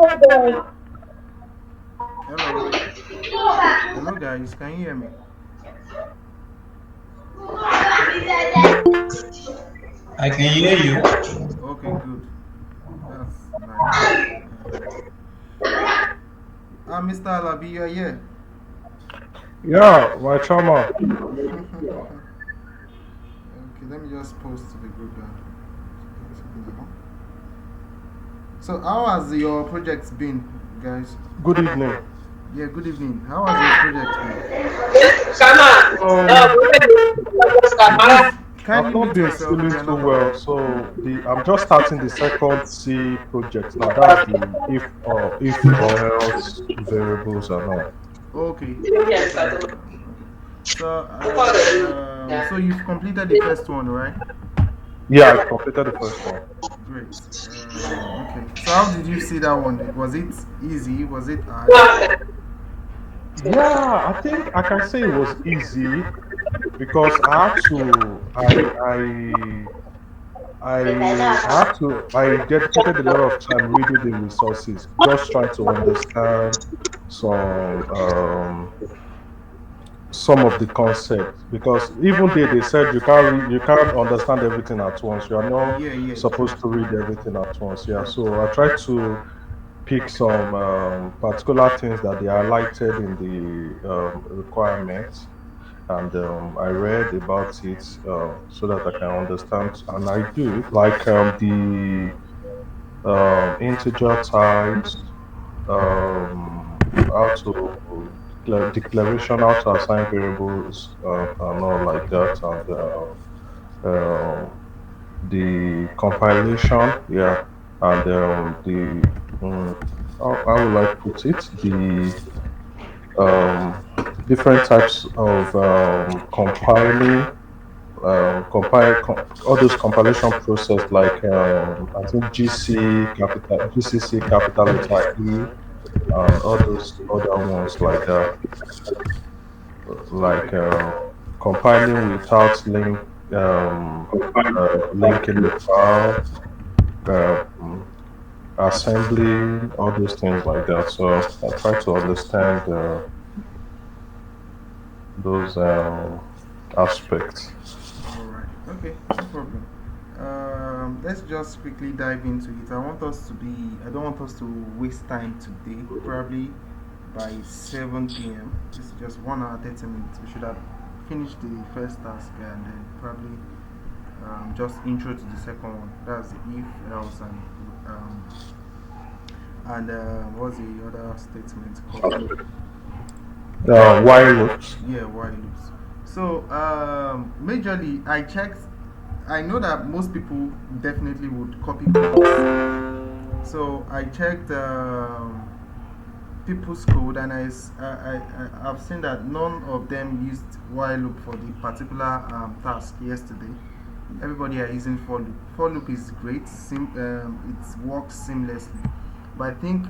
Hello. Hello, guys. Can you hear me? I can hear you. Okay, good. That's nice. Mr. Alabi, you're here. Yeah, my trauma. Okay, let me just post to the group now. So, how has your project been, guys? Good evening. Yeah, good evening. How has your project been? Um, Please, I've kindly not mute been yourself if feeling you're too not well, talking. so the I'm just starting the second C project now. That's the if or else variables and all. Okay, okay, okay. So you've completed the first one, right? Yeah, I completed the first one. Great. Okay. So how did you see that one? Was it easy? Was it hard? Yeah, I think I can say it was easy because I dedicated a lot of time reading the resources, just trying to understand some um, some of the concepts. Because even they said you can't understand everything at once. You are not Yeah, yeah, true. supposed to read everything at once. Yeah, so I tried to pick some particular things that they highlighted in the requirements, and I read about it so that I can understand, and I do like the integer types, how to declaration, how to assign variables, and all like that, and the compilation, yeah, and how will I put it? The um, different types of compiling all those compilation process like I think GCC capital letter E and all those other ones like that, like Okay. compiling without linking the file, um, assembly, all those things like that. So I try to understand those aspects. All right. Okay. No problem. Let's just quickly dive into it. I don't want us to waste time today. Probably by 7 p.m. This is just 1 hour 30 minutes. We should have finished the first task and then probably just intro to the second one. That's the if else and what's the other statement called? Why loops? Yeah, while loops. So majorly, I checked. I know that most people definitely would copy codes. So I checked people's code, and I've seen that none of them used while loop for the particular task yesterday. Everybody are using for loop. For loop is great. It works seamlessly. But I think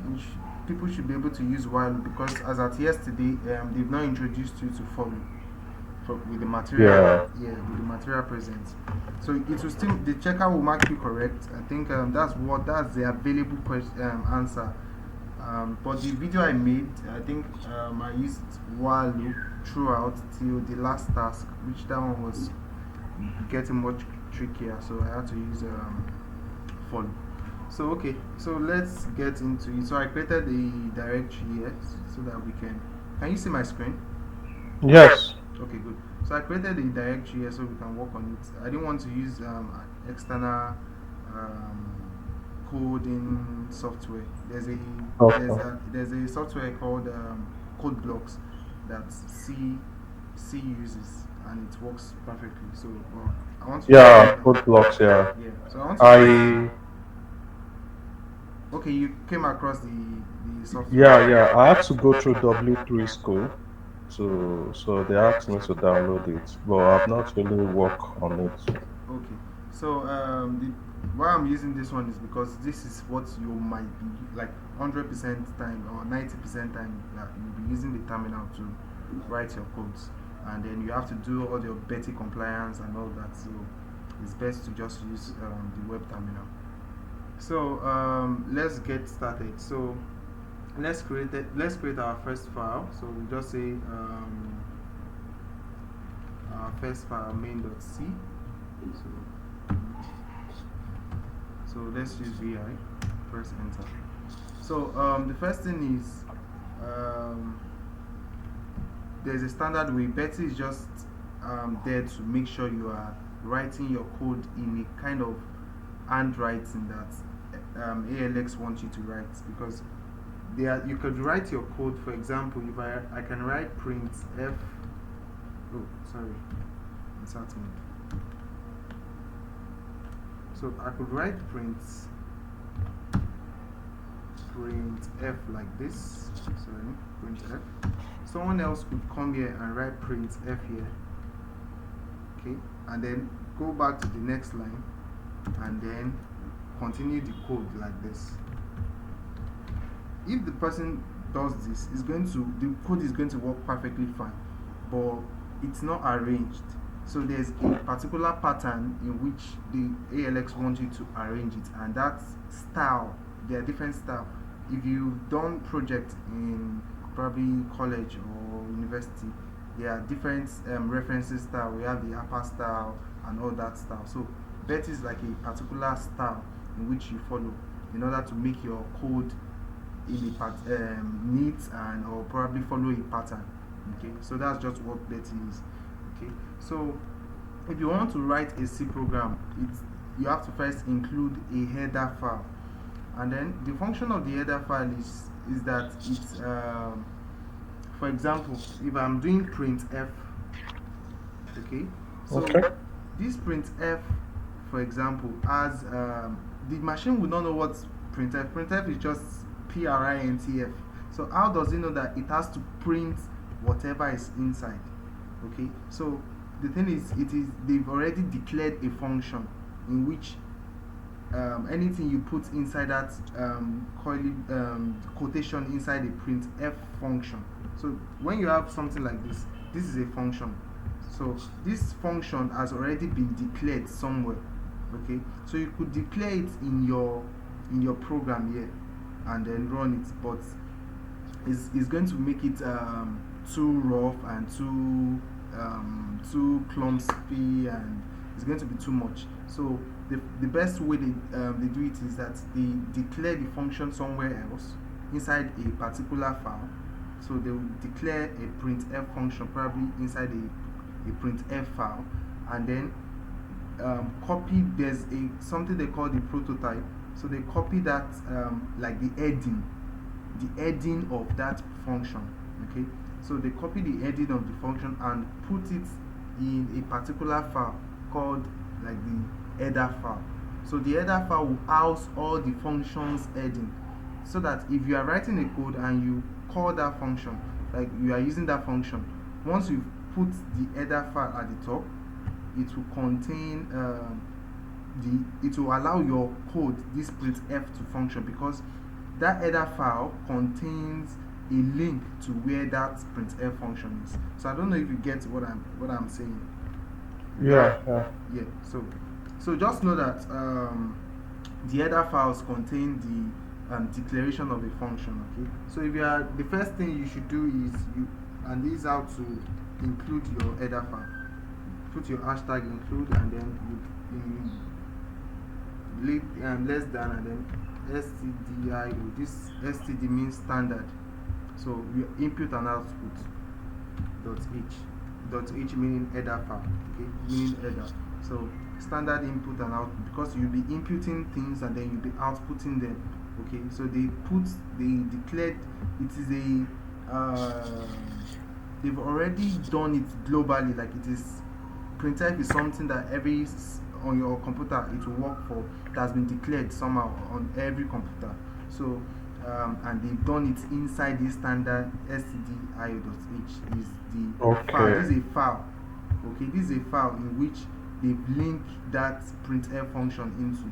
people should be able to use while loop because as at yesterday, they've not introduced you to for loop with the material. Yeah. Yeah, with the material present. So it will still the checker will mark you correct. I think that's the available answer. But the video I made, I think I used while loop throughout till the last task, which that one was getting much trickier. So I had to use for loop. So okay, so let's get into it. So I created the directory here so that we can. Can you see my screen? Yes. Okay, good. So I created a directory here so we can work on it. I didn't want to use external coding software. Okay. There's a software called Code Blocks that C uses and it works perfectly. So I want to use Yeah, something. code blocks. Yeah. Yeah. So I want to use. I Okay, you came across the software. yeah. I had to go through W3 school so they asked me to download it, but I've not really worked on it. Okay, so why I'm using this one is because this is what you might be like 100% time or 90% time that you'll be using the terminal to write your codes, and then you have to do all your Betty compliance and all that. So it's best to just use the web terminal. So let's get started. So let's create our first file. So we just say our first file main.c. So let's use vi. Press enter. So the first thing is there's a standard way. Betty is just there to make sure you are writing your code in a kind of handwriting that ALX wants you to write, because you could write your code. For example, if I can write print f. Oh, sorry, insert mode. So I could write print f like this. Sorry, print f. Someone else could come here and write print f here. Okay, and then go back to the next line and then continue the code like this. If the person does this, the code is going to work perfectly fine, but it's not arranged. So there's a particular pattern in which the ALX wants you to arrange it, and that style, there are different styles. If you've done project in probably college or university, there are different references style. We have the upper style and all that style. So BET is like a particular style in which you follow in order to make your code in a neat and or probably follow a pattern. Okay, so that's just what BET is. Okay, so if you want to write a C program, you have to first include a header file, and then the function of the header file is that it's for example, if I'm doing printf, okay, so this printf, for example, as the machine will not know what's printf. Printf is just printf. So how does it know that it has to print whatever is inside? Okay, so the thing is, they've already declared a function in which anything you put inside that quotation inside a printf function. So when you have something like this is a function. So this function has already been declared somewhere. Okay, so you could declare it in your program here and then run it, but it's going to make it too rough and too clumsy, and it's going to be too much. So the best way they do it is that they declare the function somewhere else inside a particular file. So they will declare a printf function probably inside a printf file, and then copy. There's something they call the prototype. So they copy that like the heading of that function. Okay, so they copy the heading of the function and put it in a particular file called like the header file. So the header file will house all the functions heading, so that if you are writing a code and you call that function, like you are using that function, once you put the header file at the top, it will contain it will allow your code, this printf, to function, because that header file contains a link to where that printf function is. So I don't know if you get what I'm saying. Yeah. So just know that the header files contain the declaration of a function. Okay, so the first thing you should do is and this is how to include your header file. Put your hashtag include, and then you less than, and then stdio. This std means standard. So your input and output .h meaning header file. Okay, meaning header. So standard input and output, because you'll be inputting things and then you'll be outputting them. Okay, so they declared it is they've already done it globally, like it is printf is something that on your computer it will work for, that has been declared somehow on every computer. So and they've done it inside this standard stdio.h is the file. This is a file. Okay, this is a file in which they've linked that printf function into.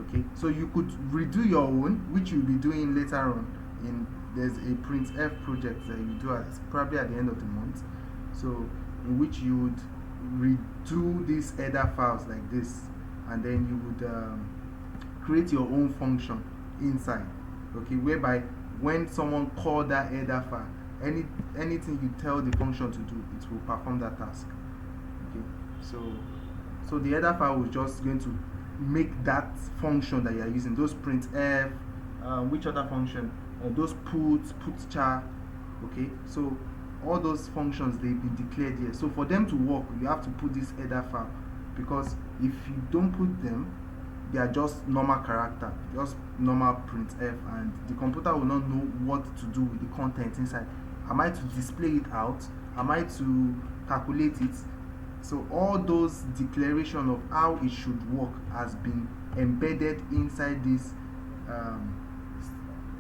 Okay, so you could redo your own, which you'll be doing later on. There's a printf project that you do probably at the end of the month. So in which you would redo these header files like this, and then you would create your own function inside, okay, whereby when someone call that header file, anything you tell the function to do, it will perform that task. Okay, so the header file is just going to make that function that you are using, those printf, which other function, those put char, okay, so all those functions, they've been declared here. So for them to work, you have to put this header file, because if you don't put them, they are just normal character, just normal printf, and the computer will not know what to do with the content inside. Am I to display it out? Am I to calculate it? So all those declaration of how it should work has been embedded inside this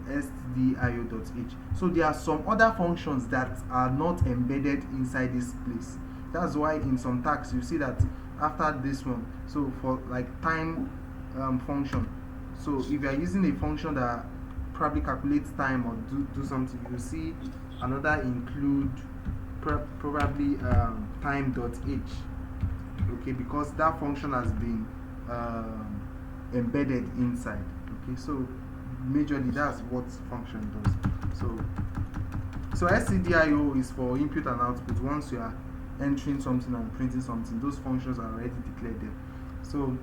stdio.h. So there are some other functions that are not embedded inside this place. That's why in some tags you see that after this one, so for like time function, so if you are using a function that probably calculates time or do something, you see another include probably time.h, okay, because that function has been embedded inside. Okay, so majorly that's what function does. So stdio is for input and output. Once you are entering something and printing something, those functions are already declared there. So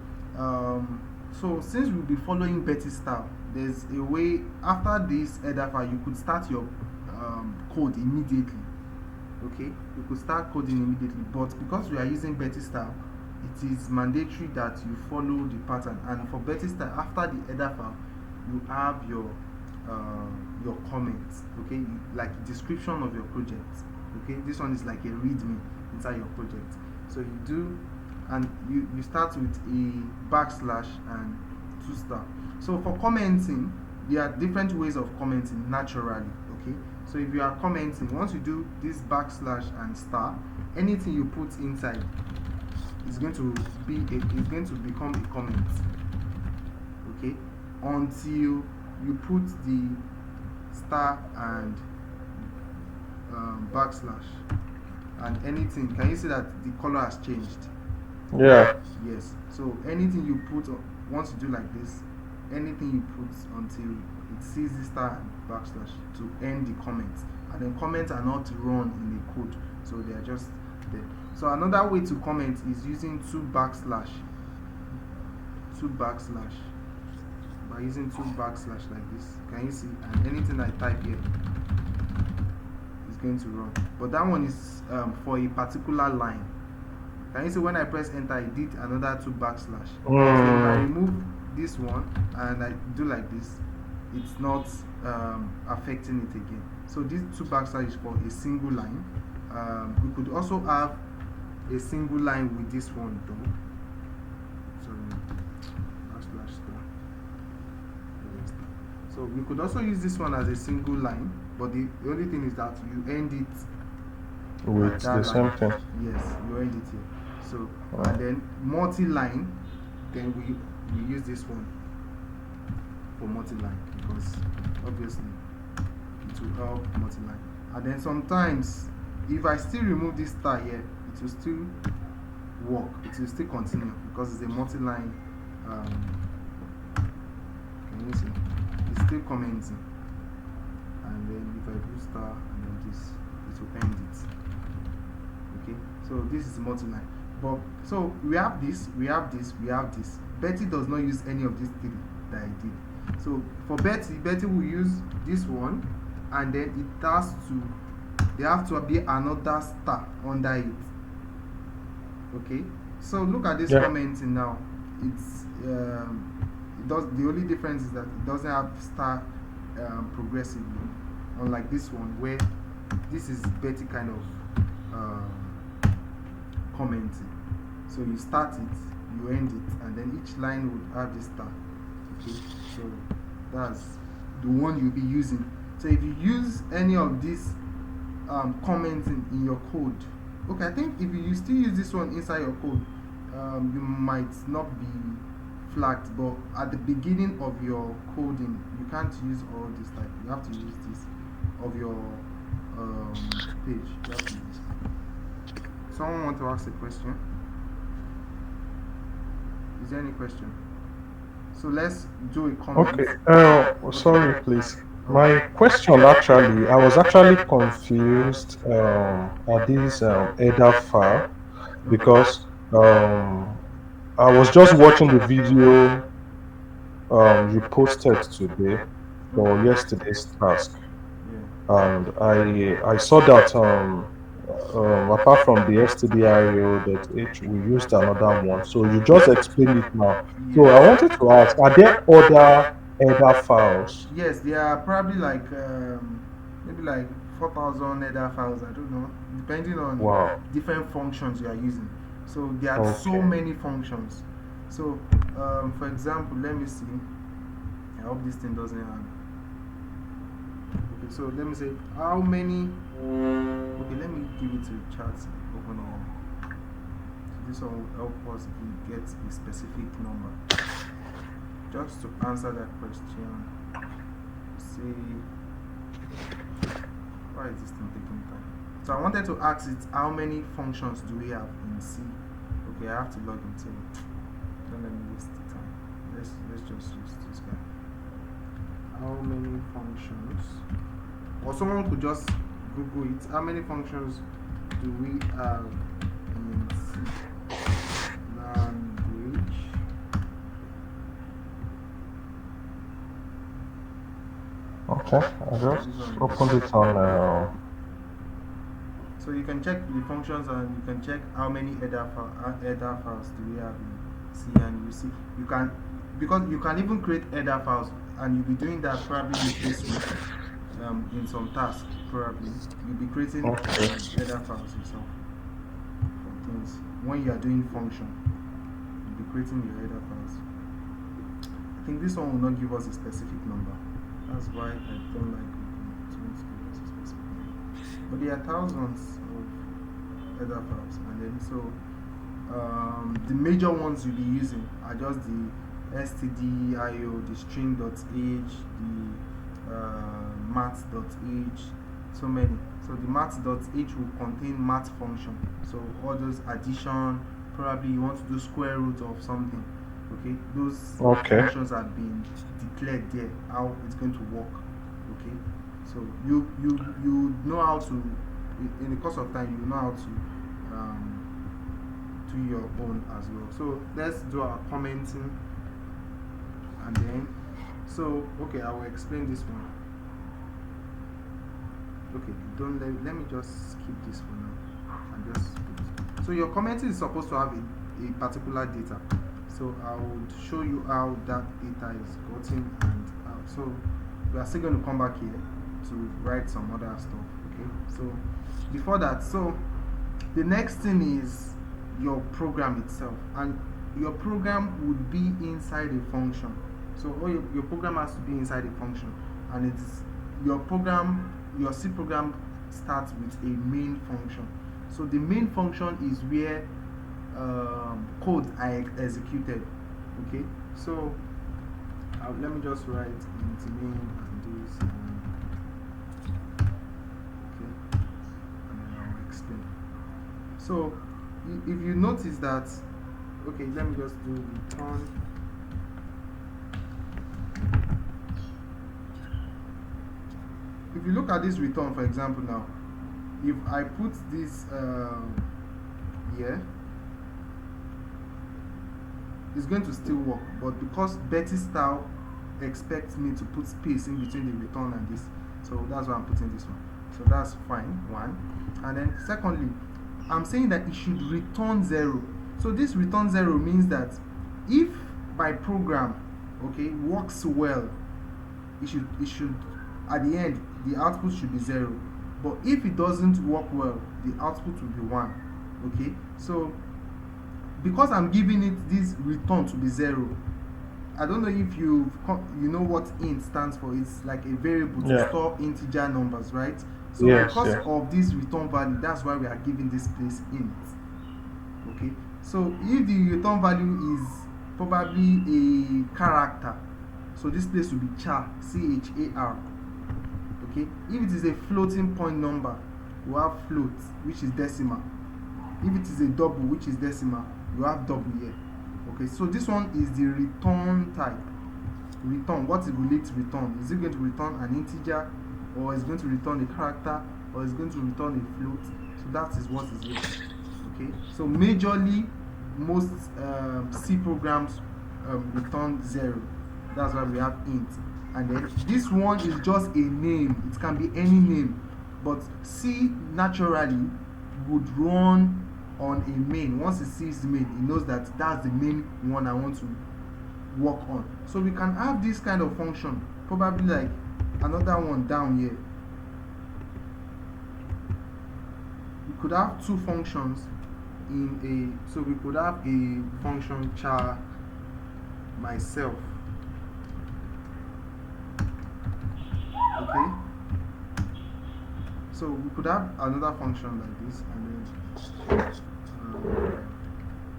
since we'll be following Betty style, there's a way after this header file you could start your code immediately. Okay, you could start coding immediately, but because we are using Betty style, it is mandatory that you follow the pattern. And for Betty style, after the header file, you have your comments, okay, like description of your project. Okay, this one is like a readme inside your project. So you do, and you start with a backslash and 2 star. So for commenting, there are different ways of commenting naturally. Okay, so if you are commenting, once you do this backslash and star, anything you put inside is going to become a comment. Okay, until you put the star and backslash and anything. Can you see that the color has changed? Yeah. Yes. So anything you put once you do like this, anything you put until it sees the star and backslash to end the comments, and then comments are not run in the code, so they are just there. So another way to comment is using 2 backslash. By using 2 backslash like this, can you see? And anything I type here is going to run. But that one is for a particular line. Can you see when I press enter, I did another 2 backslash. So if I remove this one and I do like this, it's not affecting it again. So this 2 backslash is for a single line. We could also have a single line with this one though. So we could also use this one as a single line, but the only thing is that you end it with the same thing. Yes, you end it here. So and then multi-line, then we use this one for multi-line, because obviously it will help multi-line. And then sometimes if I still remove this star here, it will still work, it will still continue, because it's a multi-line. Can you see? It's still commenting, and then if I do star and then this, it will end it. Okay, so this is multi-line. But so we have this, we have this, we have this. Betty does not use any of these 3 that I did. So for Betty will use this one, and then there have to be another star under it. Okay, so look at this commenting now. It's the only difference is that it doesn't have star progressively, unlike this one where this is Betty kind of commenting. So you start it, you end it, and then each line would have this star. Okay, so that's the one you'll be using. So if you use any of these commenting in your code, okay, I think if you still use this one inside your code, you might not be flagged, but at the beginning of your coding, you can't use all this type. You have to use this of your page. You have to use this. Someone want to ask a question? Is there any question? So let's do a comment. Okay. Okay. Sorry, please. All right. My question actually, I was actually confused at this header file Okay. because I was just watching the video you posted today for Okay. yesterday's task, Yeah. and I saw that apart from the stdio.h, we used another one. So you just explained it now. So I Yes. wanted to ask, are there other header files? Yes, there are probably like maybe like 4,000 header files. I don't know, depending on Wow. different functions you are using. So there are so Okay. many functions. So for example, let me see. I hope this thing doesn't hang. Okay, so let me say how many. Okay, let me give it to the chat. Open it. So this one will help us get a specific number. Just to answer that question, say, why is this thing taking time? So I wanted to ask it, how many functions do we have in C? Okay, I have to log into it. Don't let me waste the time. Let's just use this guy. How many functions? Or someone could just Google it. How many functions do we have in C language? Okay. I So just this one opened is. it on. So you can check the functions and you can check how many header files do we have in C, and you see you can, because you can even create header files, and you'll be doing that probably this week in some tasks. Probably you'll be creating Okay. header files yourself for things when you are doing function. You'll be creating your header files. I think this one will not give us a specific number. That's why I don't like it. It won't give us a specific number. But there are thousands of header files, and then so the major ones you'll be using are just the stdio, the string.h, the math.h, so many. So the math.h will contain math function. So all those addition, probably you want to do square root of something. Okay, those Okay. functions have been declared there, how it's going to work. Okay, so you know how to, in the course of time, you know how to do your own as well. So let's do our commenting, and then so okay, I will explain this one. Okay, don't let me just skip this for now and just put. So your commenting is supposed to have a particular data. So I would show you how that data is gotten, and so we are still going to come back here to write some other stuff. Okay, so before that, so the next thing is your program itself, and your program would be inside a function. So all your program has to be inside a function, and it's your program, your C program starts with a main function. So the main function is where codes are executed. Okay, so let me just write into main and do this. Okay, and then I'll explain. So if you notice that, okay, let me just do return. If you look at this return, for example, now, if I put this here, it's going to still work, but because Betty style expects me to put space in between the return and this, so that's why I'm putting this one. So that's fine, one. And then secondly, I'm saying that it should return 0. So this return 0 means that if my program, okay, works well, it should at the end the output should be 0. But if it doesn't work well, the output will be 1. Okay, so because I'm giving it this return to be 0, I don't know if you know what int stands for. It's like a variable to Yeah. store integer numbers, right? So Yes. because Yes. of this return value, that's why we are giving this place int. Okay, so if the return value is probably a character, so this place will be char, char. Okay, if it is a floating point number, we have float, which is decimal. If it is a double, which is decimal, you have double here. Okay, so this one is the return type. Return, what it will it return? Is it going to return an integer, or is it going to return a character, or is it going to return a float? So that is what is it. Okay, so majorly most C programs return 0. That's why we have int. And then this one is just a name. It can be any name, but C naturally would run on a main. Once it sees the main, it knows that that's the main one I want to work on. So we can have this kind of function, probably like another one down here. We could have two functions in a, so we could have a function char myself. Okay, so we could have another function like this, and then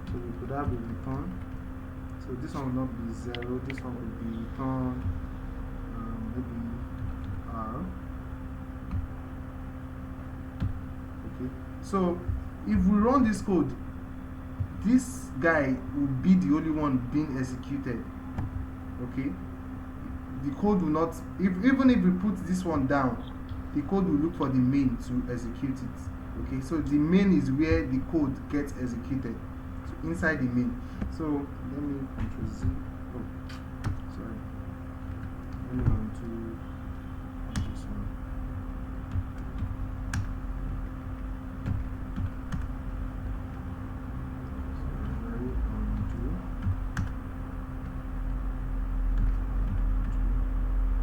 so we could have a return. So this one will not be 0, this one will be return maybe R. Okay, so if we run this code, this guy will be the only one being executed. Okay, the code will not, even if we put this one down, the code will look for the main to execute it. Okay, so the main is where the code gets executed, so inside the main. So let me Control Z. Oh, sorry. Let me undo this one.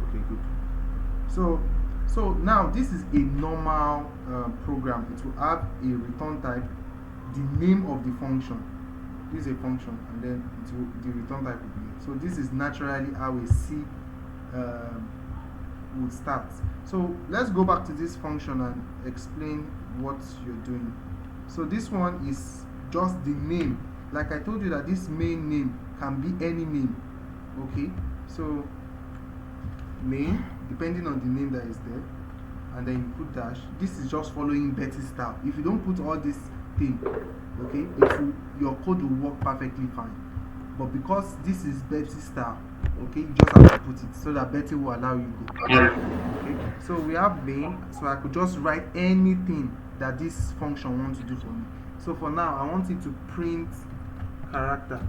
Okay, good. So now this is a normal program. It will have a return type, the name of the function. This is a function, and then the return type will be it. So this is naturally how a C would start. So let's go back to this function and explain what you're doing. So this one is just the name. Like I told you that this main name can be any name. Okay, so main, depending on the name that is there, and then you put dash. This is just following Betty style. If you don't put all this thing, okay, your code will work perfectly fine. But because this is Betty style, okay, you just have to put it so that Betty will allow you go. Okay, so we have main, so I could just write anything that this function wants to do for me. So for now, I want it to print character.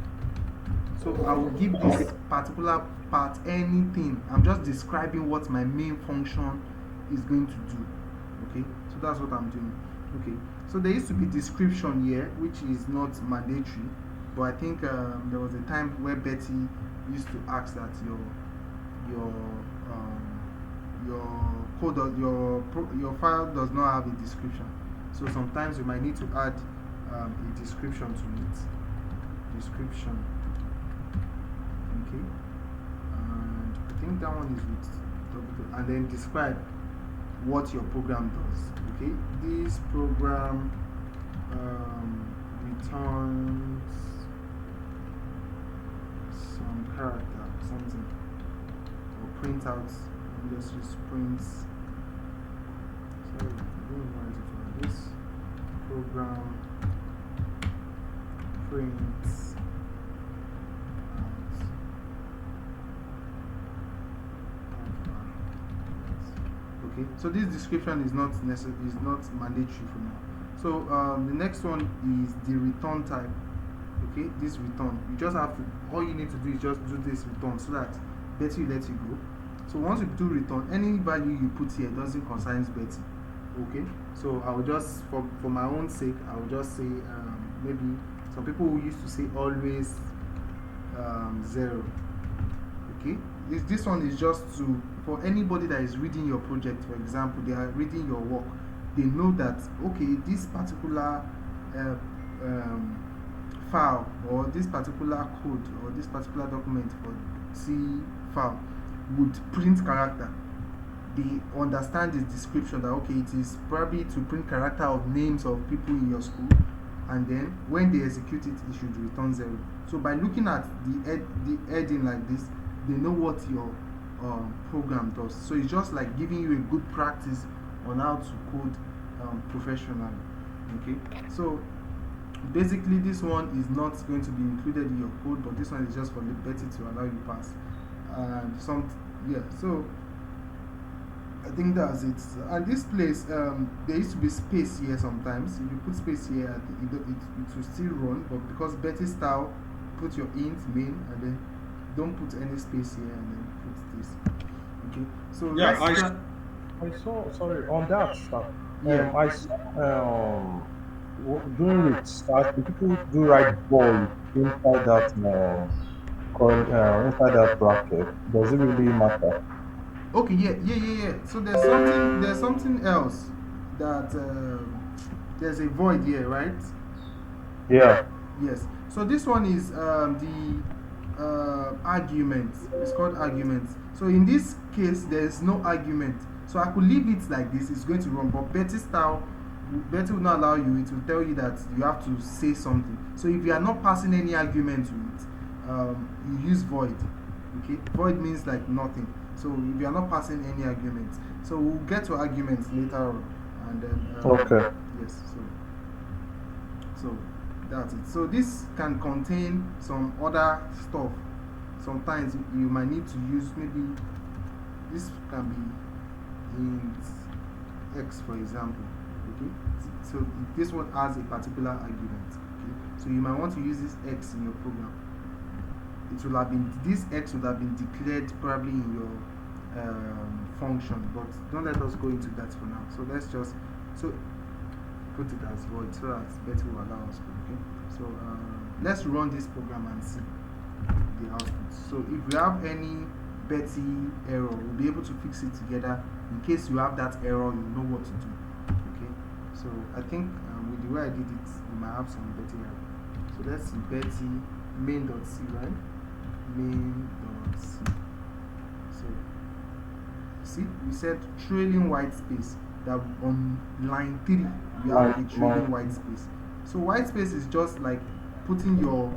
So I will give this particular part anything. I'm just describing what my main function is going to do. Okay, so that's what I'm doing. Okay, so there used to be description here, which is not mandatory, but I think there was a time where Betty used to ask that your code, your file does not have a description. So sometimes you might need to add a description to it. Description. Okay, and I think that one is with and then describe what your program does. Okay, this program returns some character, something, or print out. Let's just print. Sorry, I don't know why it's for this program prints. Okay, so this description is not necessary, is not mandatory for now. So the next one is the return type. Okay, this return, you just have to, all you need to do is just do this return so that Betty will let you go. So once you do return, any value you put here doesn't concern Betty. Okay, so I will just, for my own sake, I will just say maybe some people who used to say always 0. Okay, this one is just to, for anybody that is reading your project, for example, they are reading your work, they know that, okay, this particular file, or this particular code, or this particular document for C file would print character. They understand this description that, okay, it is probably to print character of names of people in your school, and then when they execute it, it should return 0. So by looking at the heading like this, they know what your program does. So it's just like giving you a good practice on how to code professionally. Okay, so basically this one is not going to be included in your code, but this one is just for Betty to allow you pass. And so I think that's it. And this place, there used to be space here sometimes. If you put space here, it will still run, but because Betty style, put your int main and then don't put any space here and then put this. Okay, so Yeah, I saw, sorry, on that stuff. Yeah. I saw, during restart, the people do write void inside that, inside that bracket. Does it really matter? Okay, yeah. So there's something else that there's a void here, right? Yeah. Yes. So this one is the argument. It's called argument. So in this case, there is no argument. So I could leave it like this. It's going to run. But Betty style, Betty will not allow you. It will tell you that you have to say something. So if you are not passing any argument to it, you use void. Okay. Void means like nothing. So if you are not passing any arguments, so we'll get to arguments later on, and then Okay. yes. So that's it. So this can contain some other stuff. Sometimes you might need to use, maybe this can be int x, for example. Okay, so this one has a particular argument. Okay, so you might want to use this x in your program. It will have been, this x would have been declared probably in your function, but don't let us go into that for now. So let's just put it as void so that Betty will allow us to. Okay, so let's run this program and see the output. So if we have any Betty error, we'll be able to fix it together. In case you have that error, you know what to do. Okay, so I think with the way I did it, we might have some Betty error. So let's see Betty main.c, right? Main.c. So see, we said trailing white space. That on line 3 we have a trailing white space. So white space is just like putting your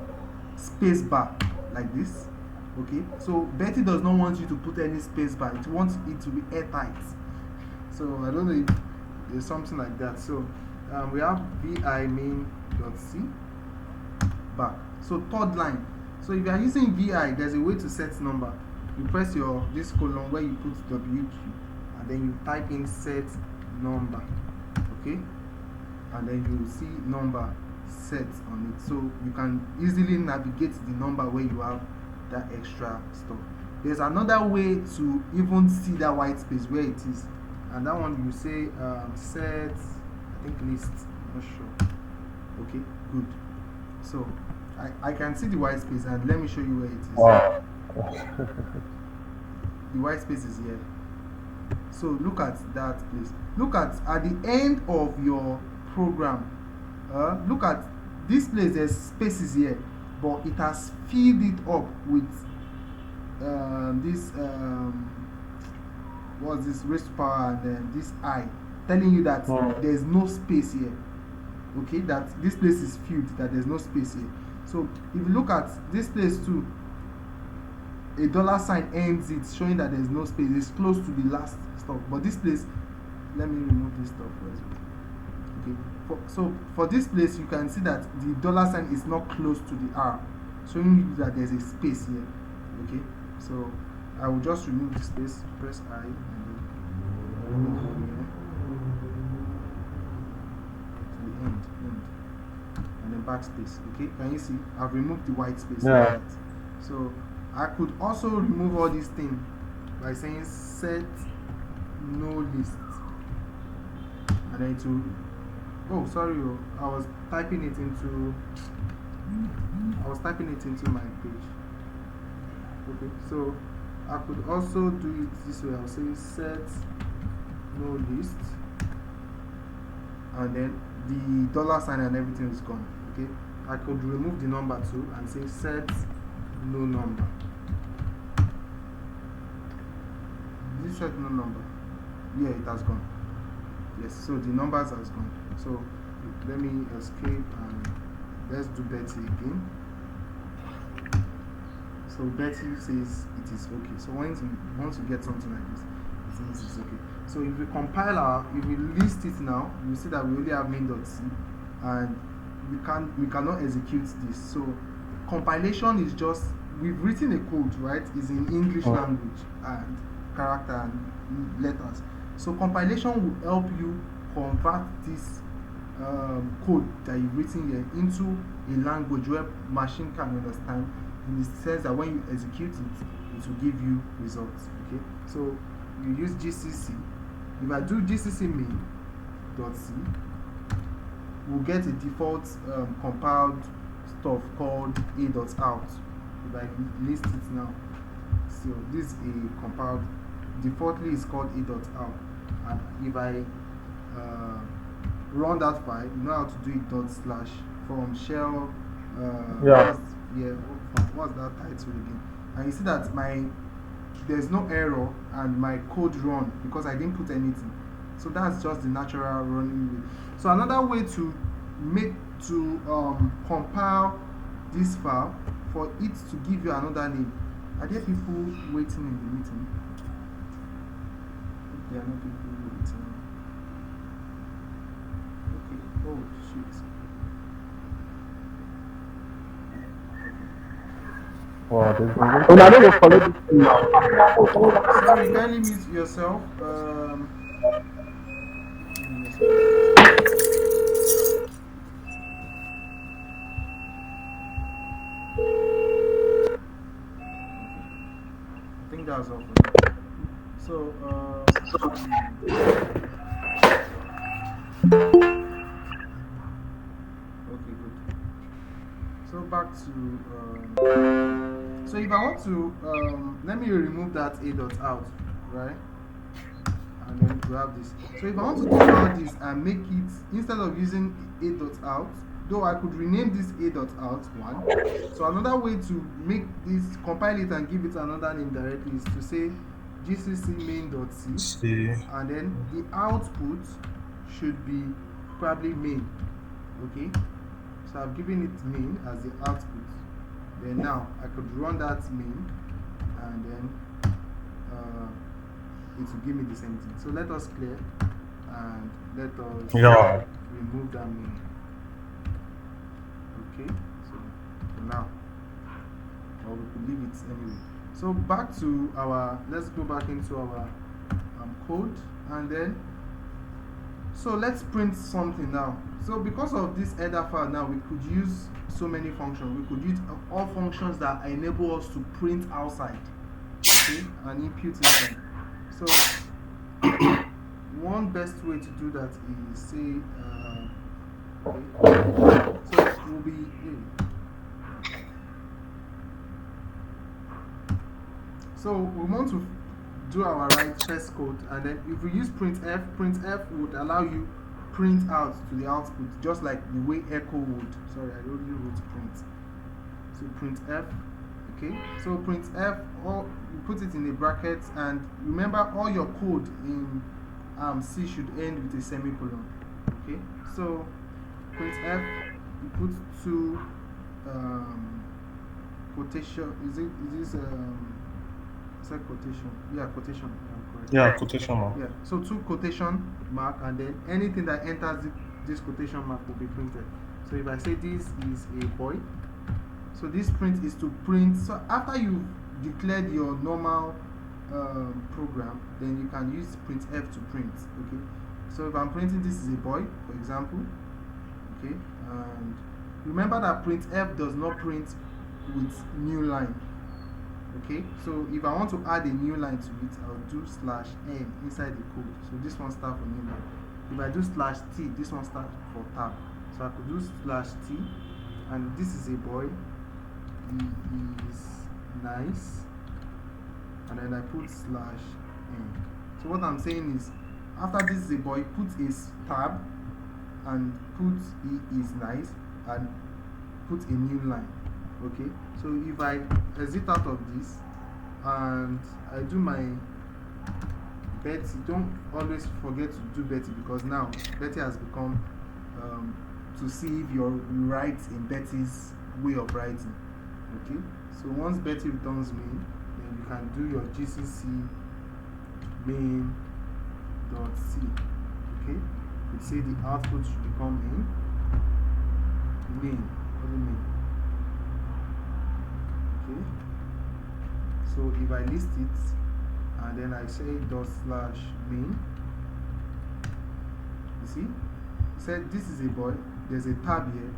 space bar like this. Okay, so Betty does not want you to put any space bar. It wants it to be airtight. So I don't know if there's something like that. So we have vi main.c bar. So third line. So if you are using vi, there's a way to set number. You press this colon where you put wq, and then you type in set number. Okay, and then you will see number set on it, so you can easily navigate the number where you have that extra stuff. There's another way to even see that white space where it is, and that one you say set, I think list, I'm not sure. Okay, good. So I can see the white space, and let me show you where it is. Wow. The white space is here. So look at that place. Look at the end of your program. Look at this place. There's spaces here, but it has filled it up with this what's this, raised to power, and then this I, telling you that there's no space here. Okay, that this place is filled, that there's no space here. So if you look at this place too, a dollar sign ends it, showing that there's no space. It's close to the last stuff. But this place, let me remove this stuff first. Okay. So for this place, you can see that the dollar sign is not close to the R, showing you that there's a space here. Okay. So I will just remove the space. Press I, and then go here to the end, and then backspace. Okay. Can you see? I've removed the white space. Yeah. Right. So I could also remove all these things by saying set no list, and then to I was typing it into my page. Okay, so I could also do it this way. I'll say set no list, and then the dollar sign and everything is gone. Okay, I could remove the number too and say set no number. This set no number. Yeah, it has gone. Yes, so the numbers has gone. So let me escape and let's do Betty again. So Betty says it is okay. So once you get something like this, it means it's okay. So if we compile if we list it now, you see that we only have main.c, and we cannot execute this. So compilation is just, we've written a code, right? Is in English language and character and letters. So compilation will help you convert this code that you've written here into a language where machine can understand, in the sense that when you execute it, it will give you results. Okay, so you use GCC. If I do GCC main.c, we'll get a default compiled stuff called a.out. If I list it now, so this is a compiled, defaultly is called a.out, and if I run that file, you know how to do it, dot slash from shell. What's that title again? And you see that there's no error and my code run because I didn't put anything. So that's just the natural running way. So another way to compile this file, for it to give you another name. Are there people waiting in the meeting? There are no people waiting. Okay. Oh shit. Wow, there's been I don't know follow this thing now. Sorry, kindly mute yourself. I think that's all for now. So, okay, good. So back to so if I want to let me remove that a.out, right? And then we have this. So if I want to compile this and make it, instead of using a.out, though I could rename this a.out one. So another way to make this, compile it and give it another name directly, is to say gcc main.c, See. and then the output should be probably main. Okay, so I've given it main as the output. Then now I could run that main, and then it will give me the same thing. So let us clear and let us remove that main. Okay, so for now, or we could leave it anyway. So back to our, let's go back into our code, and then, so let's print something now. So because of this header file now, we could use so many functions. We could use all functions that enable us to print outside, okay, and input inside. So one best way to do that is say, okay, so it will be, so we want to do our right test code, and then if we use printf would allow you print out to the output, just like the way echo would. Sorry, I already wrote print. So printf, okay. So printf, or you put it in a bracket, and remember all your code in C should end with a semicolon. Okay. So printf, you put two quotation. Is this quotation? Yeah, quotation. Yeah, correct. Yeah, quotation mark. Yeah, so two quotation mark, and then anything that enters this quotation mark will be printed. So if I say this is a boy, so this print is to print. So after you've declared your normal program, then you can use printf to print. Okay, so if I'm printing this is a boy, for example, okay, and remember that printf does not print with new line. Okay, so if I want to add a new line to it, I'll do /n inside the code. So this one starts for new line. If I do /t, this one starts for tab. So I could do /t, and this is a boy. He is nice, and then I put /n. So what I'm saying is, after this is a boy, put a tab, and put he is nice, and put a new line. Okay, so if I exit out of this and I do my Betty, don't always forget to do Betty, because now Betty has become to see if you write in Betty's way of writing. Okay, so once Betty returns main, then you can do your gcc main.c. Okay, you see the output should become main. again. What do you mean? Okay. So if I list it and then I say dot slash main, you see, it said this is a boy. There's a tab here.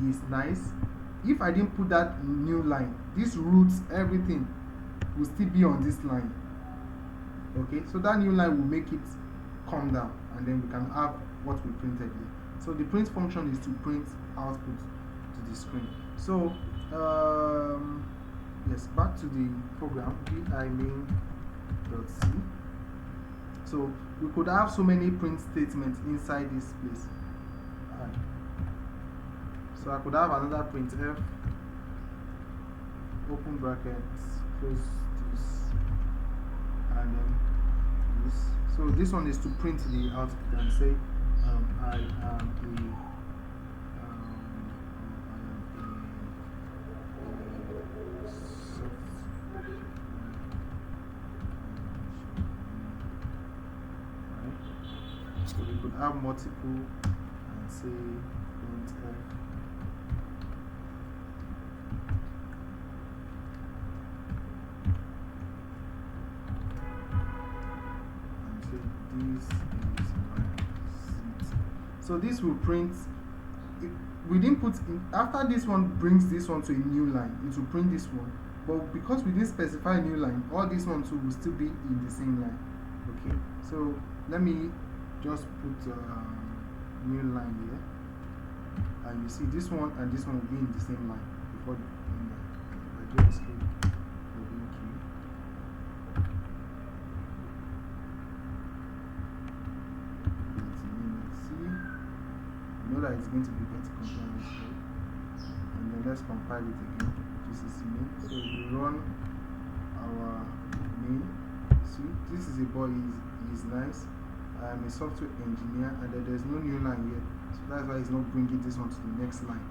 He is nice. If I didn't put that new line, this roots everything will still be on this line. Okay, so that new line will make it come down, and then we can have what we printed here. So the print function is to print output to the screen. So yes, back to the program vi main.c. So we could have so many print statements inside this place. Alright. So I could have another printf, open brackets, close this, and then this. So this one is to print the output and say I am so we could have multiple and say printf. This is my seat. So this will print. We didn't put in, after this one brings this one to a new line, it will print this one. But because we didn't specify a new line, all these ones too will still be in the same line. Okay. So let me just put a new line here, and you see this one and this one will be in the same line before the line. I do escape. That it's going to be better compliant, and then let's compile it again. GCC main. So we run our main. See, this is a boy. He's nice. I'm a software engineer, and then there's no new line yet, so that's why it's not bringing this one to the next line.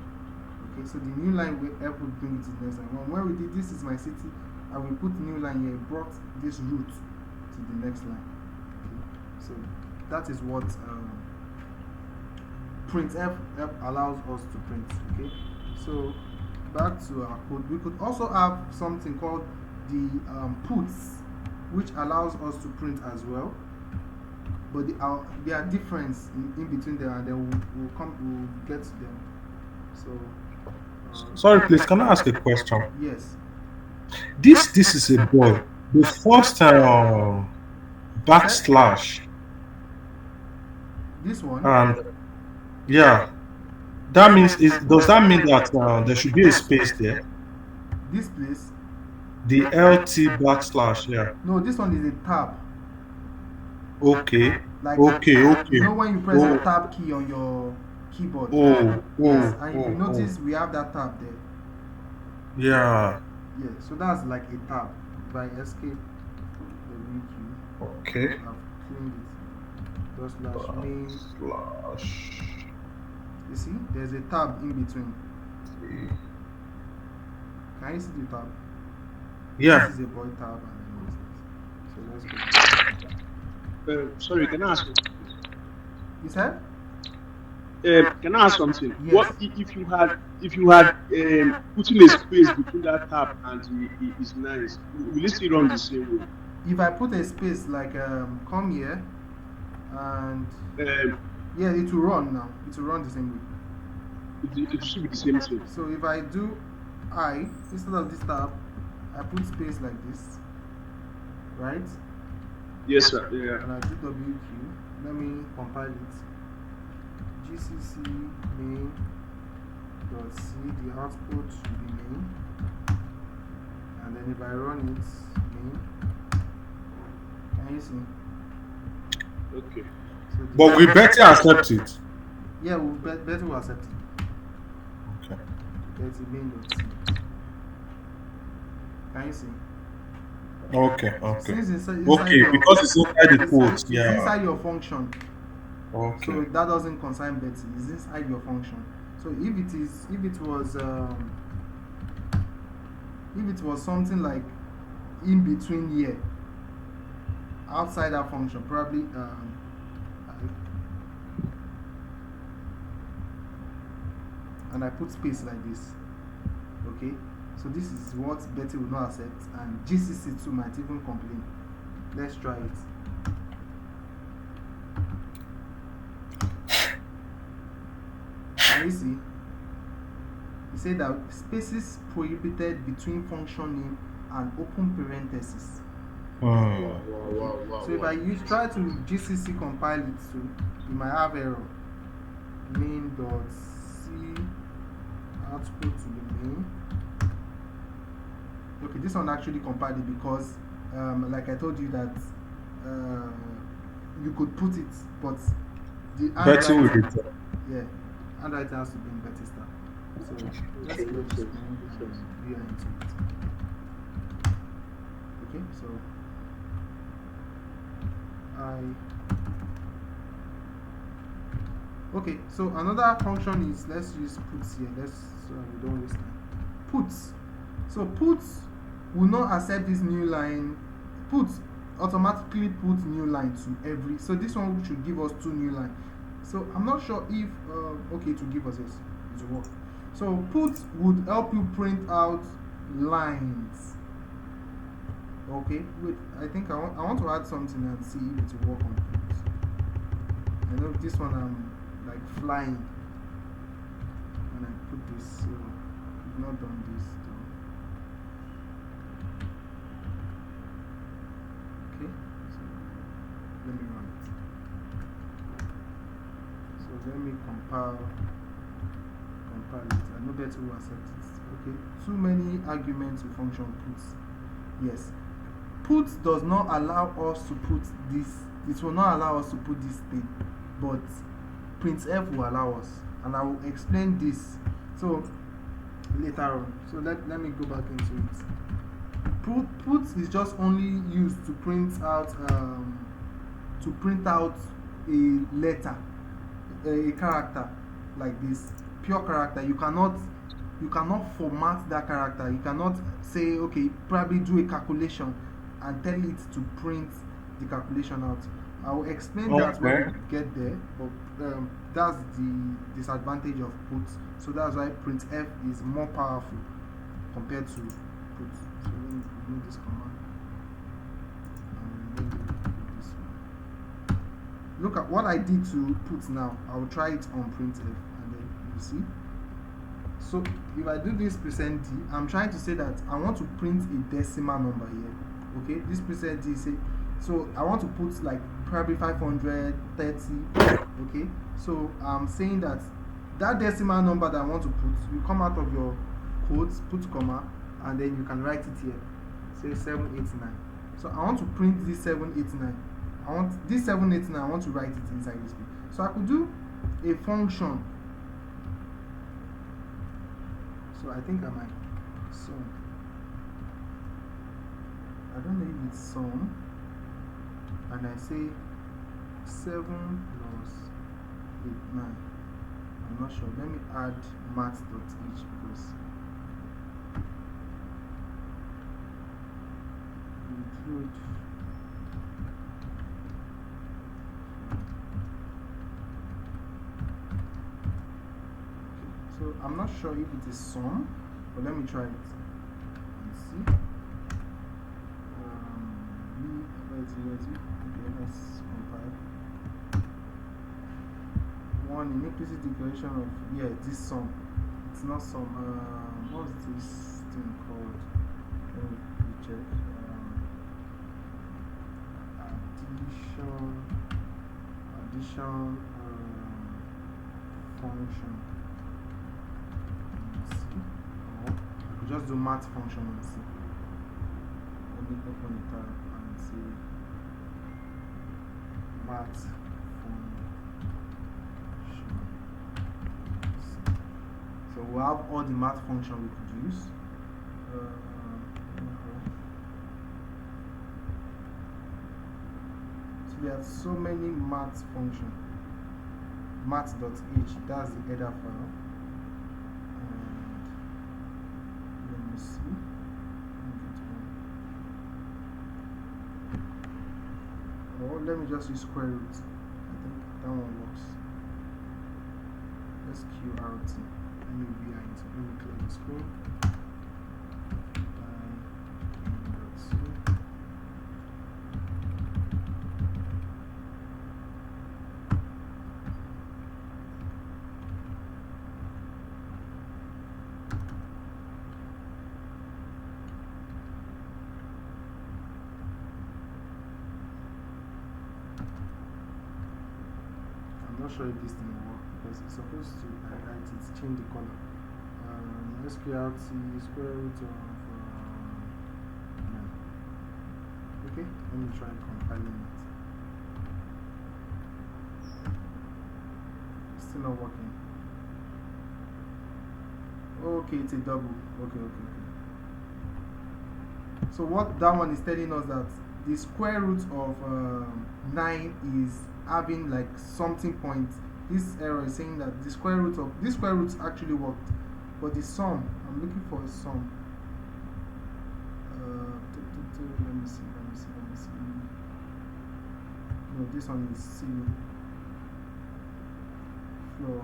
Okay, so the new line will help bring it to the next line. When we did this is my city, and we put new line here, it brought this route to the next line. Okay, so that is what printf allows us to print. Okay, so back to our code. We could also have something called the puts, which allows us to print as well, but there are difference in between them, and then we'll get to them. So sorry, please, can I ask a question? yes, This is a boy. The first backslash, this one, and yeah, that means does that mean that there should be a space there? this place. The LT backslash, yeah. No, this one is a tab. Okay. Like, Okay. you know when you press the tab key on your keyboard. Yes, and if you notice, we have that tab there. Yeah. Yeah, so that's like a tab. If I escape the wiki, Okay. I've cleaned it. Just slash main. Slash. You see, there's a tab in between. Can you see the tab? Yeah. This is a boy tab, and then this. So let's go. Sorry, can I ask you? You said? Can I ask something? Yes. What if you had putting a space between that tab and is nice? Will it still run the same way? If I put a space like come here, and yeah, it will run now. It will run the same way. It should be the same thing. So if I do I instead of this tab, I put space like this, right? Yes, sir. Yeah. And I do WQ. Let me compile it. GCC main dot C. The output should be main, and then if I run it main, can you see? Okay. So But we better accept it. yeah, better will accept it. Okay. That's main dot C. Can you see? Okay. Okay. Since inside Okay, your, because it's inside the quotes. it's Yeah. inside your function, so Okay. that doesn't concern Betty. It's inside your function. So if it was something like in between here, outside that function, probably and I put space like this. Okay, so this is what Betty will not accept, and GCC too might even complain. Let's try it. Can you see? He said that spaces prohibited between function name and open parentheses. Hmm. So if I try to GCC compile it to, you might have error. Main.c output to the main. Okay, this one actually compiled it because, like I told you that you could put it, but the Betty will handwriting, return. yeah, handwriting has to be in Betty style. So let's close this screen and we are into it. Okay, so okay, so another function is, let's use puts here. Let's, so we don't waste time. Puts. So puts will not accept this new line. Puts automatically put new line to every. So this one should give us 2 new lines. So I'm not sure if okay, to give us this, it will work. So puts would help you print out lines. Okay, wait, I think I want to add something and see if it will work on puts. I know this one I'm like flying when I put this, so I've not done this though. Okay, so let me run it. So let me compile it. I know Betty will accept it. Okay, too many arguments with function puts. Yes, puts does not allow us to put this. It will not allow us to put this thing, but printf will allow us, and I will explain this so later on. So let me go back into it. Put is just only used to print out a letter, a character like this, pure character. You cannot format that character. You cannot say, okay, probably do a calculation and tell it to print the calculation out. I will explain that when we get there, but that's the disadvantage of puts. So that's why printf is more powerful compared to put. So let me remove this command and then do this one. Look at what I did to put now. I will try it on printf, and then you see. So if I do this %d, I'm trying to say that I want to print a decimal number here. Okay, this %d say, so I want to put like probably 530. Okay, so I'm saying that decimal number that I want to put, you come out of your quotes, put comma, and then you can write it here. Say 789. So I want to print this 789. I want this 789. I want to write it inside this thing. So I could do a function. So I think I might sum. I don't know if it's sum. And I say 7 plus 8, 9. I'm not sure. Let me add math.h because include. So I'm not sure if it is sum, but let me try it and see. Okay, let's compile. One implicit declaration of, yeah, this sum. It's not sum. What's this thing called? Let me check. Addition function. Let's see. Or I could just do math function and see. Let me open the tab and see math function. So we'll have all the math function we could use. So there are so many math function. Math.h, that's the header file. And let me see. Or let me just use square root. I think that one works. Let's QRT. let me VI into, let me clear the screen. I'm not sure if this thing will work because it's supposed to highlight it, change the color. SQLT square root of 9. Okay, let me try compiling it. Still not working. Okay, it's a double. Okay. So what that one is telling us that the square root of 9 is having like something point. This error is saying that the square root of this square root actually worked, but the sum, I'm looking for a sum. Let me see. No, this one is C. Floor.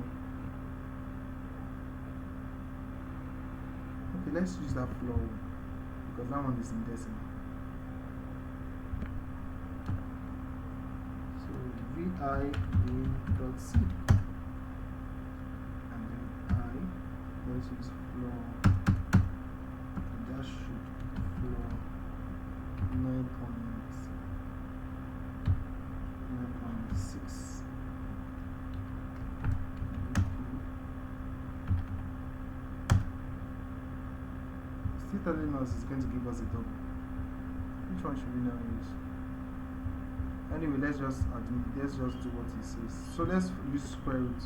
Okay, let's use that floor because that one is in decimal. So VI in dot C, and then let's use floor, and that should floor 9.6. Still telling us it's going to give us a double. Which one should we now use? Anyway, let's just do what he says. So let's use square root.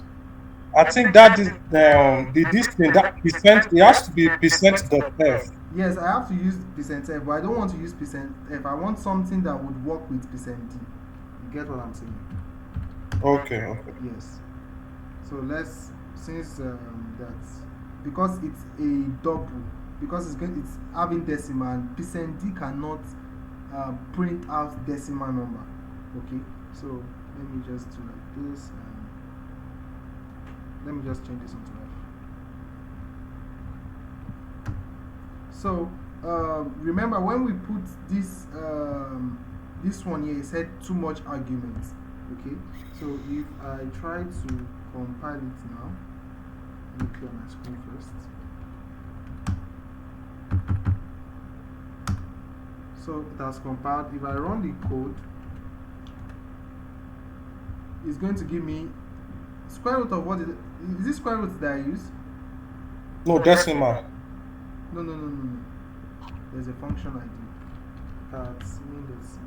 I think that is the this thing that percent. It has to be %.f. Yes, I have to use %f, but I don't want to use %f. I want something that would work with %d. You get what I'm saying? Okay. Yes. So let's, since that, because it's a double, because it's having decimal, and %d cannot print out decimal number. Okay, so let me just do like this, and let me just change this onto F. So remember when we put this this one here, it said too much arguments. Okay, so if I try to compile it now, let me clear my screen first. So it has compiled. If I run the code, it's going to give me square root of what is this square root that I use? No, decimal. No. There's a function I do. That's mean this.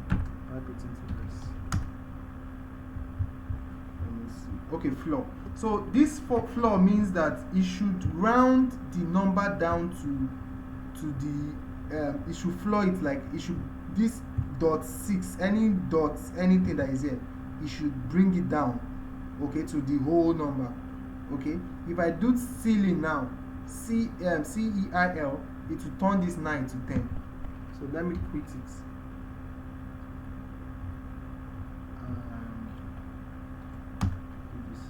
I put into this. Let me see. Okay, floor. So this floor means that it should round the number down to the it should floor it, like it should, this .6, any dots, anything that is here, it should bring it down, okay, to the whole number. Okay, if I do ceiling now, CEIL, it will turn this 9 to 10. So let me quit it. Do this.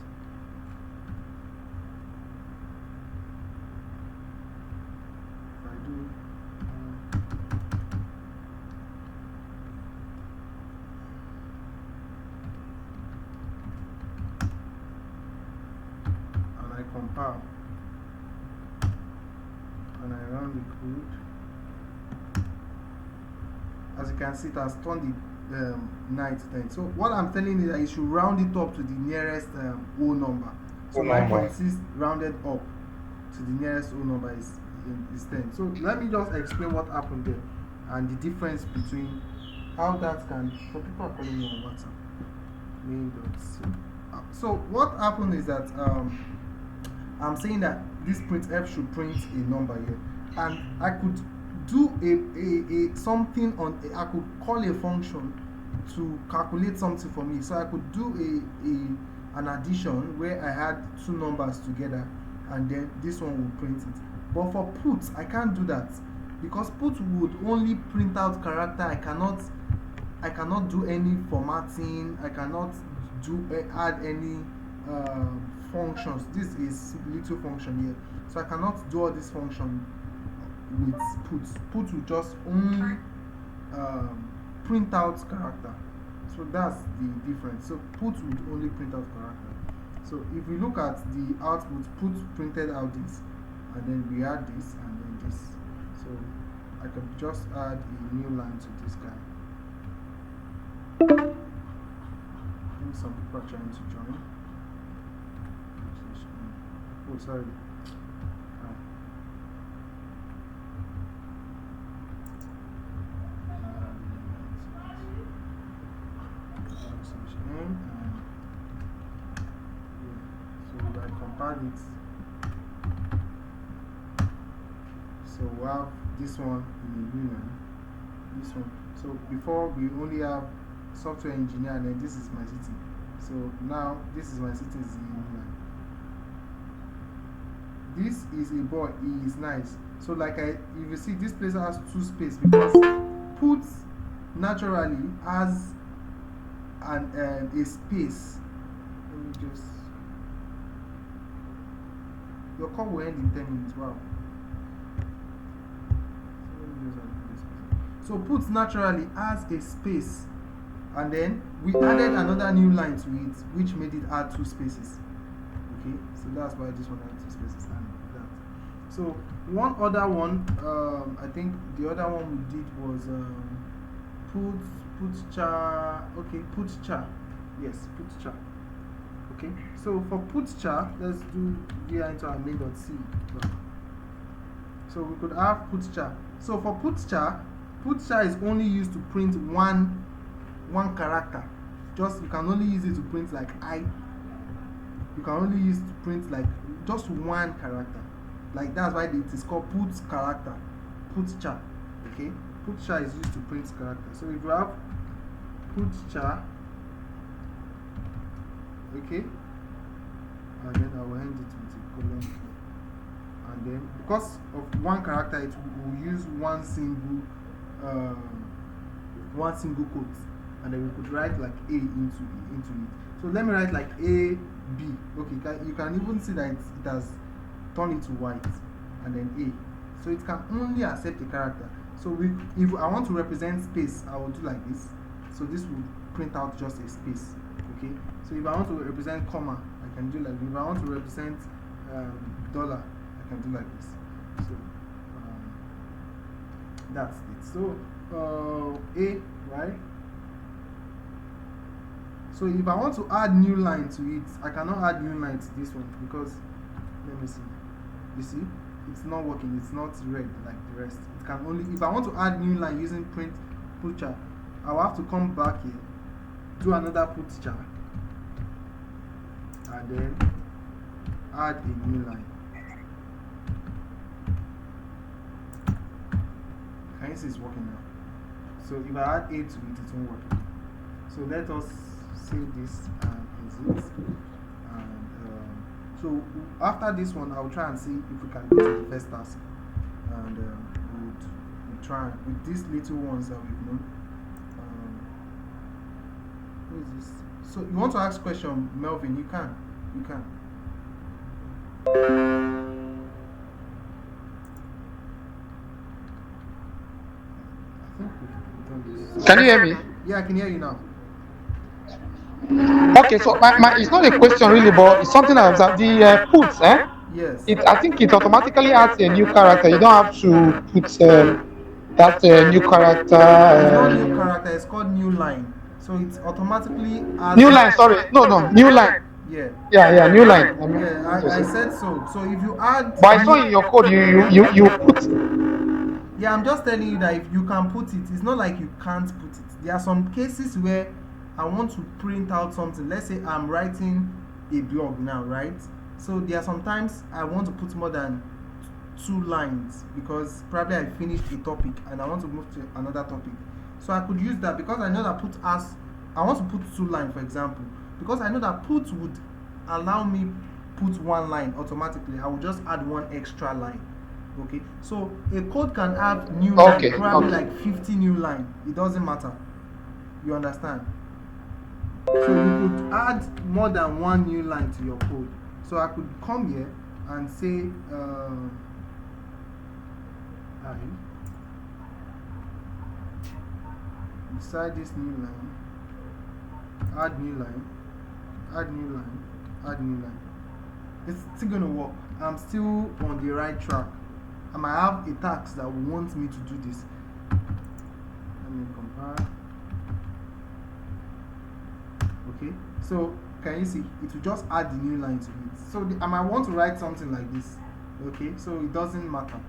If I do and I compile and I run the code, as you can see, it has turned the 9 to 10. So what I'm telling you is that you should round it up to the nearest whole number. So 9.6 rounded up to the nearest whole number is 10. So let me just explain what happened there and the difference between how that can, so people are calling me on WhatsApp. Main.c. So what happened is that I'm saying that this printf should print a number here, and I could do a something on I could call a function to calculate something for me. So I could do an addition where I had two numbers together, and then this one will print it. But for put, I can't do that because put would only print out character. I cannot do any formatting. I cannot add any functions. This is little function here, so I cannot do all this function with put. Put will just only print out character. So that's the difference. So put would only print out character. So if we look at the output, put printed out this, and then we add this, and then this. So I can just add a new line to this guy. I think some people are trying to join. Oh, sorry. So if I compile it, so we have this one in a new line, this one. So before we only have software engineer, and then this is my city. So now this is my city is in a new line. This is a boy, he is nice. So like if you see, this place has two spaces because put naturally has a space. Let me just, your call will end in 10 minutes. Wow. So put naturally has a space, and then we added another new line to it, which made it add two spaces. Okay, so that's why this one had two spaces and that. So one other one, I think the other one we did was put char. Okay, put char. Yes, put char. Okay, so for put char, let's do here into our main.c. So we could have put char. So for put char is only used to print one character. Just you can only use it to print like I. You can only use to print like just one character. Like that's why it is called put character. Put char. Okay, put char is used to print character. So if you have put char, okay, and then I will end it with a colon. And then because of one character, it will use one single quote, and then we could write like A into it. So let me write like A B. Okay, you can even see that it has turned into white, and then A. So it can only accept a character. So if I want to represent space, I will do like this. So this will print out just a space. Okay. So if I want to represent comma, I can do like this. If I want to represent dollar, I can do like this. So that's it. So A, right? So if I want to add new line to it, I cannot add new line to this one because, let me see. You see, it's not working. It's not red like the rest. It can only, if I want to add new line using put char, I will have to come back here, do another put char, and then add a new line. Can you see it's working now? So if I add A to it, it won't work. So let us save this and exit. And so after this one, I'll try and see if we can go to the first task. And we'll try with these little ones that we've known. Who is this? So you want to ask question, Melvin? You can. Can you hear me? Yeah, I can hear you now. Okay, so it's not a question really, but it's something I observed. The puts, Yes. I think it automatically adds a new character. You don't have to put that new character. It's not new character. It's called new line. So it's automatically adds New line. Sorry, no, new line. Yeah. Yeah, new line. I said so. So if you add, But I saw in your code you put. yeah, I'm just telling you that if you can put it, it's not like you can't put it. There are some cases where I want to print out something. Let's say I'm writing a blog now, right? So there are sometimes I want to put more than 2 lines because probably I finished a topic and I want to move to another topic. So I could use that because I know that put as I want to put 2 lines, for example, because I know that put would allow me put 1 line automatically. I will just add 1 extra line. Okay, so a code can have new line, probably like 50 new line. It doesn't matter. You understand? So you could add more than 1 new line to your code. So I could come here and say I beside this new line, add new line, add new line, add new line. It's still gonna work. I'm still on the right track. I might have a task that will want me to do this. Let me compare. Okay, so can you see it will just add the new line to it. So I might want to write something like this. Okay, so it doesn't matter.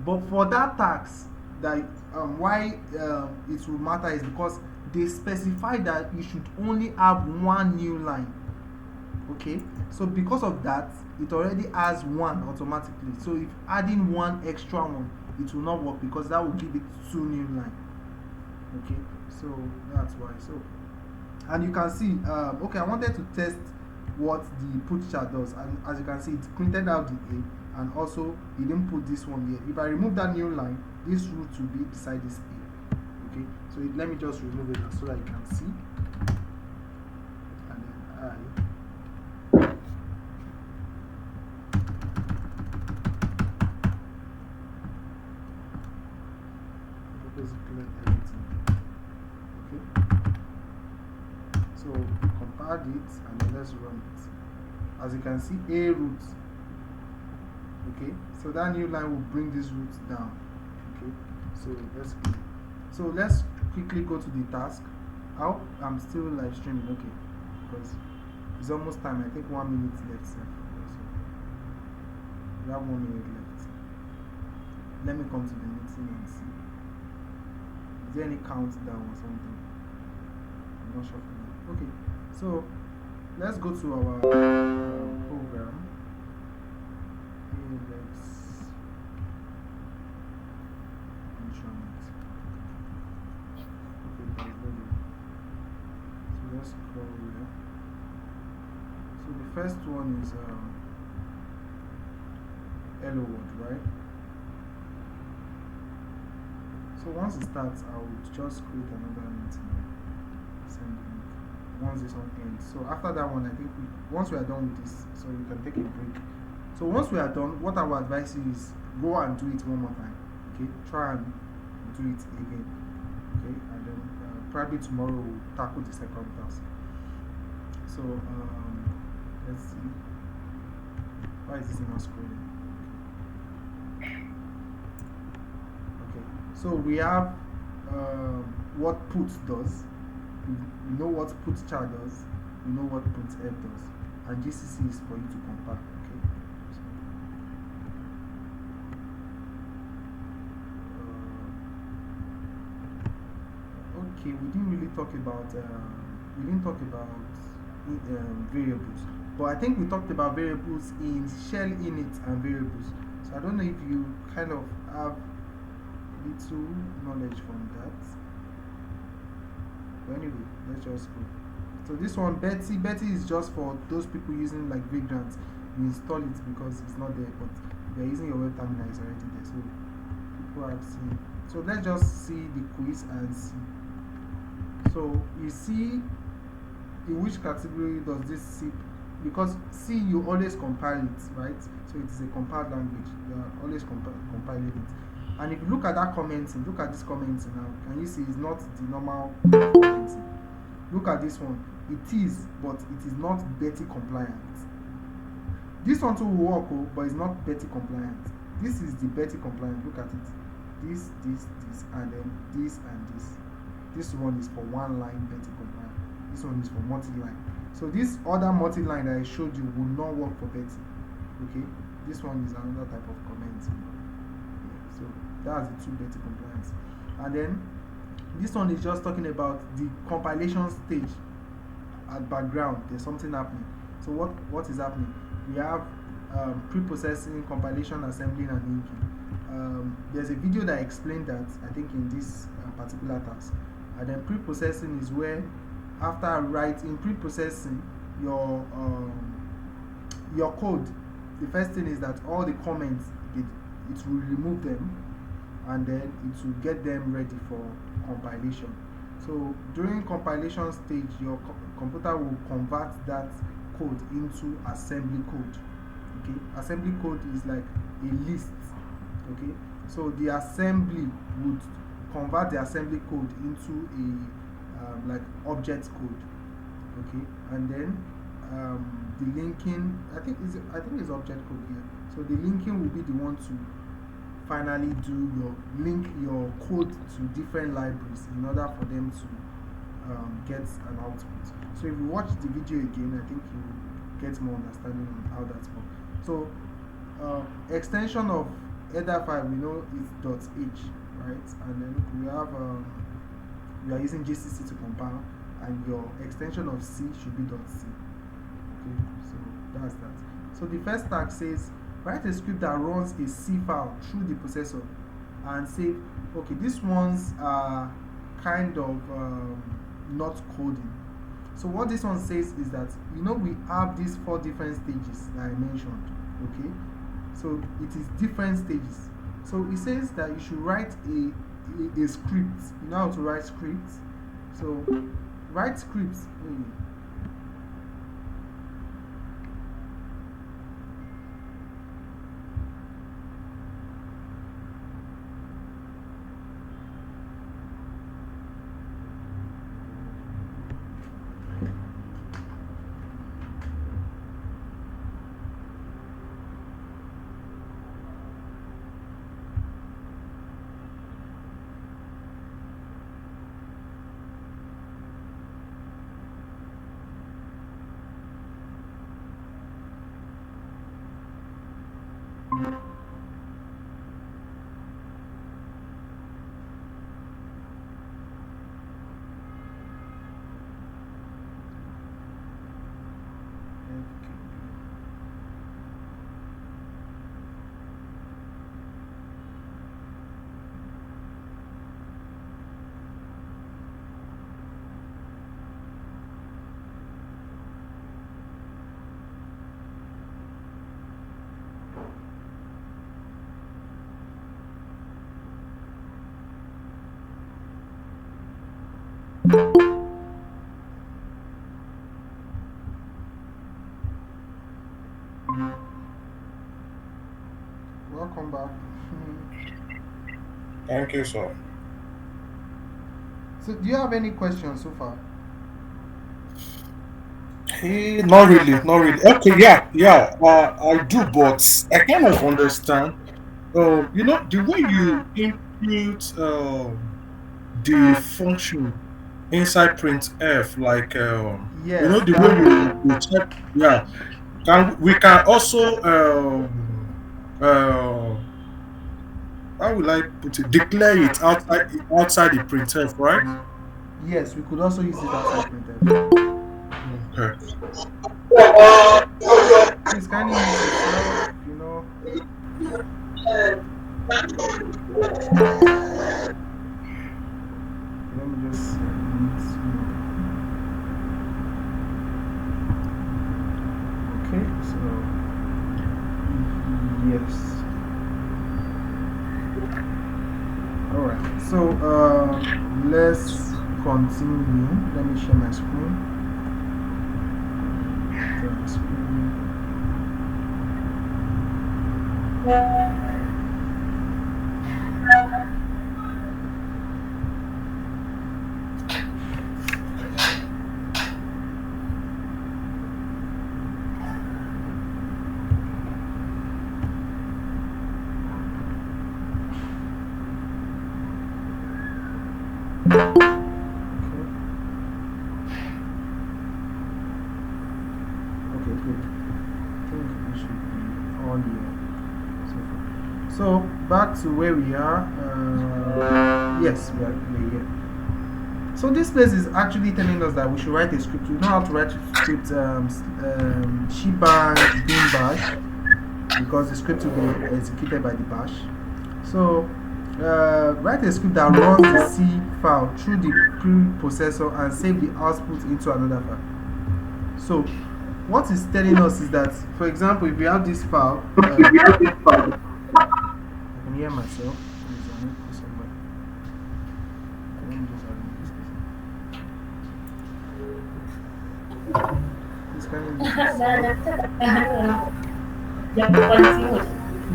But for that tax, that why it will matter is because they specify that you should only have one new line. Okay, so because of that, it already has one automatically. So if adding one extra one, it will not work because that will give it two new line. Okay, so that's why. So, and you can see, okay, I wanted to test what the put chart does, and as you can see, it printed out the A, and also it didn't put this one here. If I remove that new line, this root will be beside this A. Okay, so let me just remove it so that you can see, and then I. Basically everything. Okay, so compare it and then let's run it. As you can see, A root. Okay, so that new line will bring this root down. Okay, so let's quickly go to the task. I hope I'm still live streaming. Okay, because it's almost time. I think 1 minute left. So we have 1 minute left. Let me come to the meeting and see. Is there any countdown or something? I'm not sure for that. Okay, so let's go to our program. Here, let's mention it. Okay, that's ready. So let's scroll here. So the first one is hello world, right? So once it starts, I will just create another meeting, send link once this one ends. So after that one, I think once we are done with this, so we can take a break. So once we are done, what I will advise you is go and do it one more time. Okay, try and do it again. Okay, and then probably tomorrow we'll tackle the second task. So let's see. Why is this not scrolling? So we have what put does. We know what put char does. We know what put f does. And GCC is for you to compare. Okay. Okay. We didn't really talk about variables, but I think we talked about variables in shell init and variables. So I don't know if you kind of have little knowledge from that. But anyway, let's just go. So this one, Betty is just for those people using like Vagrant. You install it because it's not there, but if you're using your web terminal, it's already there. So people have seen. So let's just see the quiz and see. So you see in which category does this C, because C you always compile it, right? So it is a compiled language. You are always compiling it. And if you look at that commenting, look at this commenting now. Can you see it's not the normal commenting? Look at this one. It is, but it is not Betty compliant. This one too will work, but it's not Betty compliant. This is the Betty compliant. Look at it. This, and then this and this. This one is for one line Betty compliant. This one is for multi-line. So this other multi-line that I showed you will not work for Betty. Okay? This one is another type of commenting. So that's the two Betty compliance. And then this one is just talking about the compilation stage at background. There's something happening. So what is happening? We have pre-processing, compilation, assembling, and inking. There's a video that explained that, I think, in this particular task. And then pre-processing is where after writing pre-processing your code, the first thing is that all the comments it will remove them, and then it will get them ready for compilation. So during compilation stage, your computer will convert that code into assembly code. Okay, assembly code is like a list. Okay, so the assembly would convert the assembly code into a like object code. Okay, and then the linking, I think is object code here. So the linking will be the one to finally link your code to different libraries in order for them to get an output. So if you watch the video again, I think you will get more understanding on how that's works. So extension of header file we know is .h, right? And then we have we are using GCC to compile, and your extension of C should be .c. Okay, so that's that. So the first tag says write a script that runs a C file through the processor and say, okay, these ones are kind of not coding. So what this one says is that, you know, we have these 4 different stages that I mentioned. Okay, so it is different stages. So it says that you should write a script. You know how to write scripts. So write scripts. Welcome back. Thank you, sir. So do you have any questions so far? Not really, not really. Okay, yeah. I do, but I kind of understand. The way you input the function inside printf, like Yes, the way that. you check, yeah. We can also uh, how will I put it? Declare it outside the printf, right? Yes, we could also use it outside printed. Okay. Please kindly mute yourself, Let me just mute you. Okay, so yes. Alright, so let's continue. Let me share my screen. Share my screen. Okay, good. I think we should be all here. So back to where we are. Yes, we're here. So this place is actually telling us that we should write a script. We know how to write a script, shebang bin bash, because the script will be executed by the bash. So write a script that runs the C file through the preprocessor and save the output into another file. So what it's telling us is that, for example, if we have this file, I can hear myself. Please can you Please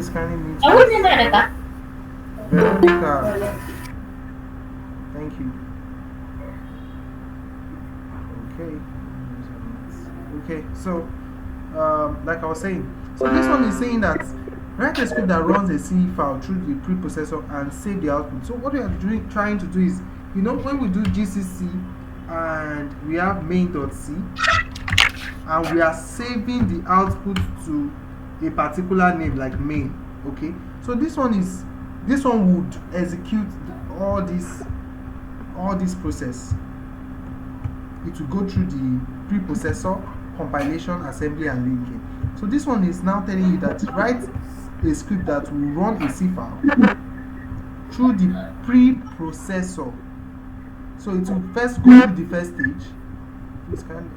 kindly mute yourself. Veronica, thank you. Okay. Okay, so like I was saying, so this one is saying that write a script that runs a C file through the preprocessor and save the output. So what we are doing, trying to do is, you know, when we do GCC and we have main.c and we are saving the output to a particular name like main. Okay, so this one would execute all this process. It will go through the preprocessor, compilation, assembly, and linking. So this one is now telling you that write a script that will run a C file through the preprocessor. So it will first go through the first stage. Please can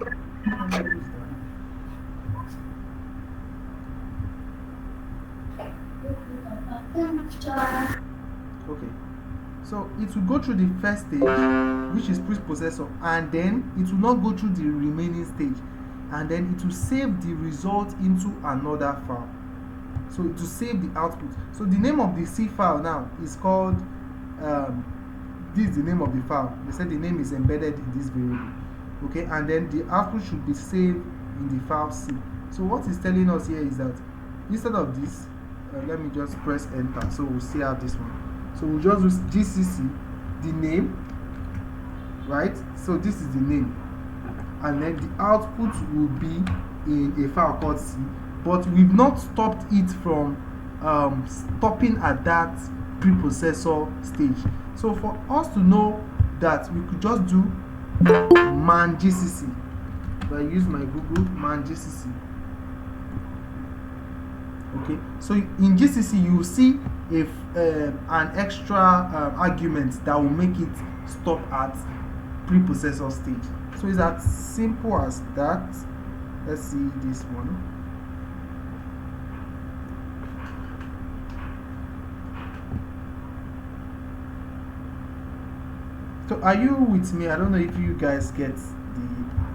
okay. So it will go through the first stage, which is preprocessor, and then it will not go through the remaining stage, and then it will save the result into another file. So it will save the output. So the name of the C file now is called, this is the name of the file. They said the name is embedded in this variable. Okay, and then the output should be saved in the file C. So what it's telling us here is that instead of this, let me just press enter. So we'll see how this one. So we'll just use GCC, the name, right? So this is the name, and then the output will be in a file called C, but we've not stopped it from stopping at that preprocessor stage. So for us to know that, we could just do man GCC. If I use my Google man GCC. Okay, so in GCC you will see if an extra argument that will make it stop at preprocessor stage. So it's as simple as that. Let's see this one. So are you with me? I don't know if you guys get the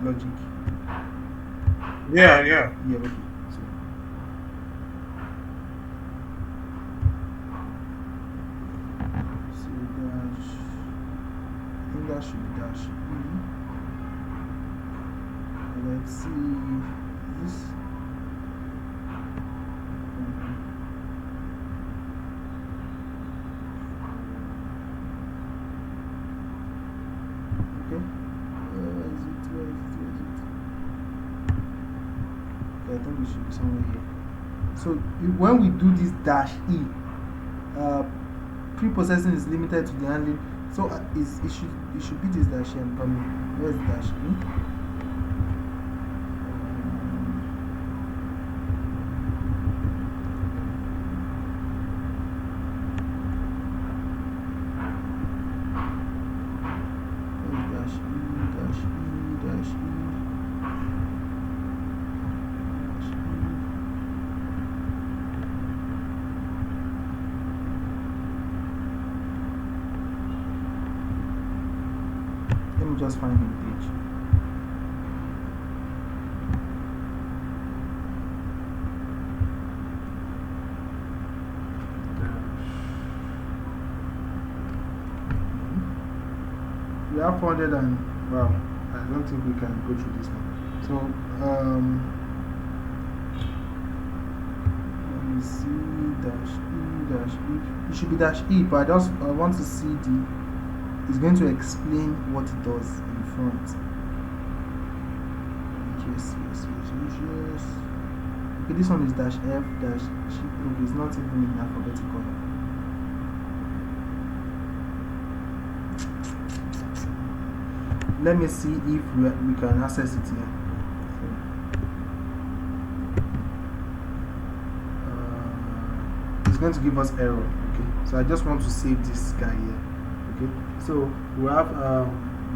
logic. Yeah. Yeah, okay. So dash, I think that should be dash E. Let's see this. Okay. Where is it? Okay, I think it should be somewhere here. So when we do this dash E, pre-processing is limited to the handling. So it should be this dash E. Where's the dash E? Let me just find the page. We have 400 and, well, I don't think we can go through this one. So let me see, dash E. It should be dash E, but I want to see it's going to explain what it does in front. Yes. Okay, this one is dash F, dash G. Okay, it's not even in alphabetical. Let me see if we can access it here. It's going to give us error. Okay, so I just want to save this guy here. Okay, so we have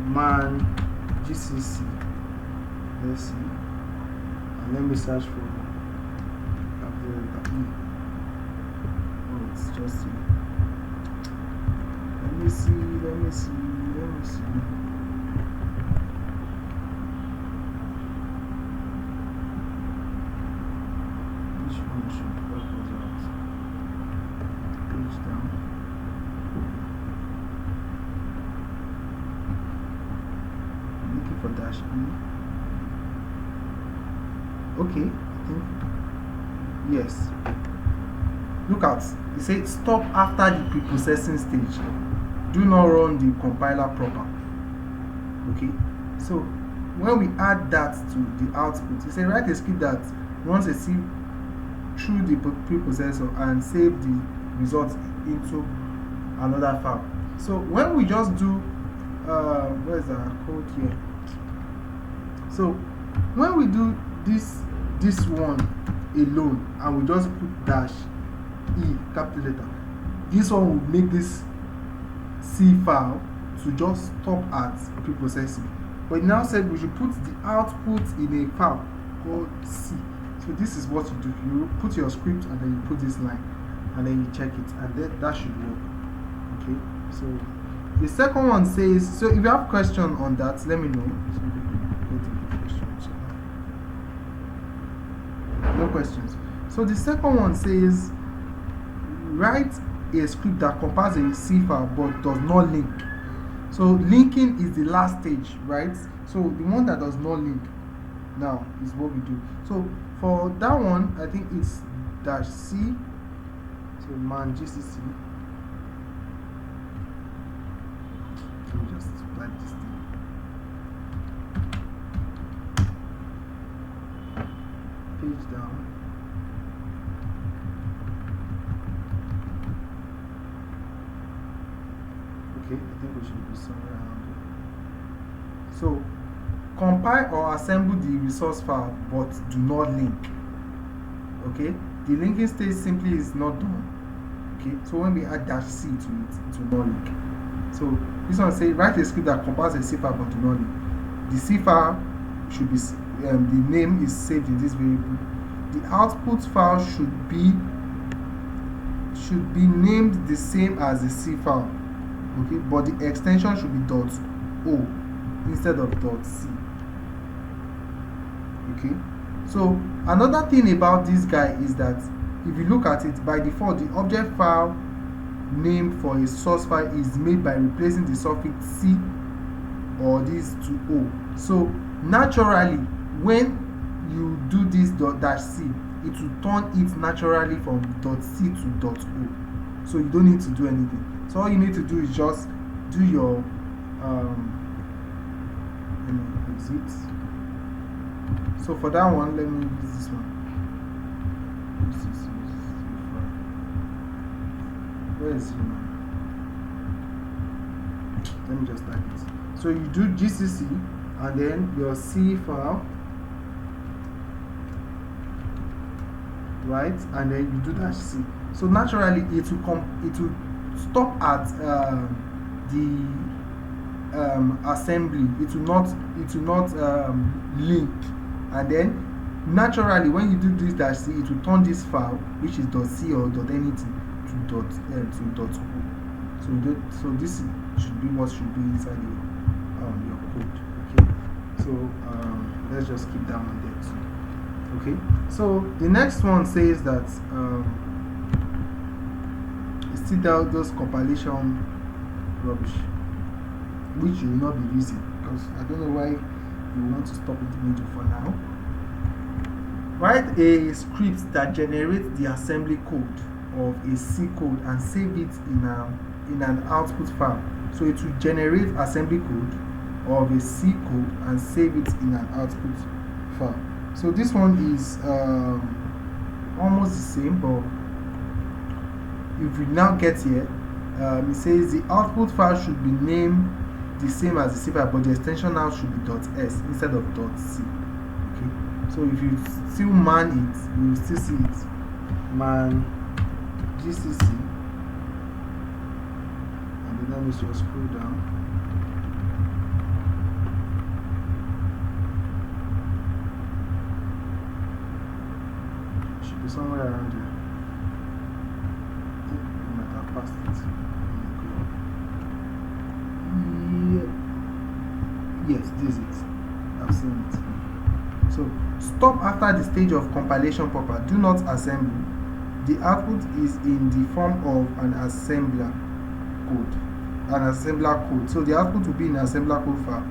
man GCC. Let's see, and let me search for oh, it's just here. Let me see. dash E. Okay, I think yes. Look at it says stop after the pre-processing stage. Do not run the compiler proper. Okay, so when we add that to the output, it says write a script that runs a C through the preprocessor and save the results into another file. So when we just do where's the code here? So when we do this one alone and we just put dash E capital letter, this one will make this C file to just stop at preprocessing. But it now said we should put the output in a file called C. So this is what you do. You put your script and then you put this line and then you check it, and then that should work. Okay, so the second one says, so if you have question on that, let me know. So go to the questions. No questions. So the second one says write a script that compiles a C file but does not link. So linking is the last stage, right? So the one that does not link now is what we do. So for that one, I think it's dash C. So man GCC. So we just like this thing. Page down. Okay, I think we should be somewhere around here. So compile or assemble the resource file but do not link. Okay, the linking stage simply is not done. Okay, so when we add dash C to it, it will not link. So this one says write a script that compiles a C file but do not link. The C file should be the name is saved in this variable. The output file should be named the same as the C file. Okay, but the extension should be .o instead of .c. Okay, so another thing about this guy is that if you look at it, by default the object file name for a source file is made by replacing the suffix C or this to O. So naturally when you do this .c, it will turn it naturally from .c to .o. So you don't need to do anything. So all you need to do is just do your exit. So for that one, let me use this one. Where is it now? Let me just type it. So you do GCC and then your C file, right? And then you do dash C. So naturally it will stop at the assembly. It will not link, and then naturally when you do this dash C, it will turn this file, which is .c or .anything, to .o. So this should be what should be inside your code. Okay, so let's just keep that one there too. Okay, so the next one says that still those compilation rubbish which you will not be using, because I don't know why you want to stop it in middle for now. Write a script that generates the assembly code of a C code and save it in an output file. So it will generate assembly code of a C code and save it in an output file. So this one is almost the same, but if we now get here, it says the output file should be named the same as the C file, but the extension now should be .s instead of .c. Okay, so if you still man it, you will still see it. Man GCC, and then let me just scroll down. It should be somewhere around here. Past it. Yes, this is it. I've seen it. So stop after the stage of compilation proper. Do not assemble. The output is in the form of an assembler code. So the output will be in an assembler code file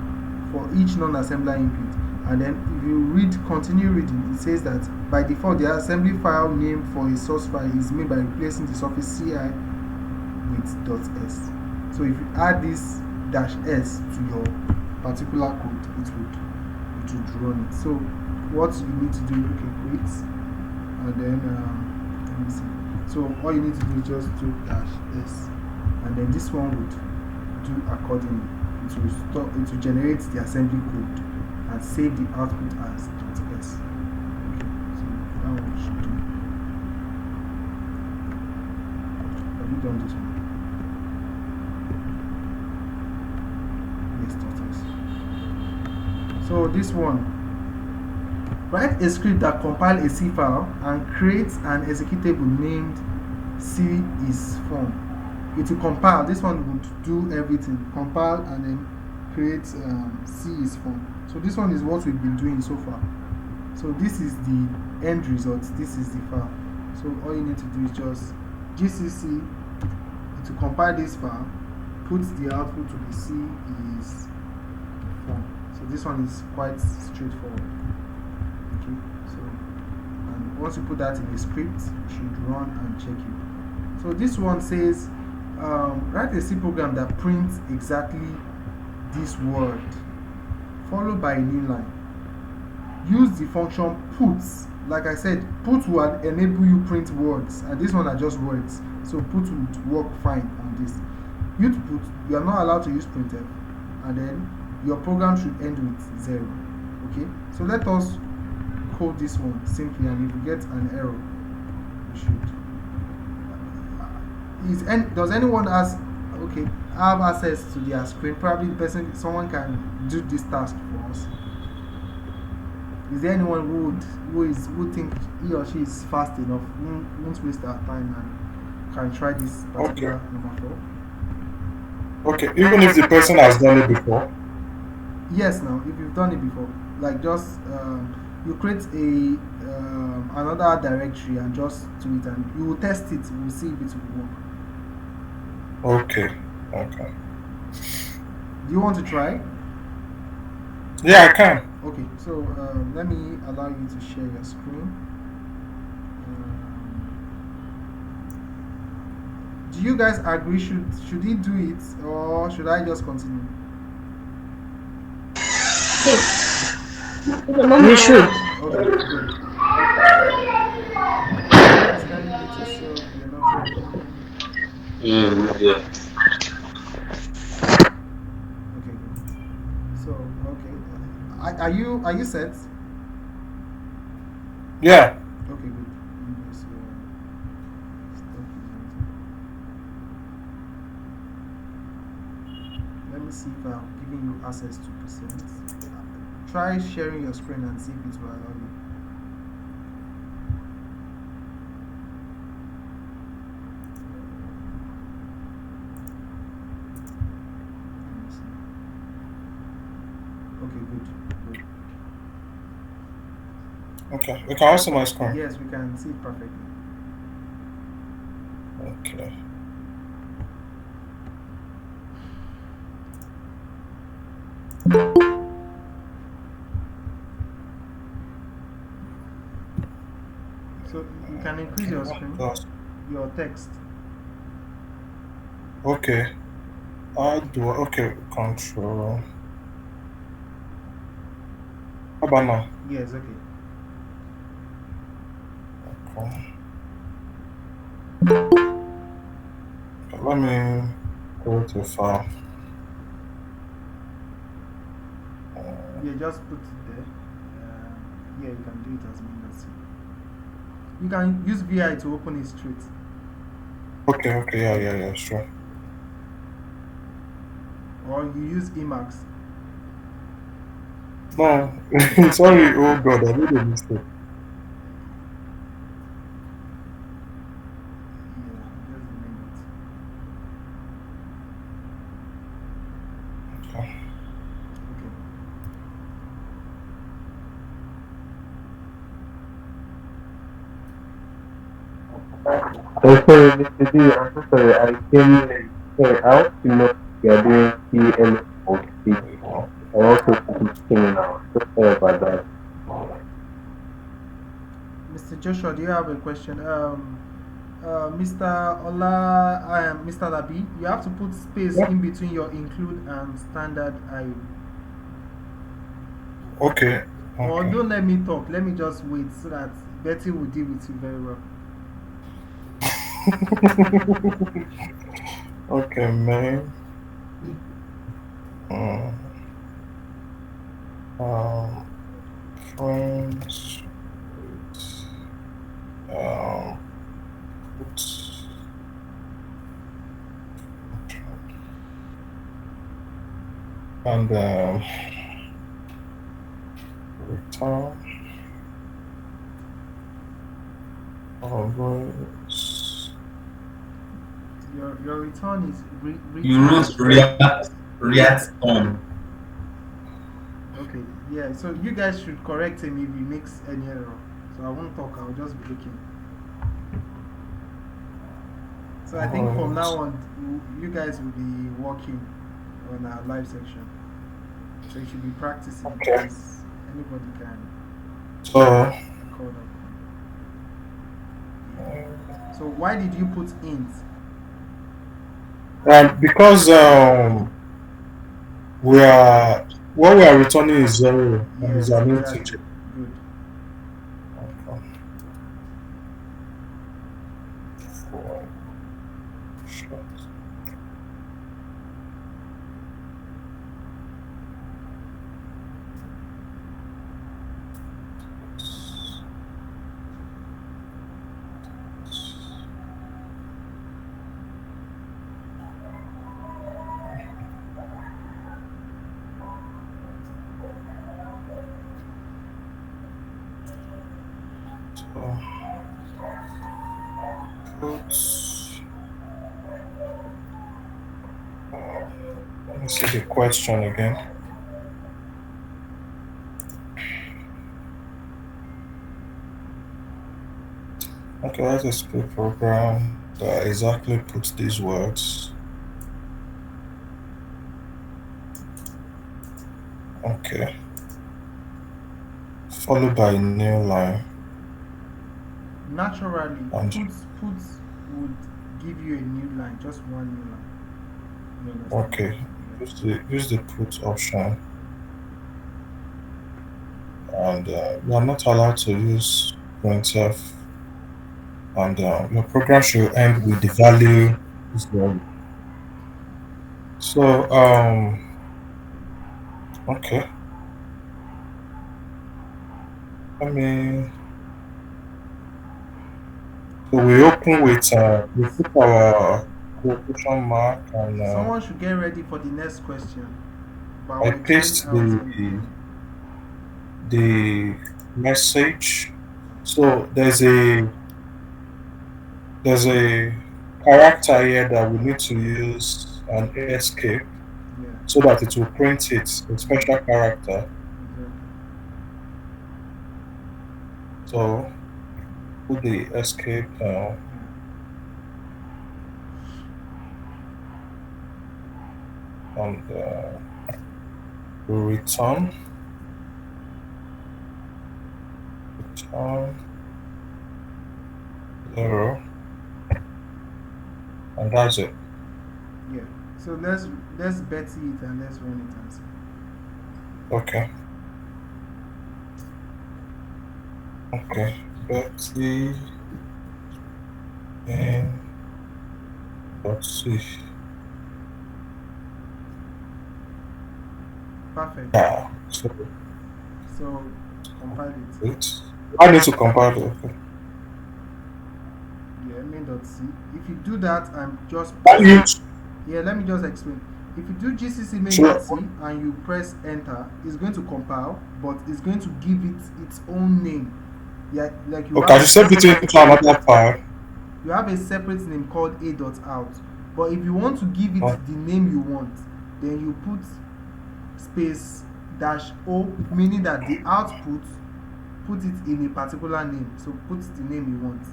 for each non-assembler input. And then if you continue reading, it says that by default the assembly file name for a source file is made by replacing the suffix ci with .s. So if you add this -s to your particular code, it would run it. So what you need to do, okay, create, and then let me see. So all you need to do is just do -s, and then this one would do accordingly. It will generate the assembly code and save the output as .s. Okay, so that one should do. Have you done this one? Yes, .s. So this one, write a script that compiles a C file and creates an executable named C is form. It will compile. This one would do everything, compile and then create C is form. So this one is what we've been doing so far. So this is the end result. This is the file. So all you need to do is just gcc to compile this file, put the output to be C is form. So this one is quite straightforward. Okay, so and once you put that in the script, it should run and check it. So this one says write a C program that prints exactly this word followed by a new line. Use the function put. Like I said, put will enable you print words, and this one are just words, so put would work fine on this. Use put, you are not allowed to use printf, and then your program should end with 0. Okay, so let us code this one simply, and if you get an error, you should. Does anyone have access to their screen? Probably someone can do this task for us. Is there anyone who think he or she is fast enough, won't waste our time, and can try this particular number 4? Okay, even if the person has done it before? Yes, now, if you've done it before, like just you create another directory and just do it, and you will test it, we'll see if it will work. Okay. Do you want to try? Yeah, I can. Okay, so let me allow you to share your screen. Do you guys agree? Should he do it, or should I just continue? You should. Okay, good. Yeah. Okay, good. So, okay. Are you set? Yeah. Okay, good. Just, stop using it. Let me see if I'm giving you access to present. Try sharing your screen and see if it will allow you. Let me see. Okay, good. Okay. We can also my screen. Yes, we can see it perfectly. Okay. So you can increase your screen, your text. Okay. Okay, control. How about now? Yes, okay. Okay. Let me go to file. Yeah, just put it there. Yeah, you can do it as Windows. You can use VI to open it straight. Okay, yeah, sure. Or you use Emacs. No, sorry, oh God, I made a mistake. Yeah, just a minute. Okay. Sorry, Mr. D, I'm so sorry. I came out to know you are doing PL. I also keep seeing now. Sorry about that. Mr. Joshua, do you have a question? Mr. Ola, Mr. Labi, you have to put space Yep. in between your include and standard IO. Okay. Or Okay. don't let me talk. Let me just wait so that Betty will deal with you very well. Okay, man. Um, um, friends. Um, put and return always. Your return is You return. wrote React on. Okay, yeah. So you guys should correct him if he makes any error. So I won't talk. I'll just be looking. So I think from now Always. on, you guys will be working on our live section. So you should be practicing Okay. because anybody can So, record up. So why did you put int? because we are what we are returning is zero and is Yes, an exactly. integer. Good. Okay. For short. So, put. Let me see the question again. Okay, let's just put program that exactly puts these words. Okay, followed by a new line. Naturally, And put would give you a new line, just one new line. You understand? okay, use the put option, and you are not allowed to use printf, and your program should end with the value is zero. So okay, let me. So we open with we put our quotation mark, and Someone should get ready for the next question. But I we're trying paste out the message. So there's a character here that we need to use an escape yeah, so that it will print it, a special yeah, character. exactly. So put the escape Yeah. and we return zero, and that's it. Yeah. So let's Betty it and let's run it and see. Okay, okay. Betty and let's see. Perfect. Yeah. So So compile it. wait. I need to compile it. Okay. Yeah, main.c. If you do that and just Can press, you yeah, let me just explain. If you do gcc so main.c and you press enter, it's going to compile, but it's going to give it its own name. Yeah, like okay, I should save it into another file. you have a separate name called a.out. But if you want to give it Oh, the name you want, then you put space dash o, meaning that the output put it in a particular name. So put the name you want.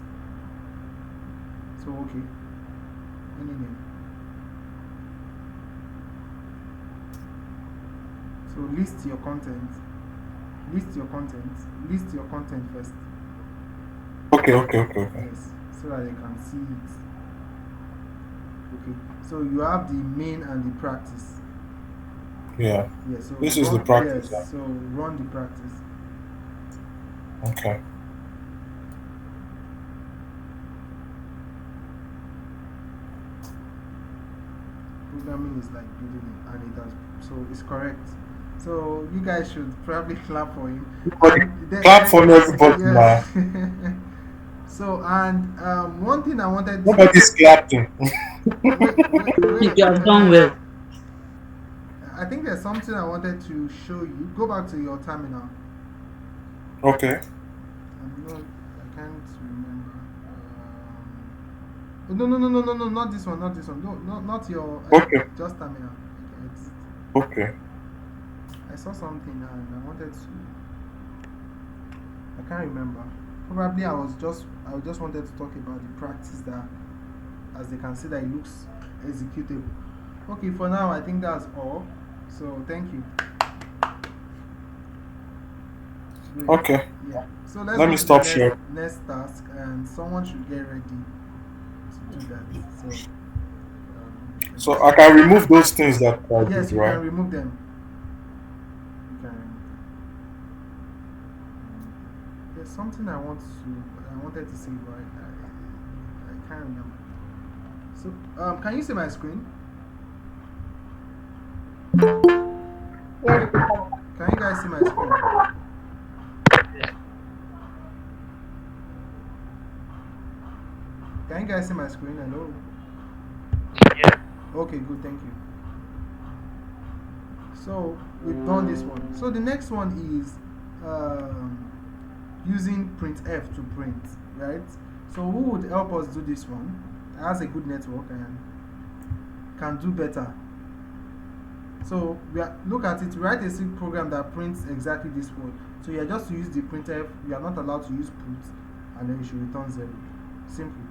So okay, any name. So list your content. List your content. List your content first. Okay. Yes, so that they can see it. Okay. So you have the main and the practice. Yeah. Yes. So This is the run. practice. Yes. So run the practice. Okay. Programming is like building it, and it has. So it's correct. So you guys should probably clap for him. Everybody, And clap for everybody yes. now. So and one thing I wanted to Nobody's clapping. You have done well. I think there's something I wanted to show you. Go back to your terminal. Okay. I can't remember. Oh, no, not this one, not this one. No, not your. Okay. Just terminal. It's, Okay. I saw something and I wanted to. I can't remember. Probably I just wanted to talk about the practice that, as they can see, that it looks executable. Okay, for now I think that's all. So thank you. Great. Okay. Yeah. So let's Let go me to stop the share. next task, and someone should get ready to do that. So I can remove those things that I yes, did, you right? can remove them. You can remove them. There's something I wanted to say, but I can't remember. So can you see my screen? Yes. Can you guys see my screen? Can you guys see my screen? Hello? Okay, good, thank you. So we've done this one. So the next one is using printf to print, right? So who would help us do this one? Has a good network and can do better. So look at it. Write a C program that prints exactly this word. So you are just to use the printf. You are not allowed to use put, and then you should return 0. Simple.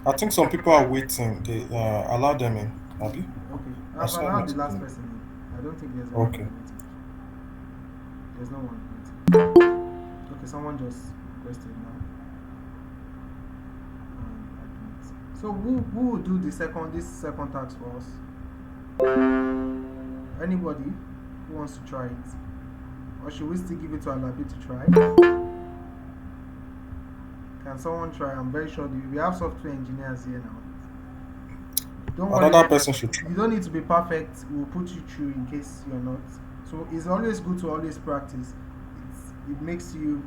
I think some people are waiting. They allow them in. Abi? Okay, I I've saw allowed the it. last person in. I don't think there's Okay. anyone waiting. There's no one waiting. Okay, someone just requested now. So who will do this second task for us? Anybody who wants to try it? Or should we still give it to Alabi to try? Can someone try? I'm very sure we have software engineers here now. Don't worry. Another person should try. You don't need to be perfect. We'll put you through in case you're not. So it's always good to always practice. It makes you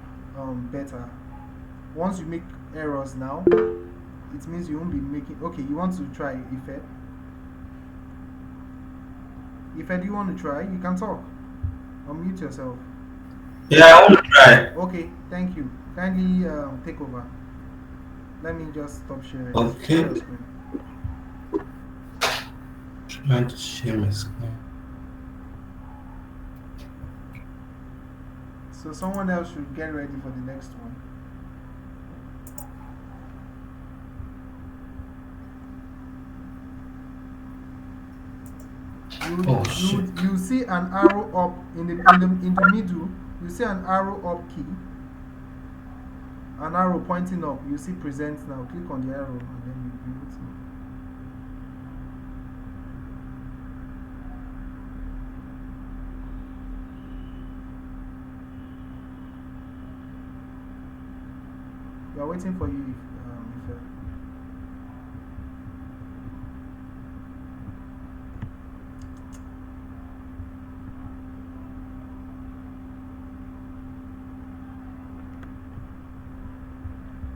better. Once you make errors now, it means you won't be making. Okay, you want to try Ife? Ife, do you want to try? You can talk. Unmute yourself. Yeah, I want to try. Okay, thank you. Kindly take over. Let me just stop sharing. Okay. Share your screen. Trying to share my screen. So someone else should get ready for the next one. You see an arrow up in the middle. You see an arrow up key. An arrow pointing up. You see present now. Click on the arrow and then you'll be able to. We are waiting for you. If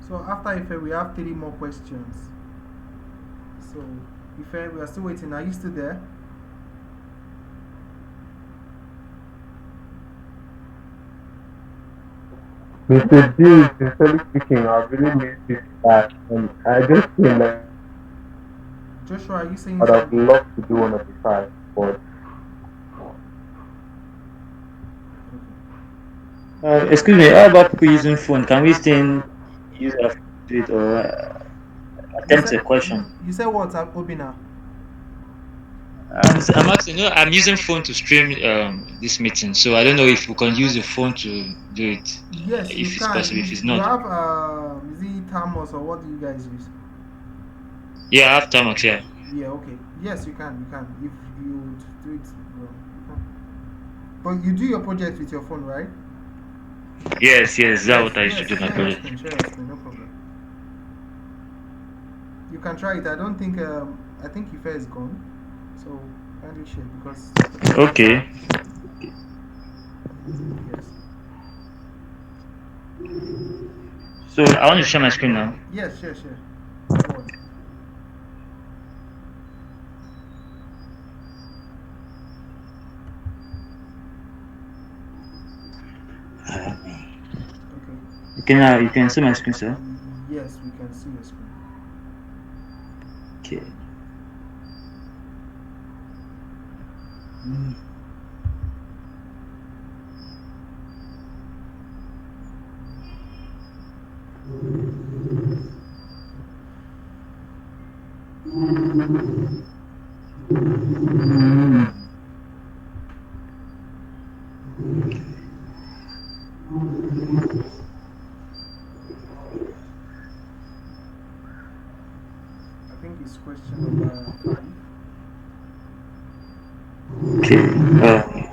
So after Ife, we have 3 more questions. So Ife, we are still waiting. Are you still there? Mr. D, sincerely speaking, I really missed this back, and I just feel like Joshua, are you saying I'd have something? loved to do one of the time, but Excuse me, how about people using phone? Can we still use our phone to do it or attempt a question? You said what, Obina? I'm asking, I'm using phone to stream this meeting, so I don't know if we can use the phone to do it, Yes, you if it's can. possible. If it's You not, have is it Thermos or what do you guys use? yeah, I have Tamax. Yeah. Yeah, okay. Yes, you can. You can. If you do it, well, you can. But you do your project with your phone, right? Yes, yes, that's Yes, what I used to yes. do my Share your project. screen. Share your screen. No problem. You can try it. I don't think. I think Ife is gone. So kindly share because. Okay. Yes. So I want to share my screen now. Yes. Share. Share. Go on. Okay. You can see my screen, sir. Yes, we can see your screen. Okay. I think it's question number 5. Okay. Okay.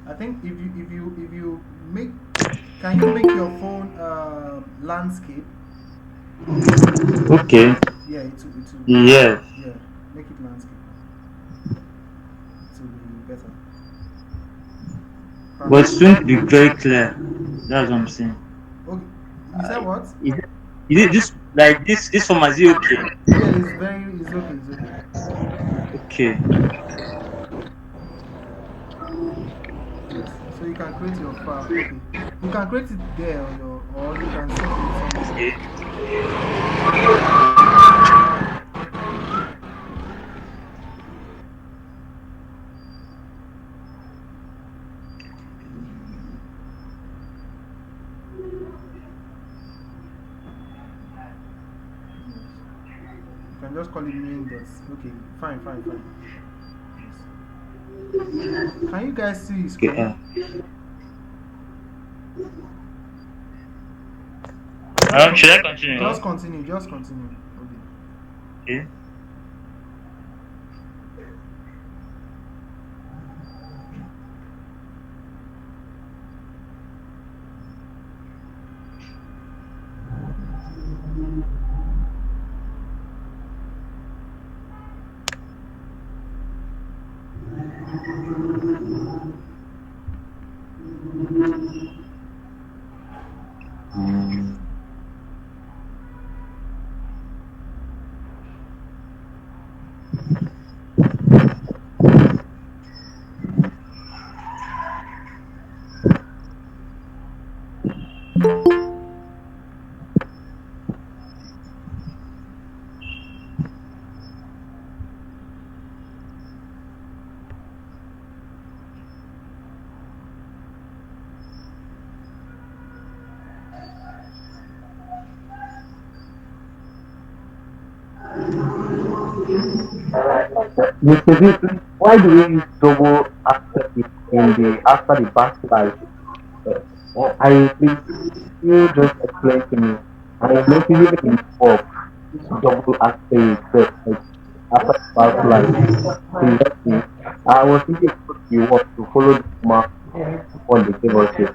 I think if you make, can you make your phone landscape? Okay. Yeah, it will Yes. yeah, make it landscape. It will be better. But it's going to be very clear. That's what I'm saying. Okay, you said what? Is it this like this format is it okay? Yeah, it's okay, it's okay. Okay. Yes, so you can create your file. Okay, you can create it there on your, or you can sync it somewhere else. Okay. Yes. You can just call it main dots. Okay, fine, fine, fine. Yes. Can you guys see his Okay. screen? Should I continue? Just continue, just continue. Okay. Okay. Mr. Vicky, why do we use double after the backslash? I please you just explain to me. I noticed even in work, this double after after the backslash. Previously, I was thinking it could be what to follow the mark on the table here.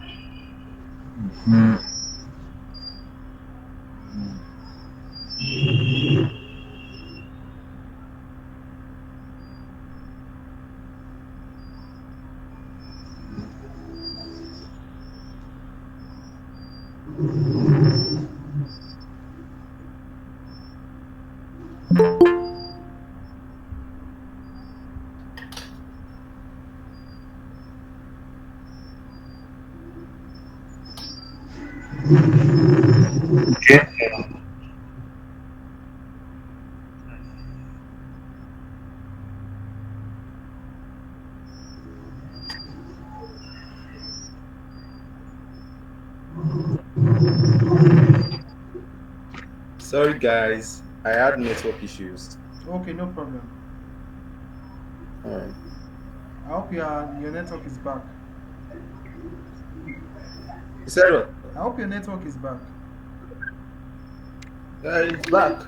Okay. Sorry, guys. I had network issues. Okay, no problem. Alright. I hope your network is back. You said what? I hope your network is back. It's back.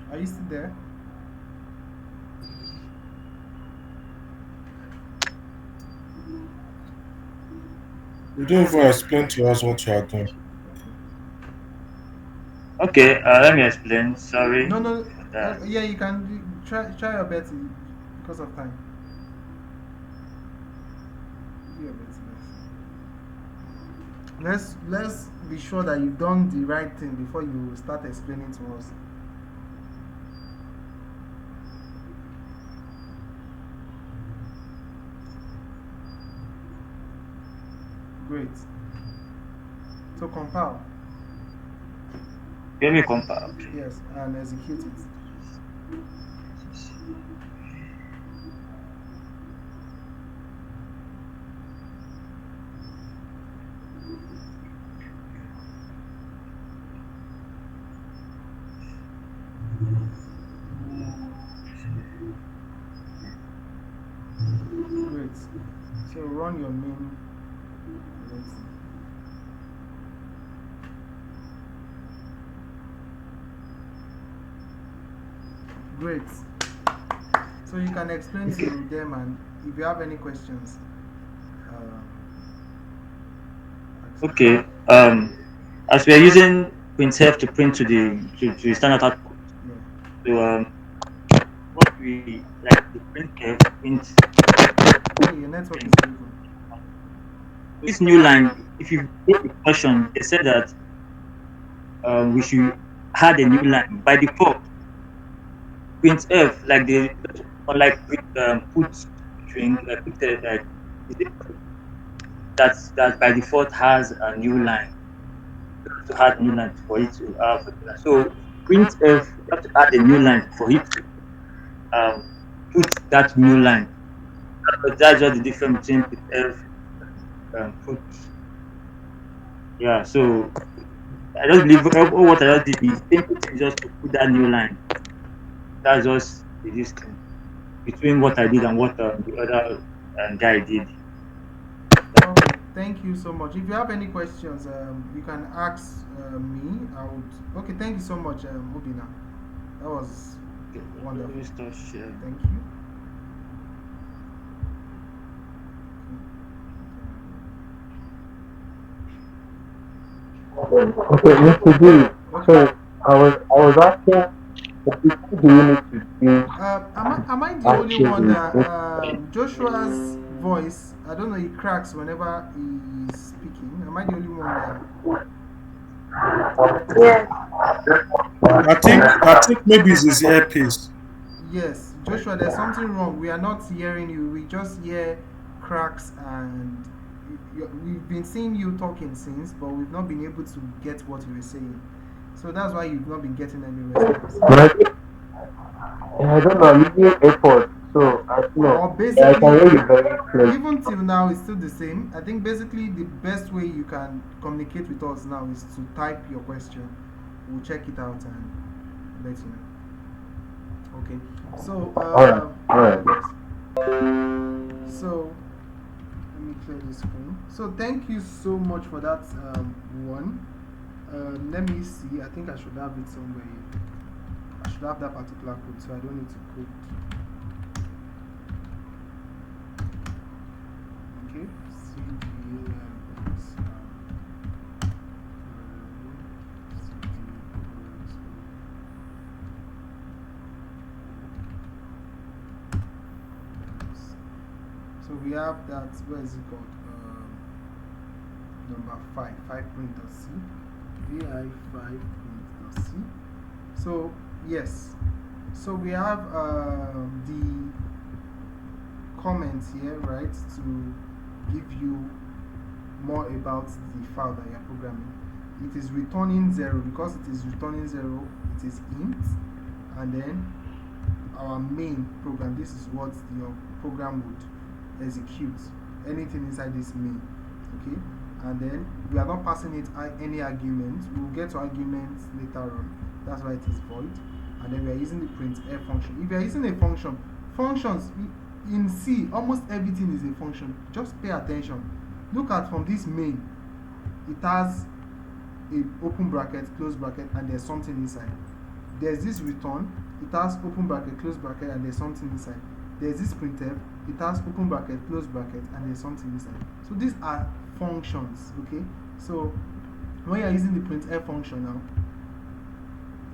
Are you still there? You didn't even explain to us what you are doing. Okay, let me explain. Sorry No, no. for that. Yeah, you can try your best because of time. Do your best, let's be sure that you've done the right thing before you start explaining to us. Great. So compile. Let me compile. Yes, and execute it. Great. So run your main. Let's see. Great. So you can explain to them, and if you have any questions, ask them. Okay. As we are using printf to print to the standard output, Yeah. so what we like the printf print Okay, your network is breaking. this new line. If you go to question, they said that we should add a new line by default. Printf like the unlike put string put like is it that by default has a new line. To add new line for it to have so printf you have to add a new line for it to put that new line. That's just the difference between printf and put. Yeah, so I just believe all what I just did is simple thing just to put that new line. That's just the distance between what I did and what the other guy did. Okay, thank you so much. If you have any questions, you can ask me. I would. Okay, thank you so much, Obina. That was wonderful. Let me start sharing. Thank you. Okay, Mr. D. So I was asking, what do you need to do Am I the only one that actually? Joshua's voice? I don't know. He cracks whenever he's speaking. Am I the only one that? Yes. I think maybe it's his earpiece. Yes, Joshua. There's something wrong. We are not hearing you. We just hear cracks, and we've been seeing you talking since, but we've not been able to get what you were saying. So that's why you've not been getting any response. But I don't know, I'm using airport, so I don't know. Or I can hear you very clearly. even till now, it's still the same. I think basically the best way you can communicate with us now is to type your question. We'll check it out and let you know. Okay. So, Alright. so Let me clear the screen. So thank you so much for that one. Let me see. I think I should have it somewhere here. I should have that particular code, so I don't need to code. Okay. So we have that. Where is it called? Number 5.c. vi 5.c. So yes, so we have the comments here, right, to give you more about the file that you're programming. It is returning 0. Because it is returning 0, it is int, and then our main program, this is what your program would execute, anything inside this main. Okay, and then we are not passing it any argument. We will get to arguments later on. That's why it is void. And then we are using the printf function. If you are using a function, functions in C, almost everything is a function. Just pay attention. Look at from this main, it has a open bracket, close bracket, and there's something inside. There's this return, it has open bracket, close bracket, and there's something inside. There's this printf, it has open bracket, close bracket, and there's something inside. So these are functions. Okay, so when you're using the printf function now,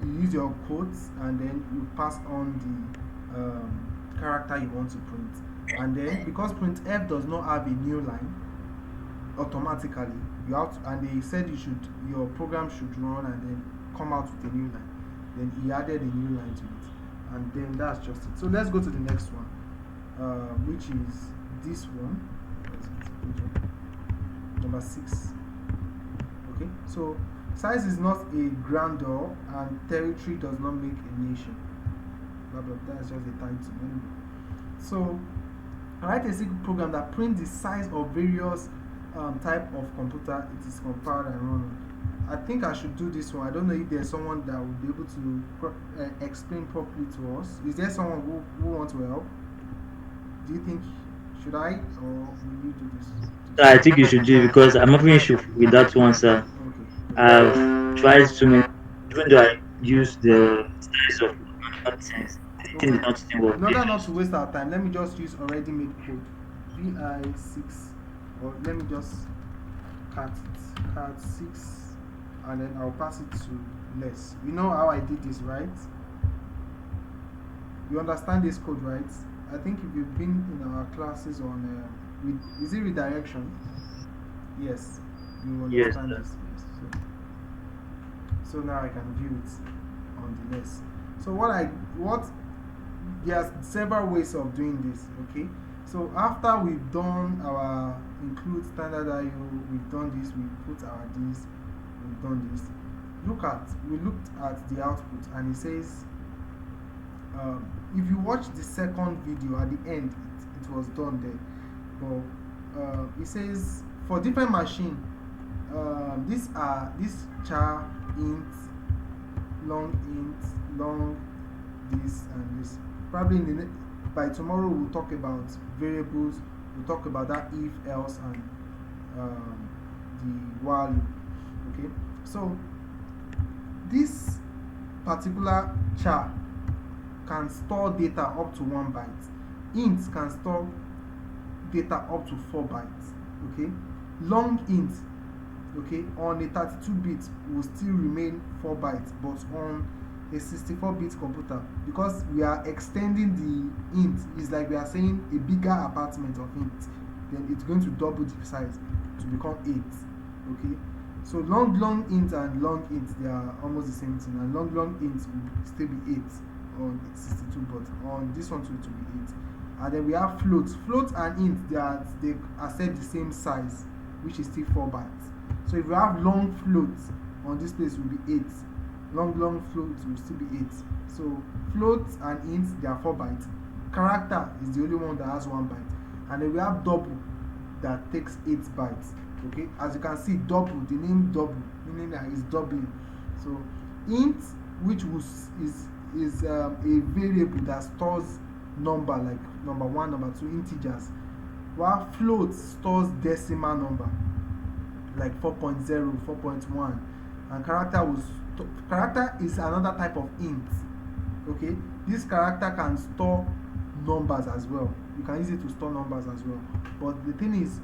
you use your quotes and then you pass on the character you want to print, and then because printf does not have a new line automatically, you have to, and they said your program should run and then come out with a new line. Then he added a new line to it, and then that's just it. So let's go to the next one, which is this one. Number 6. Okay, so size is not a grandeur and territory does not make a nation. Blah, blah, that's just the title. Anyway. So write a single program that prints the size of various type of computer it is compiled and run on. I think I should do this one. I don't know if there's someone that will be able to explain properly to us. Is there someone who wants to help? Do you think, should I, or will you do this? I think you should do it because I'm having issue with that one, sir. Okay. I've tried to make, even though I use the size of things, the thing is not still work. In order not to waste our time, let me just use already made code. vi6, or let me just cat 6, and then I'll pass it to less. You know how I did this, right? You understand this code, right? I think if you've been in our classes on is it redirection? Yes, you understand this. Yes. So now I can view it on the list. So there are several ways of doing this. Okay, so after we've done our include standard IO, we've done this, we put our this, we've done this. We looked at the output, and it says if you watch the second video at the end, it was done there. But it says for different machine, this char int, long this and this. Probably by tomorrow we'll talk about variables. We'll talk about that if, else, and the while loop. Okay, so this particular char can store data up to 1 byte. Int can store data up to 4 bytes. Okay, long int, okay, on a 32-bit will still remain 4 bytes, but on a 64-bit computer, because we are extending the int, is like we are saying a bigger apartment of int, then it's going to double the size to become 8. Okay, so long int and long int, they are almost the same thing, and long int will still be 8 on 62, but on this one too it will be 8. And then we have floats and int, they are set the same size, which is still 4 bytes. So if you have long floats on this place, will be 8. Long floats will still be 8. So floats and int, they are 4 bytes. Character is the only one that has 1 byte. And then we have double that takes 8 bytes. Okay, as you can see, double, the name double, meaning that it's doubling. So int, which is a variable that stores number, like number 1, number 2, integers. while float stores decimal number like 4.0, 4.1, and character is another type of int. Okay, this character can store numbers as well. You can use it to store numbers as well, but the thing is,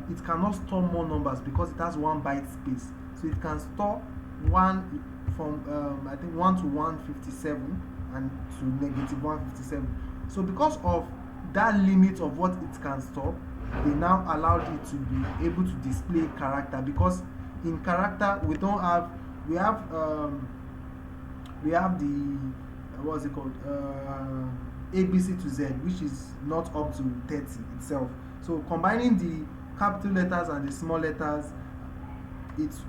it cannot store more numbers because it has 1 byte space. So it can store one from I think 1 to 157 and to negative 157. So because of that limit of what it can store, they now allowed it to be able to display character, because in character we have the what's it called, ABC to Z, which is not up to 30 itself. So combining the capital letters and the small letters, it's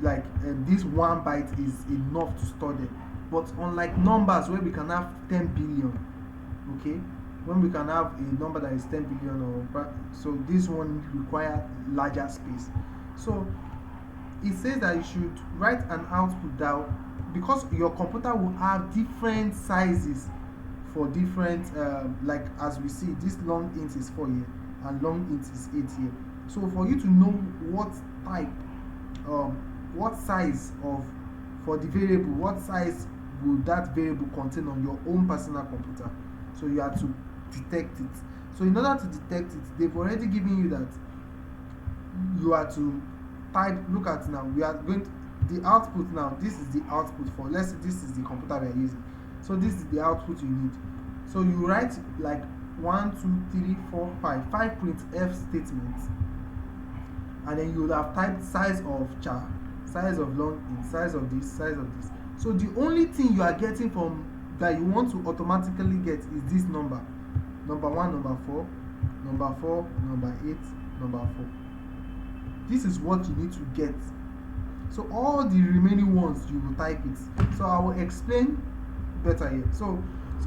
like this 1 byte is enough to store them. But unlike numbers where we can have 10 billion, okay, when we can have a number that is 10 billion, or so this one require larger space. So it says that you should write an output down, because your computer will have different sizes for different like as we see, this long int is 4 here and long int is 8 here. So for you to know what type what size of, for the variable, what size will that variable contain on your own personal computer, so you have to detect it. So in order to detect it, they've already given you that you are to type. Look at now, we are going to, the output now, this is the output for, let's say this is the computer we are using, so this is the output you need. So you write like 1 2 3 4 5 printf statements, and then you would have typed size of char, size of long int, size of this, size of this. So the only thing you are getting from that you want to automatically get is this number 1, number 4, number 4, number 8, number 4. This is what you need to get. So all the remaining ones you will type it. So I will explain better here. So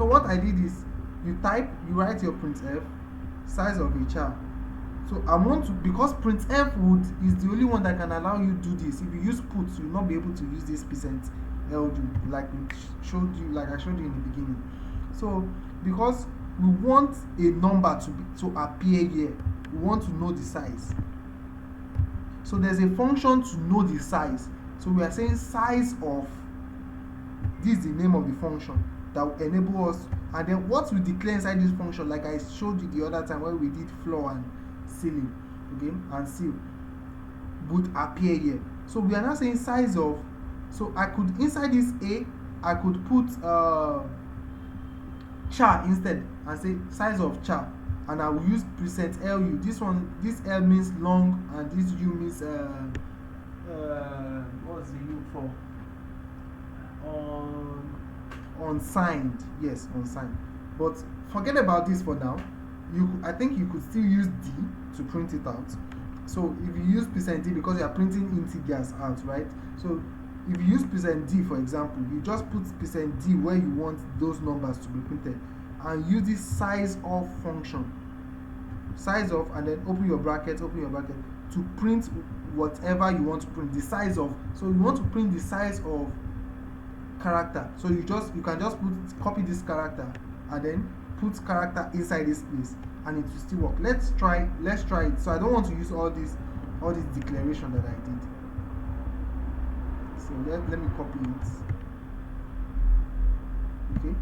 what I did is, you write your printf size of a char. So I want to, because printf is the only one that can allow you to do this. If you use puts, you will not be able to use this %ld like I showed you in the beginning. So because we want a number to appear here, we want to know the size. So there's a function to know the size. So we are saying size of, this is the name of the function that will enable us, and then what we declare inside this function, like I showed you the other time when we did floor and ceiling, okay, and seal, would appear here. So we are now saying size of, so I could, inside this A, I could put char instead and say size of char, and I will use %lu. This L means long, and this U means what's the U for? Unsigned. Yes, unsigned. But forget about this for now. I think you could still use D to print it out. So if you use %d, because you are printing integers out, right? So if you use %d, for example, you just put %d where you want those numbers to be printed, and use this size of function, size of, and then open your bracket to print whatever you want to print, the size of. So you want to print the size of character, so you can just copy this character and then put character inside this place, and it will still work. Let's try it. So I don't want to use all this declaration that I did. So let me copy it, okay,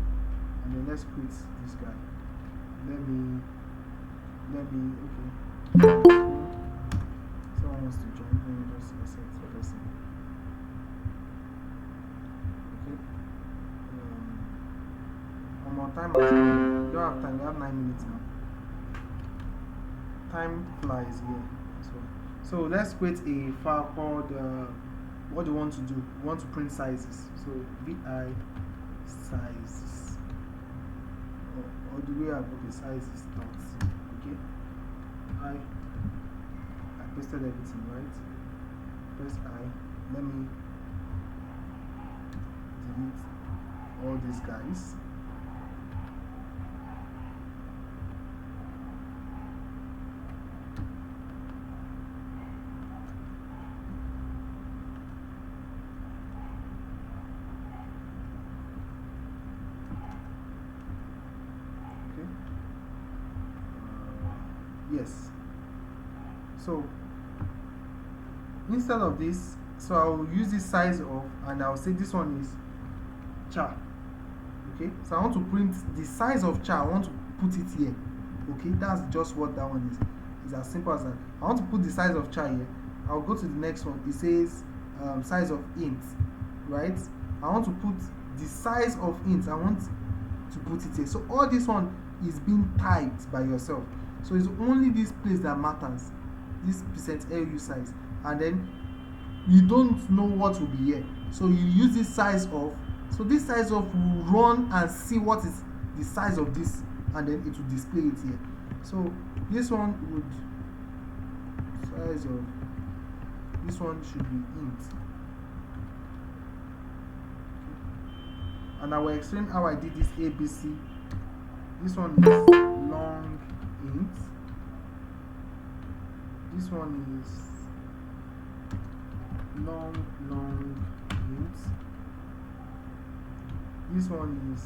and then let's create this guy. Let me okay. Someone wants to join. Let me just accept the person. Okay. One more time. You don't have time. We have 9 minutes now. Time flies here. So let's create a file called what do you want to do? We want to print sizes. So vi sizes. Or do we have sizes dots? Okay. I pasted everything, right? Press I. Let me delete all these guys. Yes. So instead of this, so I'll use this size of, and I'll say this one is char. Okay, so I want to print the size of char. I want to put it here. Okay, that's just what that one is. It's as simple as that. I want to put the size of char here. I'll go to the next one. It says size of int, right? I want to put the size of int. I want to put it here. So all this one is being typed by yourself. So it's only this place that matters. This %lu size, and then you don't know what will be here. So you use this size of. So this size of will run and see what is the size of this, and then it will display it here. So this one would size of this one should be int. And I will explain how I did this ABC. This one is long int. This one is long int. This one is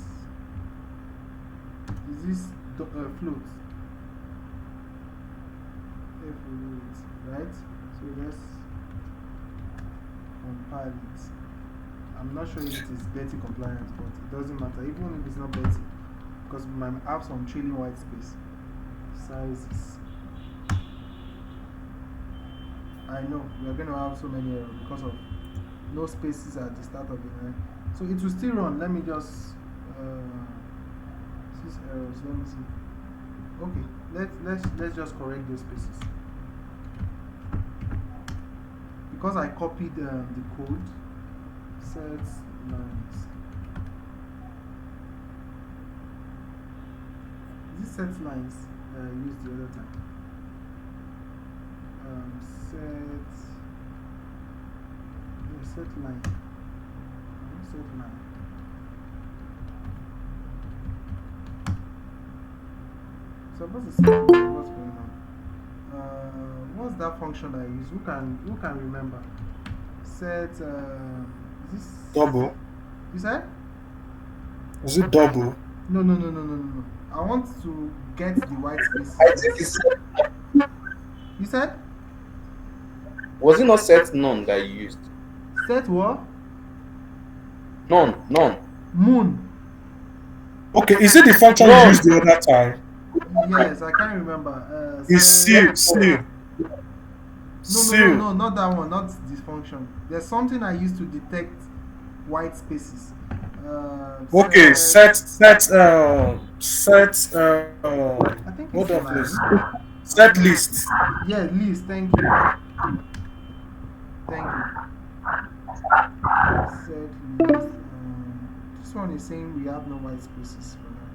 this float? Right? So let's compile it. I'm not sure if it is Betty compliant, but it doesn't matter, even if it's not Betty, because we might have some trailing white space. Sizes. I know we are going to have so many errors because of no spaces at the start of the line. So it will still run. Let me just these errors. Let me see. Okay, let's just correct those spaces. Because I copied the code, set lines. This set lines that I used the other time. Set line. Set line. So what's the set line? What's going on? What's that function I use? Who can remember? Set is this Double. You said? Is it double? No. I want to get the white space. I think it's You said? was it not set none that you used? Set what? None. Moon. Okay, is it the function you used the other time? Yes, I can't remember. It's seal. No, not that one, not this function. There's something I used to detect white spaces. Okay, set I think hold it's on please. line. Set list. Yeah, list, thank you. Set list. This one is saying we have no white spaces for now.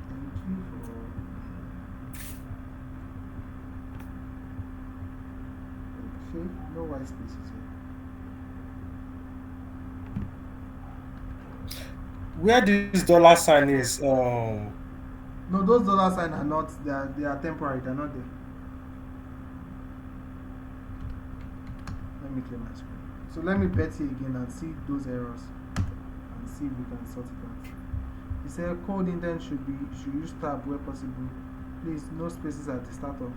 Thank you for. Okay, no white spaces here. Where this dollar sign is, No, those dollar signs are not, they are temporary, they're not there. Let me clear my screen. So let me Betty again and see those errors and see if we can sort it out. He said code indent should use tab where possible. Please, no spaces at the start of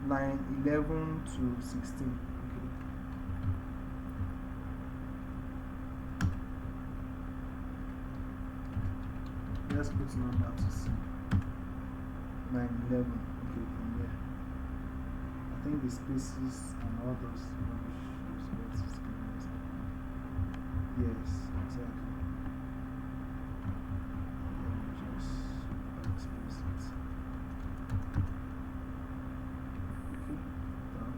line 11 to 16. Okay. Let's put number to see. Line 11. Okay, from there. I think the spaces and all those rubbish. Yes, exactly. Let me just backspace it. Okay, done.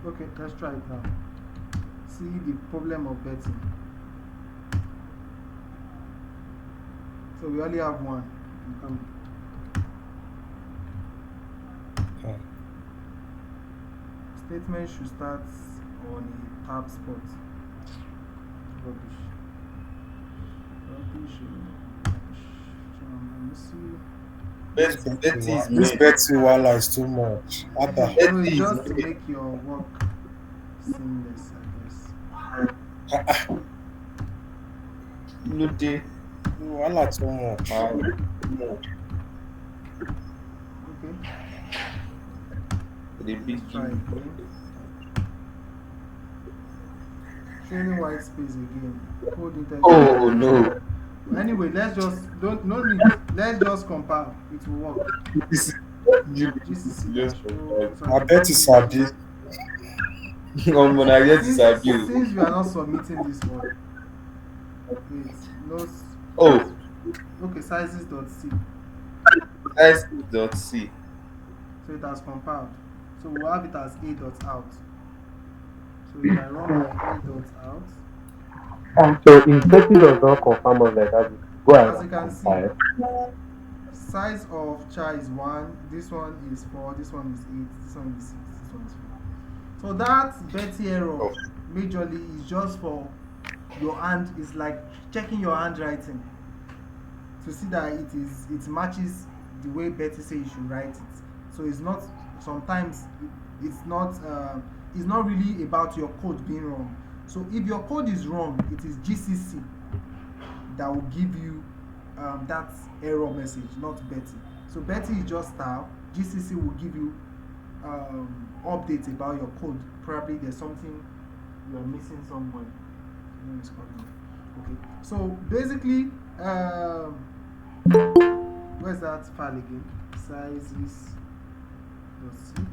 Okay, let's try it now. See the problem of betting. So we only have one. Okay. Statement should start on a tab spot. Rubbish. Rubbish. Rubbish. Let me see. Betty is This made. Betty Wala is too much. What the heck? No, it's Betty is just to made. make your work seamless, I guess. Lude. Wala too much. Okay. The big Let's try again. Training white space again. Code integration. Oh no. Anyway, let's just no need. Let's just compile. It will work. This is GCC. just I bet it's Sabi. I get Since, this abuse. since you are not submitting this one, wait, no. Oh, Okay, sizes.c. S.C. So it has compiled. So we'll have it as a.out. So if I run my a.out, So if Betty does not confirm us like that, go as ahead you can and see, compile. size of char is 1, this one is 4, this one is 8, this one is 6, this one is 4. So that Betty error majorly is just for your hand, is like checking your handwriting to see that it matches the way Betty says you should write it. So it's not, sometimes it's not really about your code being wrong. So if your code is wrong, it is GCC that will give you that error message, not Betty. So Betty is just style. GCC will give you updates about your code. Probably there's something you're missing somewhere. Okay. So basically, where's that file again? Sizes. Let's see.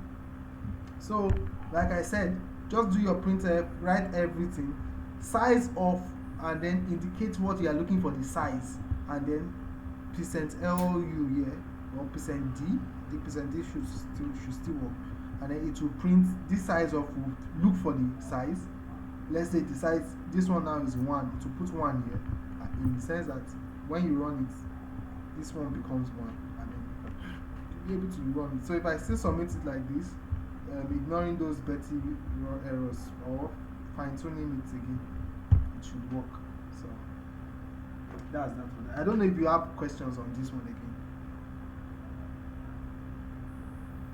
So, like I said, just do your printf, write everything, size of, and then indicate what you are looking for the size, and then %LU here or %D. The %D should still work, and then it will print this size of. Will look for the size. Let's say the size. This one now is 1. It will put 1 here, in the sense that when you run it, this one becomes 1, and then you'll be able to run it. So if I still submit it like this, ignoring those Betty errors or fine tuning it again, it should work. So that's that for that. I don't know if you have questions on this one again.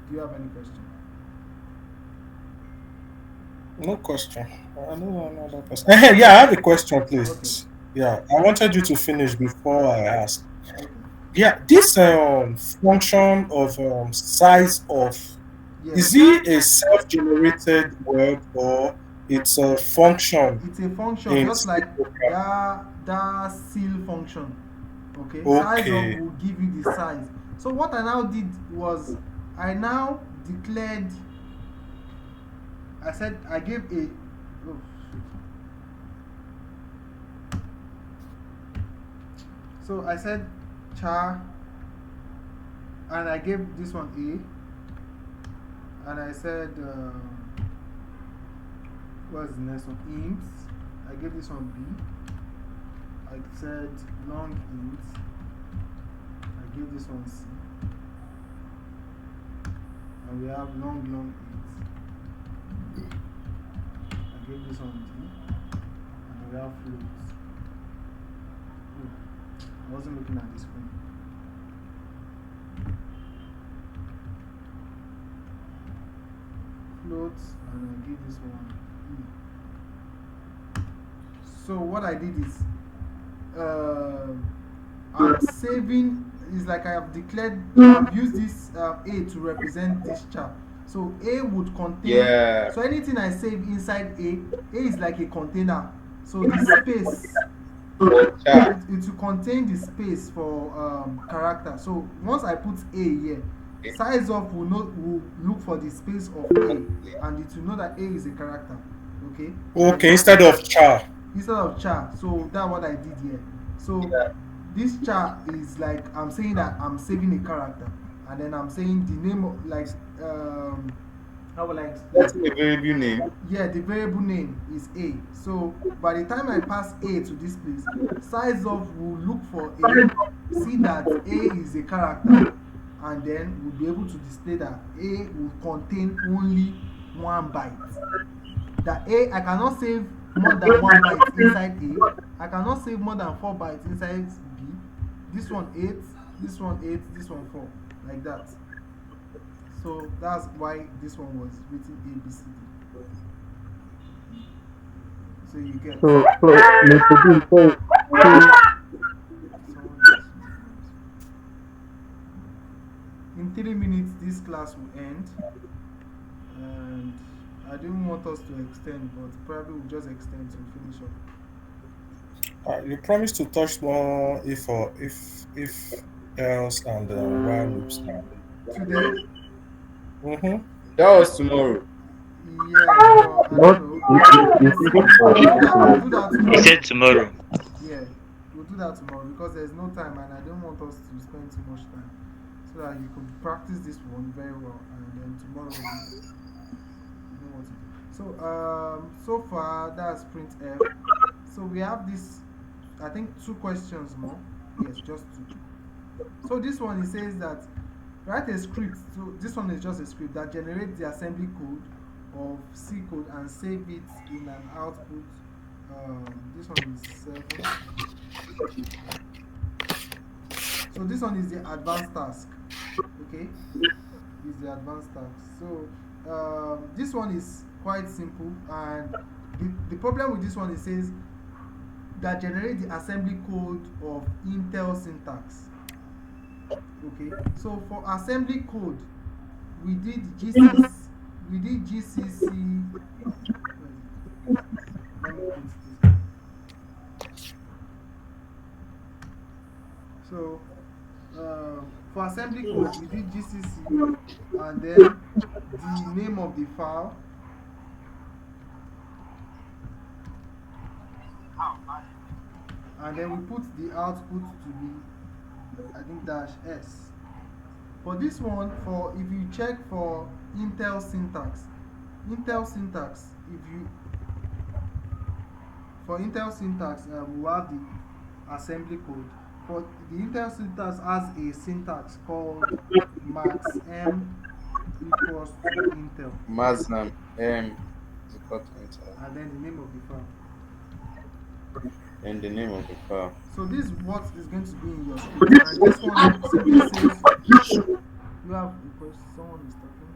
Do you have any question? No question. I don't know another question. Yeah, I have a question, please. Okay. Yeah, I wanted you to finish before I ask. Okay. Yeah, this function of size of, Yes. is it a self-generated word or it's a function? It's a function, in just like program? that seal function. Okay. Size Okay. of will give you the size. So what I now did was I now declared. I said I gave a. Oh, shit. So I said char, and I gave this one A, and I said what's the next one? Int. I gave this one B. I said long int. I gave this one C, and we have long int. I gave this one D, and we have floats. I wasn't looking at the screen. Floats, and I give this one E. So what I did is, I'm saving. Is like I have declared. I've used this A to represent this chart. So A would contain. Yeah. So anything I save inside A is like a container. So the space. It will contain the space for character. So once I put A here, size of will look for the space of A, and it will know that A is a character. Okay. Okay, instead of char. Instead of char. So that's what I did here. So this char is like I'm saying that I'm saving a character, and then I'm saying the name of, like How will I explain? That's a variable name. Yeah, the variable name is A. So by the time I pass A to this place, size of will look for A, see that A is a character, and then we'll be able to display that A will contain only 1 byte. That A, I cannot save more than 1 byte inside A. I cannot save more than 4 bytes inside B. This one 8, this one 8, this one 4, like that. So that's why this one was written A, B, C, D. So you get. Mr. Bean, In 3 minutes, this class will end, and I didn't want us to extend, but probably we'll just extend to finish up. You promised to touch more if else and while loops now. Today? Mm-hmm. That was tomorrow. Yeah, well, I don't know. We'll do that He tomorrow. said tomorrow. Yeah, we'll do that tomorrow because there's no time, and I don't want us to spend too much time, so that you could practice this one very well, and then tomorrow you know what to do. So far that's printf. So we have this, I think 2 questions more. Yes, just 2. So this one, it says that write a script. So this one is just a script that generates the assembly code of C code and save it in an output. This one is 7. So this one is the advanced task. Okay, is the advanced task. So this one is quite simple, and the problem with this one, it says that generate the assembly code of Intel syntax. Okay, so for assembly code, we did GCC. Let me put this. So for assembly code, we did GCC, and then the name of the file, and then we put the output to be, I think, -s. For this one, for if you check for Intel syntax, for Intel syntax, we have the assembly code. For the Intel syntax has a syntax called maxm equals to Intel. Magnum M is equal to Intel. And then the name of the file. And the name of the file. So this is what is going to be in your script. And this one simply says, you have a question, someone is talking.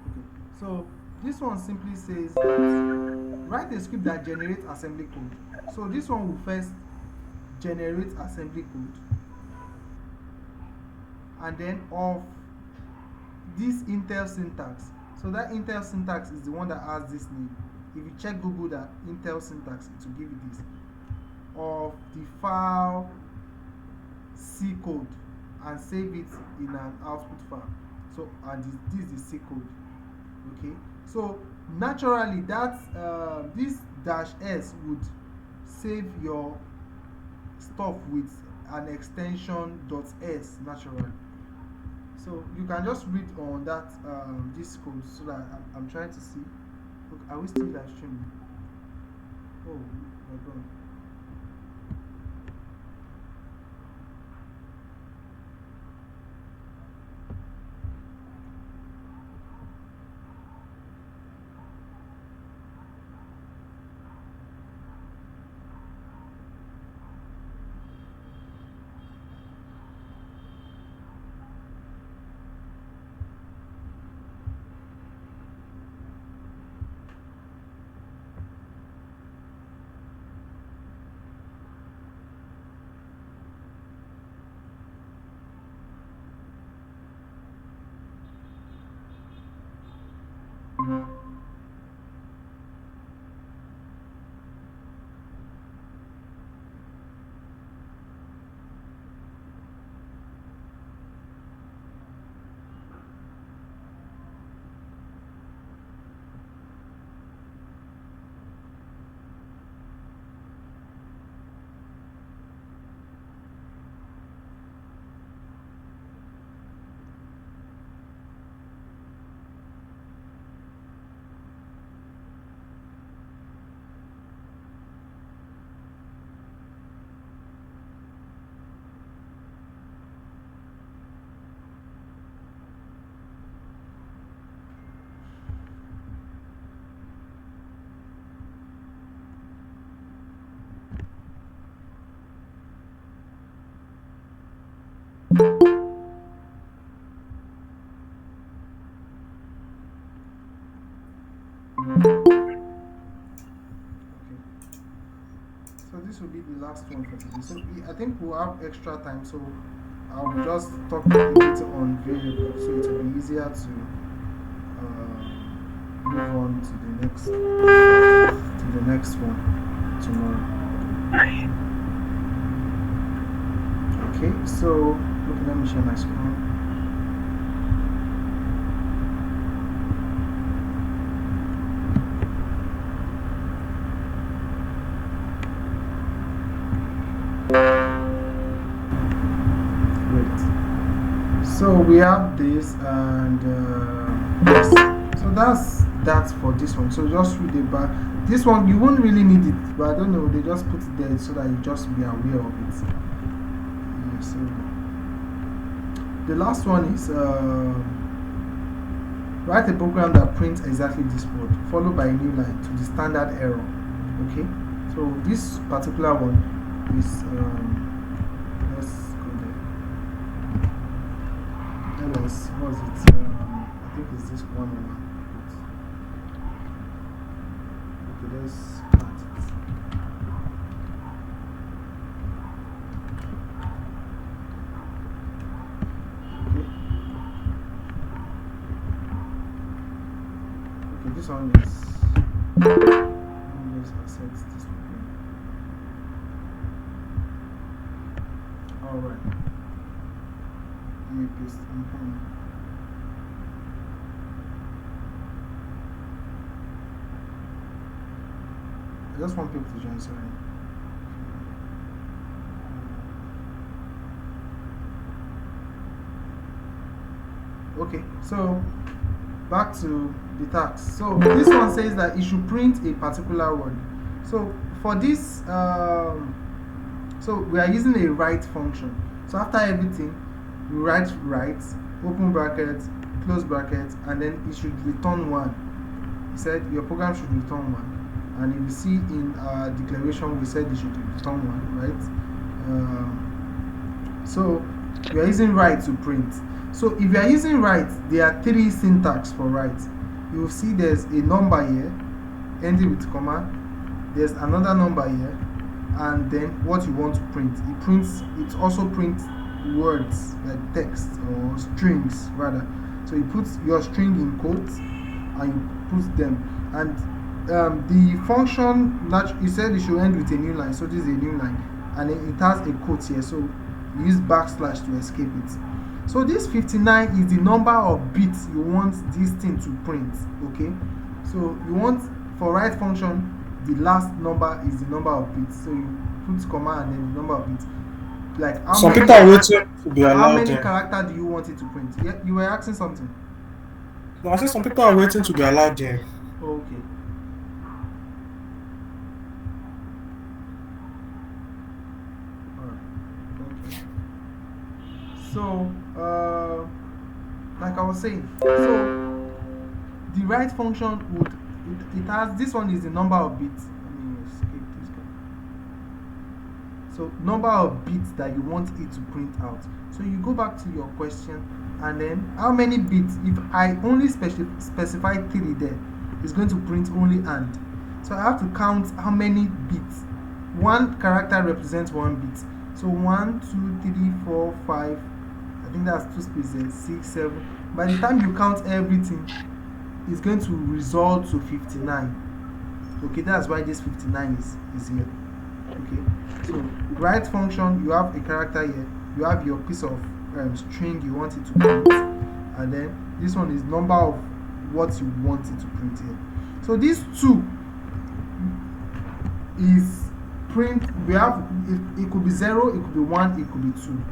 Okay. So this one simply says, write a script that generates assembly code. So this one will first generate assembly code, and then of this Intel syntax. So that Intel syntax is the one that has this name. If you check Google that Intel syntax, it will give you this. Of the file C code, and save it in an output file. So, and this is the C code. Okay. So naturally, that this -s would save your stuff with an extension .s naturally. So you can just read on that this code, so that I'm trying to see. Look, are we still live streaming? Oh my god. So this will be the last one for today. So I think we'll have extra time. So I'll just talk a bit on variables, so it will be easier to move on to the next one tomorrow. Okay, so okay, let me share my screen. Great. So we have this, and yes. So that's for this one. So just read it back. This one you won't really need it, but I don't know. They just put it there so that you just be aware of it. Yeah, so the last one is write a program that prints exactly this word, followed by a new line to the standard error. Okay. So this particular one is let's go there. LS, what is it? I think it's this one. Okay, let's start it. Okay, this one is. Let's accept this one. All right. Let me paste. I just want people to join, sorry. Okay, so back to the task. So this one says that it should print a particular word. So for this, so we are using a write function. So after everything, we write, open brackets, close brackets, and then it should return 1. He said your program should return 1. And if you see in our declaration, we said it should return 1, right? So we are using write to print. So if you are using write, there are 3 syntax for write. You will see there's a number here, ending with comma. There's another number here, and then what you want to print. It also prints words like text or strings rather. So you put your string in quotes and you put them. And the function, you said it should end with a new line, so this is a new line, and it has a quote here, so you use backslash to escape it. So this 59 is the number of bits you want this thing to print. Okay, so you want, for write function, the last number is the number of bits, so you put comma and then the number of bits. Like some people are waiting to be allowed. How many characters do you want it to print? Yeah, you were asking something. No, I said some people are waiting to be allowed there. Okay. So, like I was saying, so the write function would, it has, this one is the number of bits. Let me escape this guy. So, number of bits that you want it to print out. So, you go back to your question, and then how many bits? If I only specify 3 there, it's going to print only and. So, I have to count how many bits. One character represents 1 bit. So, 1, 2, 3, 4, 5. I think that's 2 spaces, 6, 7. By the time you count everything, it's going to result to 59. Okay, that's why this 59 is here. Okay, so write function, you have a character here, you have your piece of string you want it to print, and then this one is number of what you want it to print here. So these 2 is print. We have it could be 0, it could be 1, it could be 2.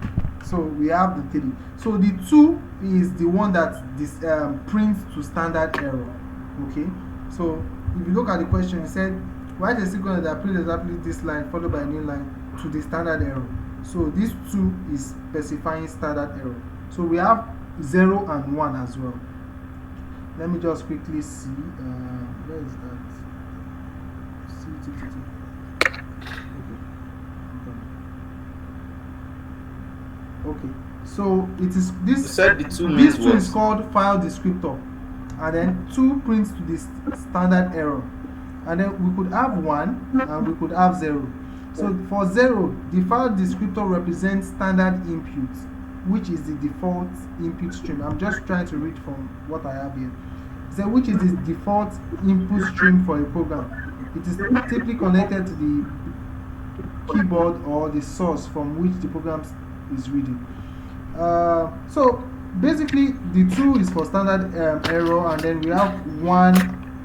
So we have the 3. So the 2 is the one that this prints to standard error. Okay. So if you look at the question, it said write a sequence that prints exactly this line followed by a new line to the standard error. So this 2 is specifying standard error. So we have 0 and 1 as well. Let me just quickly see. Where is that? Okay, so it is this. You said the 2 this 2 what? is called file descriptor, and then 2 prints to this standard error, and then we could have 1 and we could have 0. So for 0, the file descriptor represents standard input, which is the default input stream. I'm just trying to read from what I have here. So which is the default input stream for a program. It is typically connected to the keyboard or the source from which the program is reading. So basically the 2 is for standard error, and then we have 1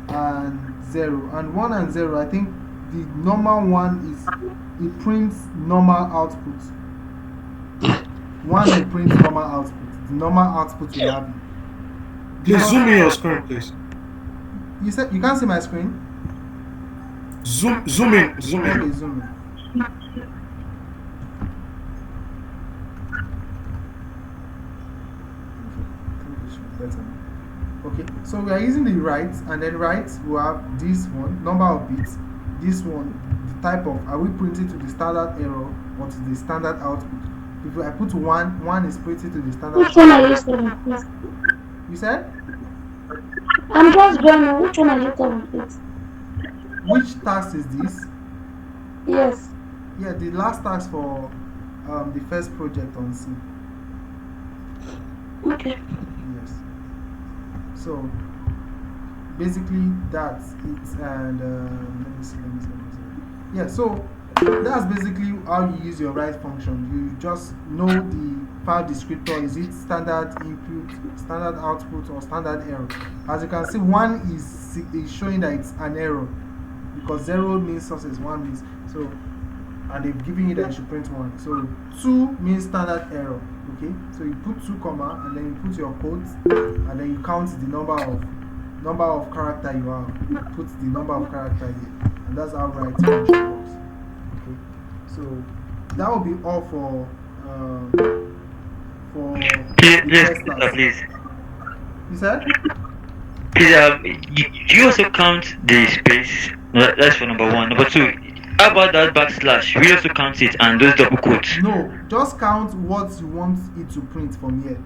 and 0. And 1 and 0, I think the normal one is it prints normal output. 1 it prints normal output. The normal output will have it. Please zoom in your screen, please. You said you can't see my screen? Zoom in. Okay, zoom in. Okay, so we are using the right, and then right we have this one, number of bits, this one, the type of, are we printing to the standard error or to the standard output? If I put 1 is printed to the standard. Which one are you studying, please? You said? I'm just joining. Which one are you studying, please? Which task is this? Yes. Yeah, the last task for the first project on C. Okay. Yes. So basically that's it, and let me see. Yeah, so that's basically how you use your write function. You just know the file descriptor. Is it standard input, standard output, or standard error? As you can see, 1 is showing that it's an error because 0 means success, 1 means so, and they've given you that you should print 1. So 2 means standard error. Okay, so you put 2 comma, and then you put your quotes, and then you count the number of character you have. You put the number of character here, and that's how write function works. Okay, so that will be all for Please. You said? Please, you also count the space. That's for number 1. Number 2, how about that backslash? We also count it and those double quotes. No, just count what you want it to print from here.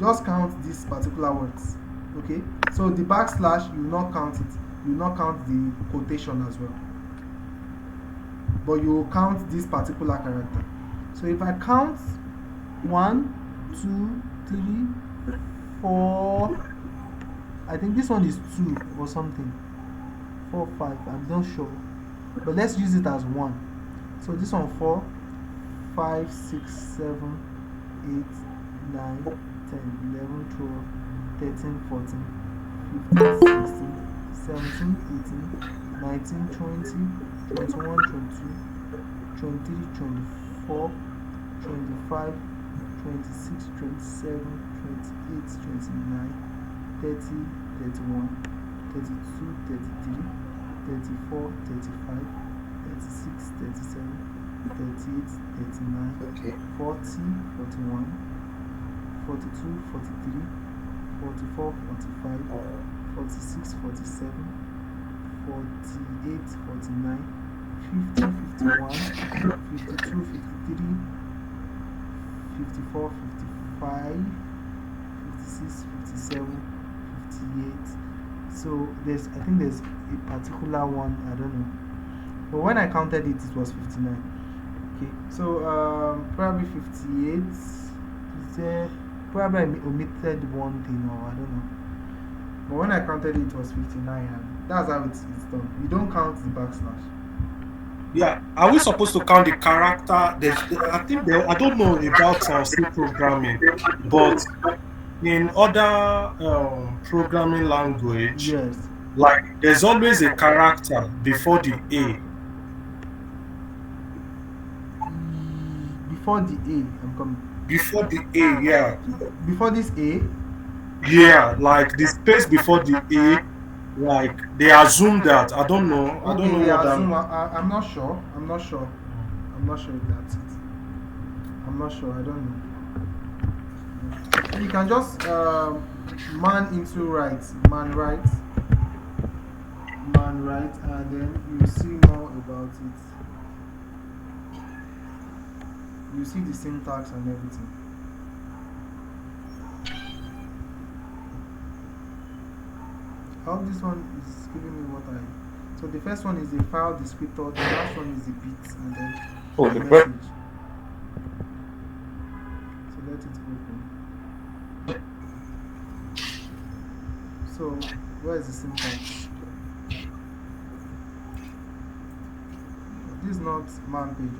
Just count these particular words. Okay? So the backslash, you will not count it. You will not count the quotation as well. But you will count this particular character. So if I count 1, 2, 3, 4, I think this one is 2 or something. 4, 5, I'm not sure. But let's use it as 1. So this one 4, 5, 6, 7, 8, 9, 10, 11, 12, 13, 14, 15, 16, 17, 18, 19, 20, 21, 22, 23, 24, 25, 26, 27, 28, 29, 30, 31, 32, 33, 34, 35, 36, 37, 38, 39, Okay. 40, 41, 42, 43, 44, 45, 46, 47, 48, 49, 50, 51, 52, 53, 54, 55, 56, 57, 58. So there's, I think there's a particular one, I don't know. But when I counted it, it was 59. Okay, so probably 58. Is there, probably I omitted one thing, or I don't know. But when I counted it, it was 59, and that's how it's done. You don't count the backslash. Yeah, are we supposed to count the character? I think I don't know about C programming, but in other programming language, Yes. like there's always a character before the A. Before the A, I'm coming. Before the A, yeah. Before this A, Yeah, like the space before the A, like they assume that. I don't know. I don't know okay, what assume, I'm. I'm not sure. I'm not sure. I'm not sure if that's it. I'm not sure. I don't know. You can just man into right, man right, and then you see more about it. You see the syntax and everything. I hope this one is giving me what I. So So the first one is the file descriptor, the last one is the bit, and then Oh, the the message. So let it open. So where is the syntax? This is not man page.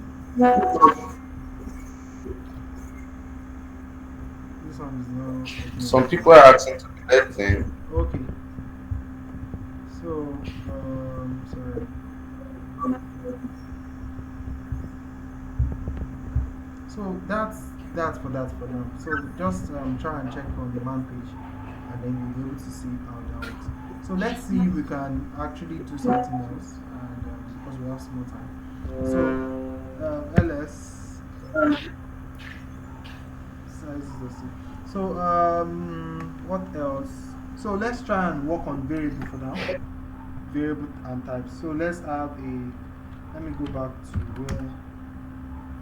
This one is not. Some people are asking to be let in. Okay. So sorry. So that's for them. So just try and check on the man page, and then you'll be able to see how that works. So let's see if we can actually do something else, and because we have some more time. So ls size is the same. So what else? So let's try and work on variable for now. Variable and types. So let's have a. Let me go back to where.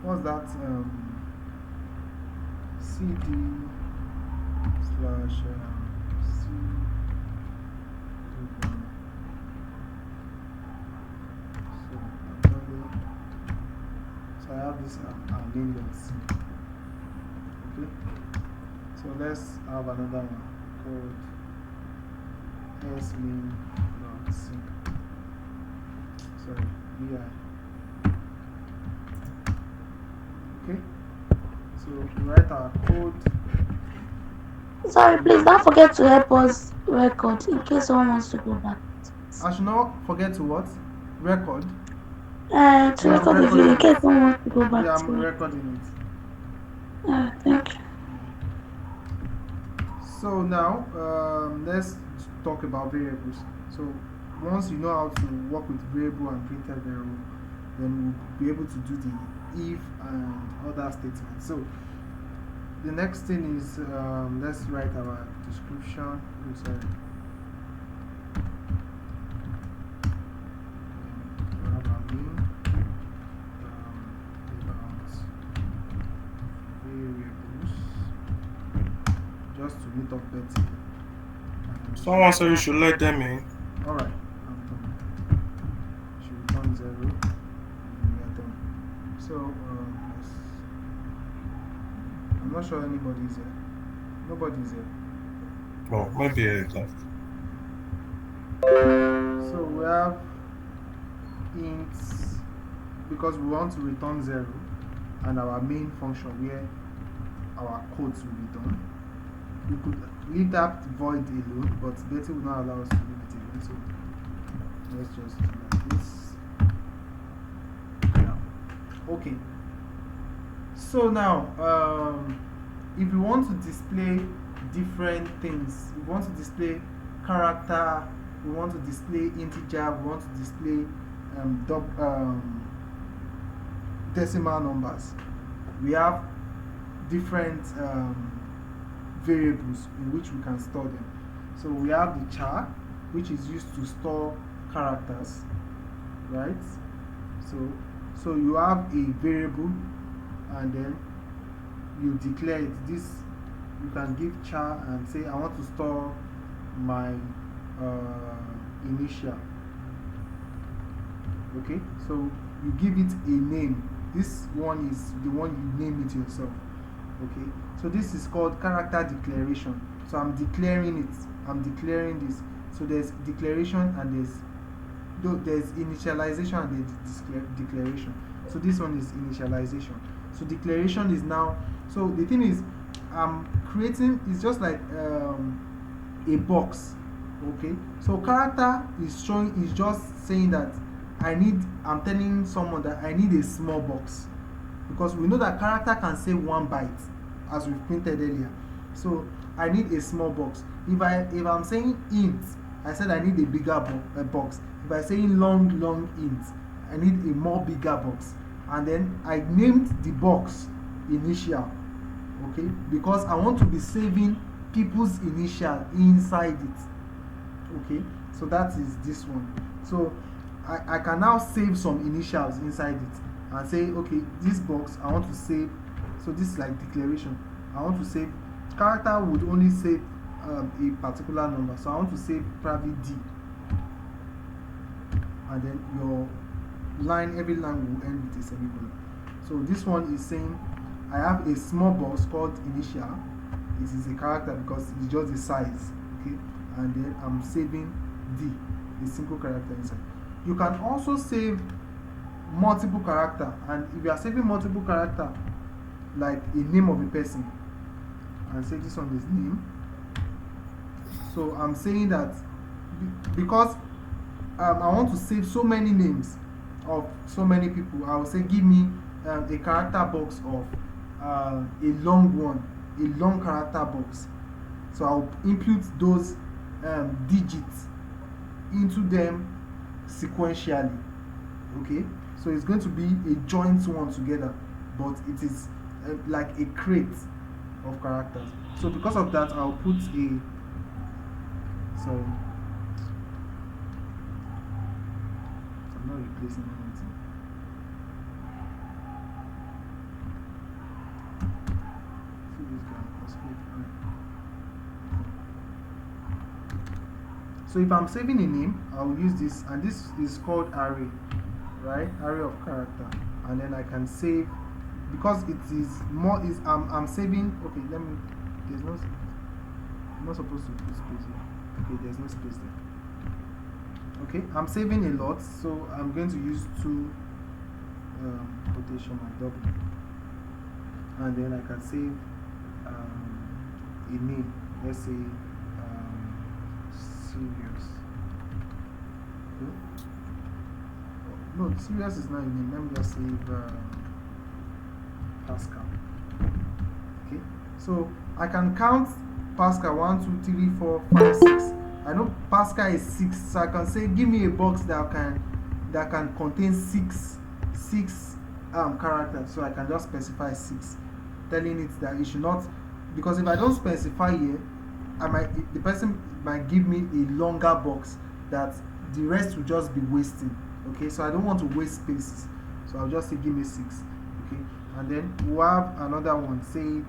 What's that? CD slash C. So I have this name.c. Okay. So let's have another one called smin.c. Sorry, vi. Okay. So we write our code. Sorry, please don't forget to help us record in case someone wants to go back. I should not forget to what? Record. To record the video in case someone wants to go back. Yeah, I'm to it. recording it. Thank you. So now let's talk about variables. So once you know how to work with variable and printed variable, then we'll be able to do the if and other statements. So the next thing is let's write our description. Oh, sorry. We have our main about variables just to meet up better. Someone said you should let them in. Alright, I'm done. Should return 0 and we are done. So I'm not sure anybody is here. Nobody is here. Oh, maybe it left. So we have ints because we want to return 0 and our main function where our codes will be done. We could leave that void alone, but Betty will not allow us to leave it alone. So let's just do like this. Okay. So now, if we want to display different things, we want to display character, we want to display integer, we want to display decimal numbers. We have different variables in which we can store them. So we have the char, which is used to store characters, right? So you have a variable, and then you declare it. This you can give char and say I want to store my initial. Okay, so you give it a name. This one is the one you name it yourself. Okay, so this is called character declaration. So I'm declaring it. I'm declaring this. So there's declaration and there's initialization and there's declaration. So this one is initialization. So declaration is now. So the thing is, I'm creating. It's just like a box. Okay. So character is showing. Is just saying that I'm telling someone that I need a small box, because we know that character can say 1 byte, as we printed earlier. So I need a small box. If I'm saying int, I said I need a bigger box. If I'm saying long int, I need a more bigger box. And then I named the box initial, okay, because I want to be saving people's initial inside it. Okay, so that is this one. So I can now save some initials inside it and say, okay, this box I want to save. So this is like declaration. I want to save. Character would only save a particular number, so I want to save probably D. and then your line, every line will end with a semicolon. So this one is saying I have a small box called initial. It is a character because it's just the size, okay? And then I'm saving D, a single character inside. You can also save multiple character, and if you are saving multiple character, like a name of a person, and say this one is name. So I'm saying that because I want to save so many names of so many people, I will say give me a character box of a long one, a long character box. So I'll input those digits into them sequentially. Okay, so it's going to be a joint one together, but it is like a crate of characters. So because of that, I'll put a sorry. So I'm not replacing anything. See this guy, so if I'm saving a name, I'll use this, and this is called array, right? Array of character, and then I can save because it is more is I'm saving. Okay, let me. There's no. I'm not supposed to put space here. Okay, there's no space there. Okay, I'm saving a lot, so I'm going to use two quotation mark double, and then I can save a name. Let's say serious. Okay. No, serious is not a name. Let me just save Pascal. Okay, so I can count Pascal 1, 2, 3, 4, 5, 6. I know Pascal is 6, so I can say give me a box that can contain six characters. So I can just specify 6, telling it that it should not, because if I don't specify here, the person might give me a longer box that the rest will just be wasting. Okay, so I don't want to waste spaces, so I'll just say give me 6. Okay, and then we'll have another one, say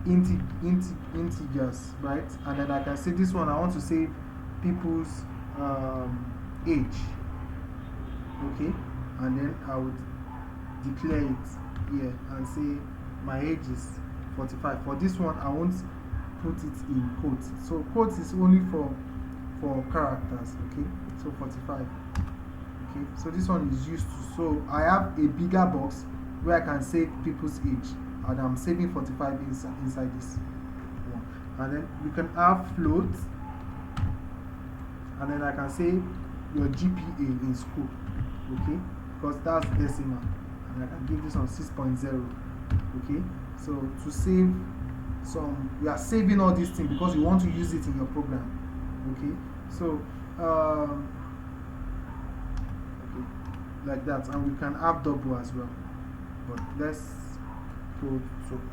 integers, right? And then I can say this one I want to save people's age. Okay, and then I would declare it here and say my age is 45. For this one I won't put it in quotes, so quotes is only for characters. Okay, so 45. Okay, so this one is used to, so I have a bigger box where I can save people's age, and I'm saving 45 inside this one. And then we can have float, and then I can say your GPA in school. Okay, because that's decimal, and I can give this on 6.0. okay, so to save some, we are saving all these things because you want to use it in your program. Okay, so okay, like that, and we can have double as well, but let's go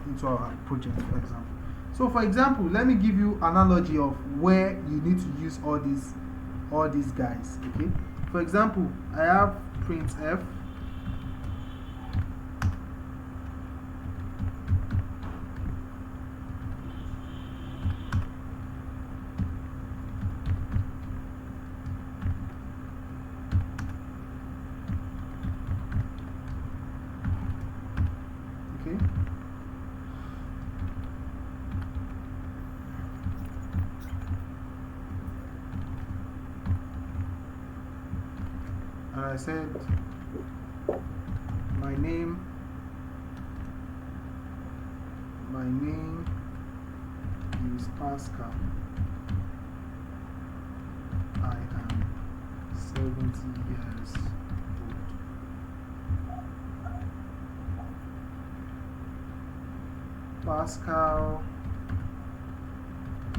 into our project, for example. So for example, let me give you analogy of where you need to use all these guys. Okay, for example, I have printf. Okay, and I said my name is Pascal. I am 70 years old. Pascal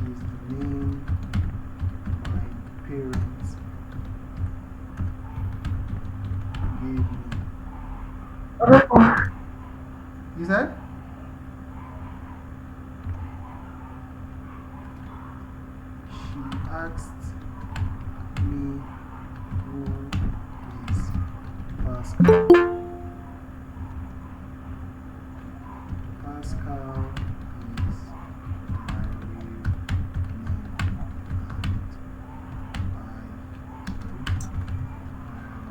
is the name my parents gave me. You said? She asked me who is Pascal. Pascal is my real name, and I am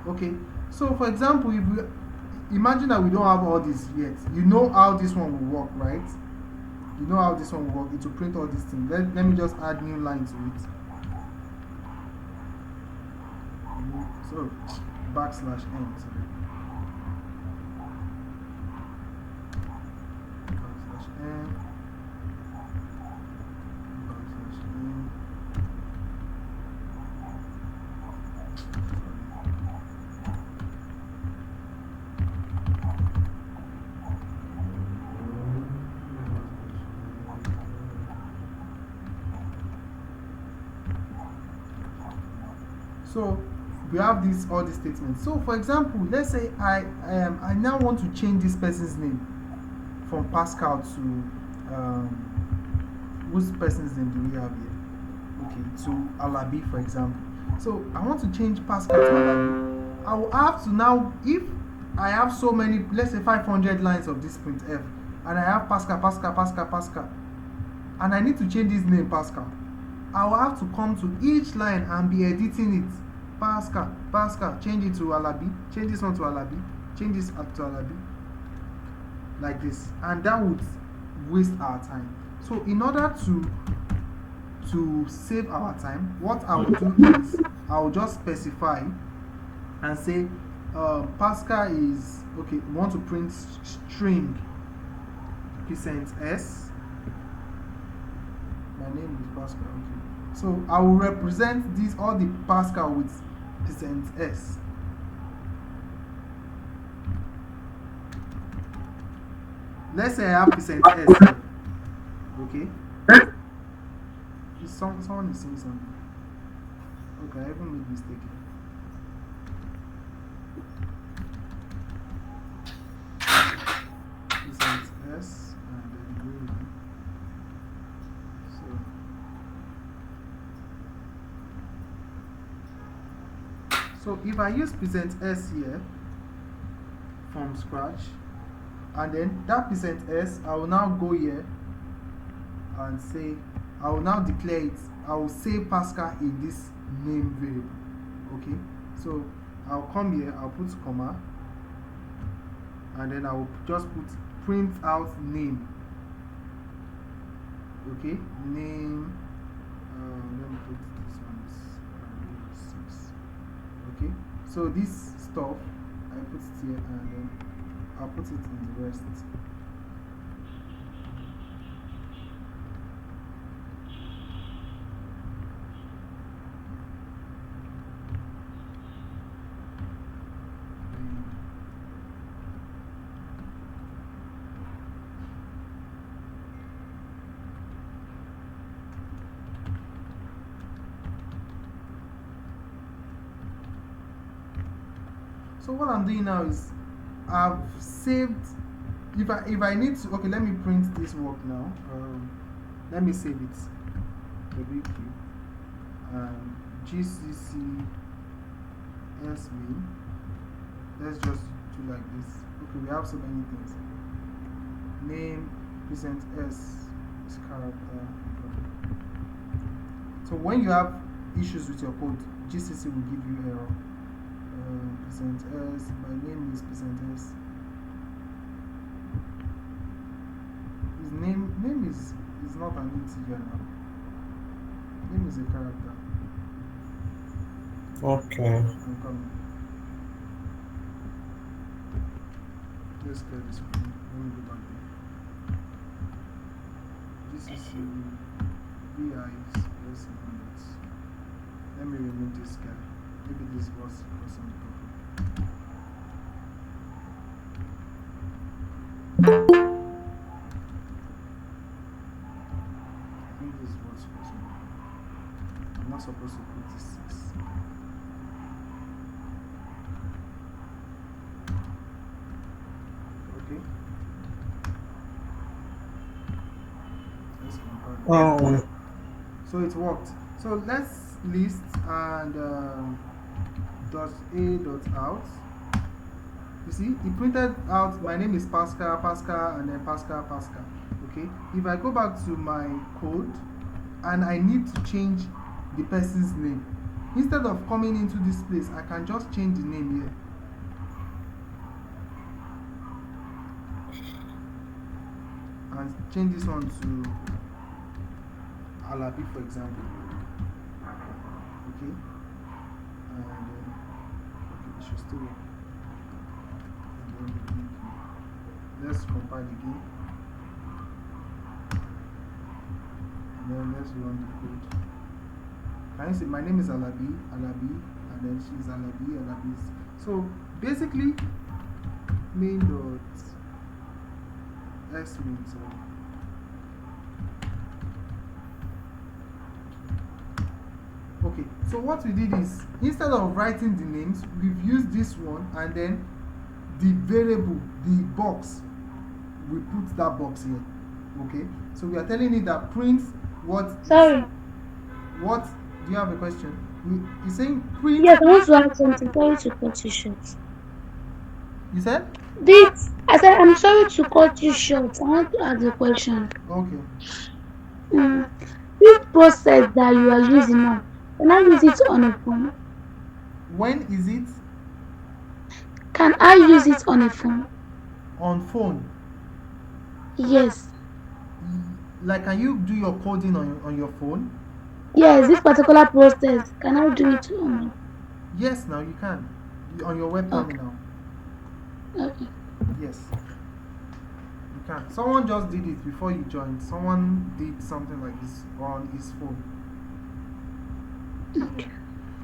Okay, so for example, if we imagine that we don't have all this yet, you know how this one will work, right? You know how this one will work. It will print all these things. Let me just add new line to it. So backslash n. Sorry. Backslash n. Backslash n. So we have all these statements. So for example, let's say I now want to change this person's name from Pascal to whose person's name do we have here? Okay, to Alabi, for example. So I want to change Pascal to Alabi. I will have to now, if I have so many, let's say 500 lines of this printf, and I have Pascal, and I need to change his name Pascal, I will have to come to each line and be editing it. Pascal, change it to Alabi, change this one to Alabi, change this to Alabi, like this, and that would waste our time. So in order to save our time, what I will do is I will just specify and say Pascal is okay. We want to print string %s. My name is Pascal. Okay. So I will represent all the Pascal with %s. Let's say I have %s here. Okay. Someone is saying something. Okay, I even made mistake. %s and then green line. So if I use %s here from scratch, and then that %s, I will now go here and say, I will now declare it. I will save Pascal in this name variable. Okay, so I'll come here, I'll put comma, and then I will just put print out name. Okay, name. Let me put this one is 6. Okay, so this stuff I put it here, and then I'll put it in the rest. So what I'm doing now is I've saved. If I need to, okay, let me print this work now. Let me save it. WQ and GCC SV. Let's just do like this. Okay, we have so many things. Name, %s is character. So when you have issues with your code, GCC will give you error. %s, my name is %s. His name is not an integer now. Name is a character. Okay. I'm coming. Let's clear this screen. Let me go back there. This is VI. Let's remove it. Let me remove this guy. Maybe this was some problem. I think this is what's supposed to be. I'm not supposed to put this 6. Okay. Let's compare. So it worked. So let's list and .a.out. You see, it printed out my name is Pascal, and then Pascal. Okay, if I go back to my code and I need to change the person's name, instead of coming into this place, I can just change the name here. And change this one to Alabi, for example. Okay. And okay, it should still work. And then let's compile again. And then let's run the code. Can you see my name is Alabi, and then she's Alabi. So basically, main dot s main. So okay, so what we did is, instead of writing the names, we've used this one, and then the variable, the box, we put that box here. Okay, so we are telling it that print what. Sorry. What? Do you have a question? You're saying print. Yes, I want to ask something. Sorry to cut you short. You said? This, I said, I'm sorry to cut you short. I want to ask a question. Okay. This process that you are using now, can I use it on a phone? When is it? Can I use it on a phone? On phone? Yes. Like, can you do your coding on your phone? Yes, this particular process, can I do it on? Yes, now you can. On your web terminal. Okay. Yes. You can. Someone just did it before you joined. Someone did something like this on his phone. Okay.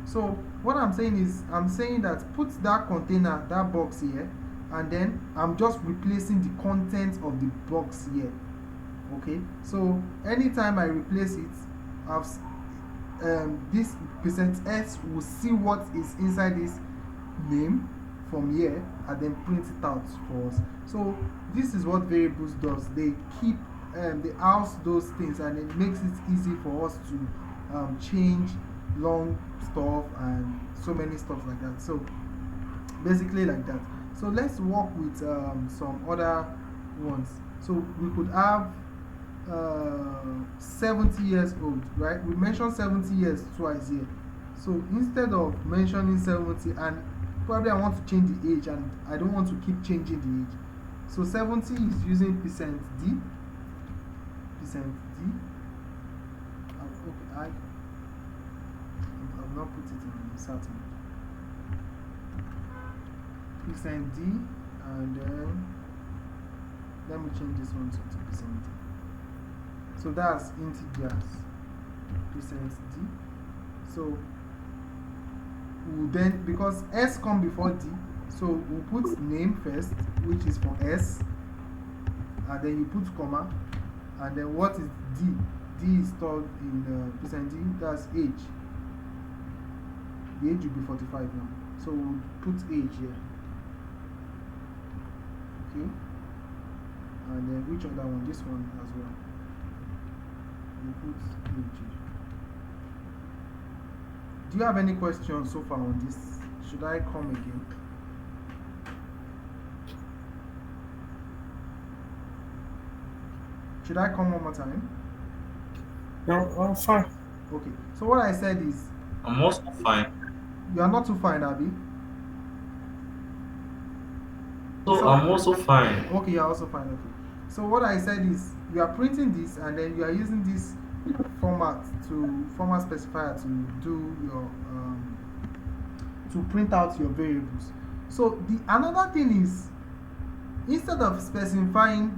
So what I'm saying is, I'm saying that put that container, that box here, and then I'm just replacing the content of the box here. Okay, so anytime I replace it, I've this %s will see what is inside this name from here and then print it out for us. So this is what variables does. They keep they house those things, and it makes it easy for us to change long stuff and so many stuff like that. So basically like that. So let's work with some other ones. So we could have 70 years old, right? We mentioned 70 years twice here. So instead of mentioning 70, and probably I want to change the age, and I don't want to keep changing the age. So 70 is using %d. Okay, I've not put it in the certain. %d, and then let me change this one to %d. So that's integers, %d. So we'll then, because s come before d, so we'll put name first, which is for s, and then you put comma, and then what is d? D is stored in %d, that's age. The age will be 45 now. So we'll put age here. Okay. And then which other one? This one as well. We'll put age here. Do you have any questions so far on this? Should I come again? Should I come one more time? No, I'm fine. Okay. So what I said is, I'm also fine. you are not too fine, Abby. So I'm also fine. Okay, you're also fine. Okay. So what I said is, you are printing this, and then you are using this format specifier to do your to print out your variables. So the another thing is, instead of specifying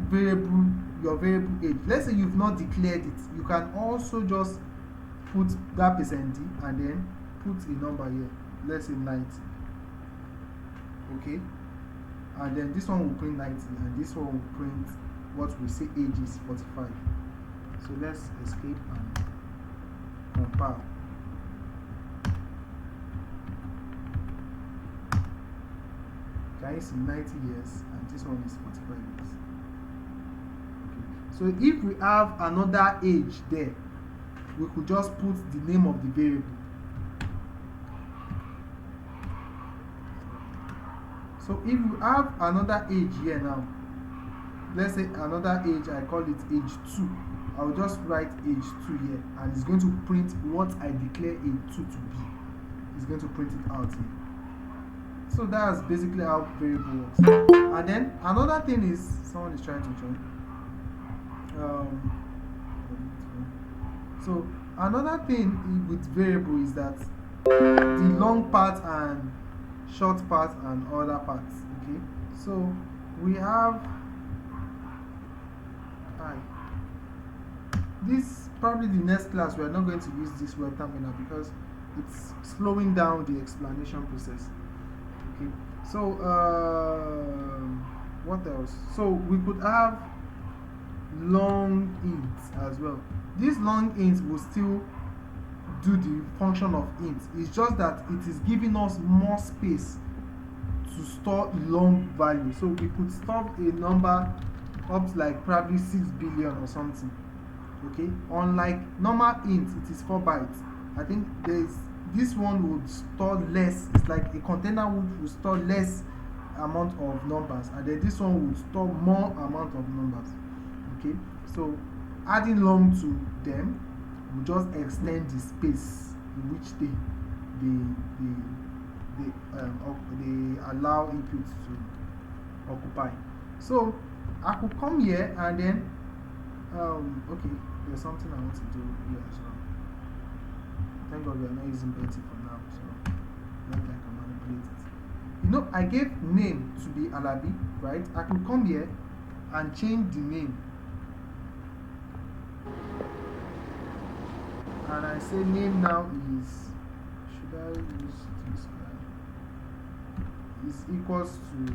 your variable age, let's say you've not declared it, you can also just put that %d and then put a number here. Let's say 90. Okay, and then this one will print 90, and this one will print what we say age is 45. So let's escape and compile. Can you see 90 years, and this one is 45 years? Okay. So if we have another age there, we could just put the name of the variable. So if you have another age here now, let's say another age, I call it age 2. I'll just write age 2 here, and it's going to print what I declare age 2 to be. it's going to print it out here. So that's basically how variable works. And then another thing is, someone is trying to join. So another thing with variable is that the long part and short part and other parts. Okay, so we have this probably the next class we are not going to use this web terminal because it's slowing down the explanation process. Okay, so what else? So we could have long ints as well. These long ints will still do the function of int. It's just that it is giving us more space to store a long value. So we could store a number up to like probably 6 billion or something. Okay, unlike normal int, it is 4 bytes. I think this one would store less. It's like a container would store less amount of numbers, and then this one would store more amount of numbers. Okay, so adding long to them will just extend the space in which they allow inputs to occupy. So I could come here and then okay, there's something I want to do here as well. Thank God we are not using Betty for now, so maybe I can manipulate it. You know, I gave name to be Alabi, right? I could come here and change the name. And I say name now is, should I use this guy? Is equals to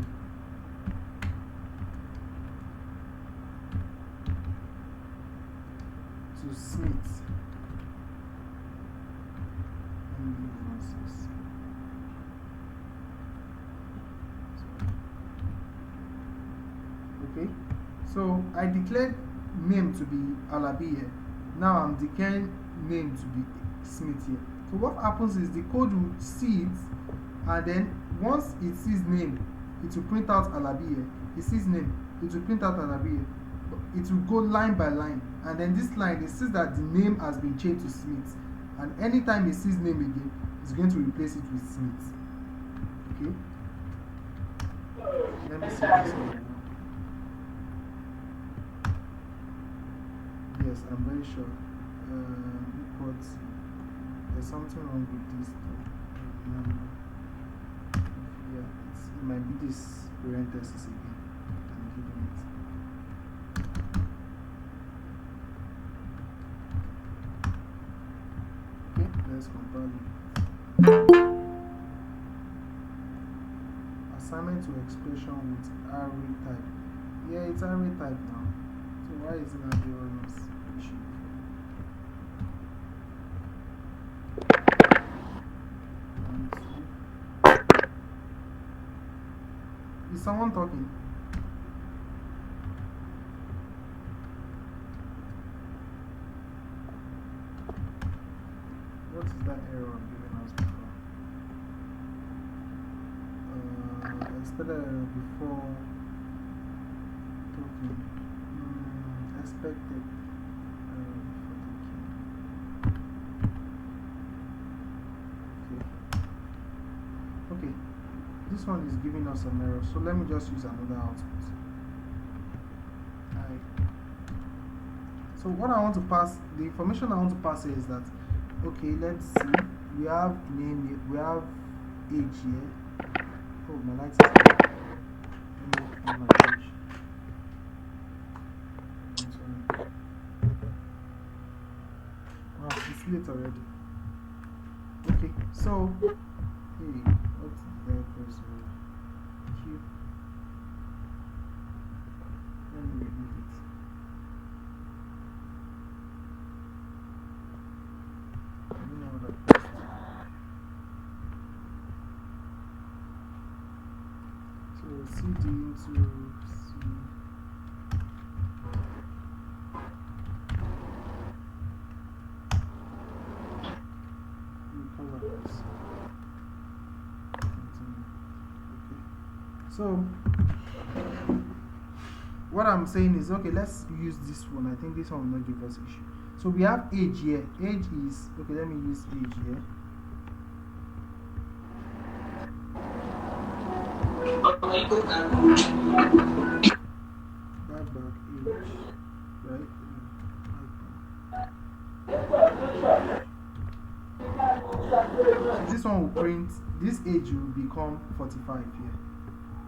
Smith. Okay, so I declared name to be Alabi here. Now I'm declaring name to be Smith here. So what happens is the code will see it, and then once it sees name, it will print out Alabi here. It sees name, it will print out Alabi here. It will go line by line, and then this line, it sees that the name has been changed to Smith, and anytime it sees name again, it's going to replace it with Smith. Okay, let me see this one. Yes, I'm very sure. Equals. There's something wrong with this though. Yeah, it might be this parenthesis again. I'm giving it. Okay, let's compile it. Assignment to expression with array type. Yeah, it's array type now. So why is it not the errors issue? Is someone talking? What is that error giving us before? Expected before talking. Expected. Okay. This one is giving us an error, so let me just use another output. So what I want to pass, the information I want to pass here is that, okay, let's see, we have name here, we have age here. Oh, my lights is on. Let me open my age. Wow, it's late already. Okay, so hey, what's that person? Q. Let me remove it. I don't know what that is. So CD into C. So what I'm saying is, okay, let's use this one. I think this one will not give us issue. So we have age here. Age is, okay, let me use age here. back age, right? So this one will print, this age will become 45 here.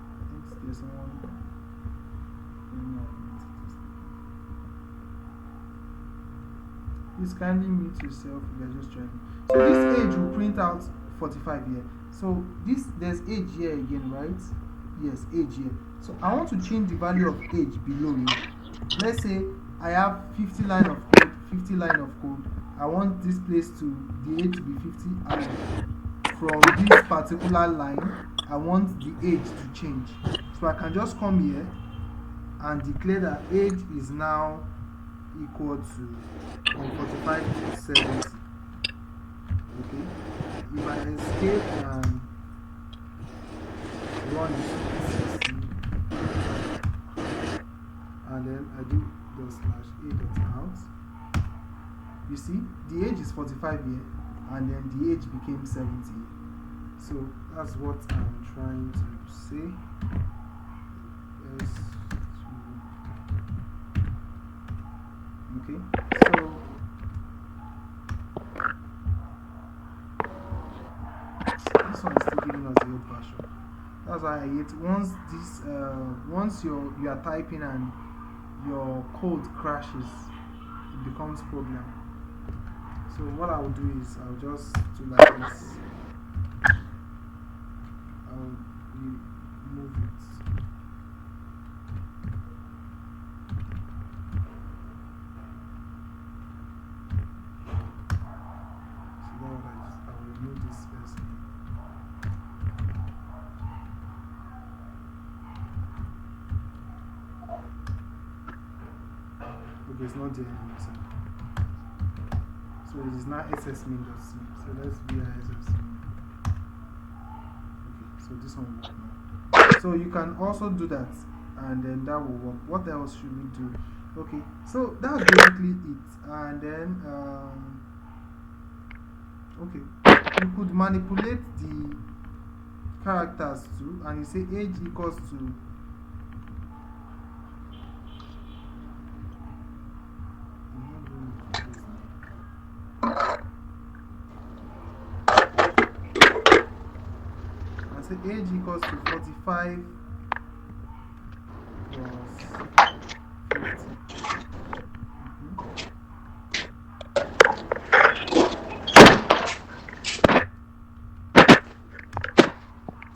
I think there's someone. Please kindly mute yourself if you're just joining. So this age will print out 45 here. So this, there's age here again, right? Yes, age here. So I want to change the value of age below here. Let's say I have 50 line of code, 50 line of code. I want this place to, the age to be 50, and from this particular line, I want the age to change. So I can just come here and declare that age is now equal to from 45 to 70. Okay. If I escape and run it, and then I do /a.out, you see the age is 45 here, and then the age became 70. So that's what I'm trying to say. Okay, so this one is still giving us the old version. That's why I hate once this once you are typing and your code crashes, it becomes problem. So what I will do is I'll just do like this. I'll remove it. It's not there anymore. So it is now ssmin.c. So let's be ssmin. Okay, so this one will work now. So you can also do that, and then that will work. What else should we do? Okay, so that's basically it. And then okay, you could manipulate the characters too, and you say age equals to age equals to 45 plus 50.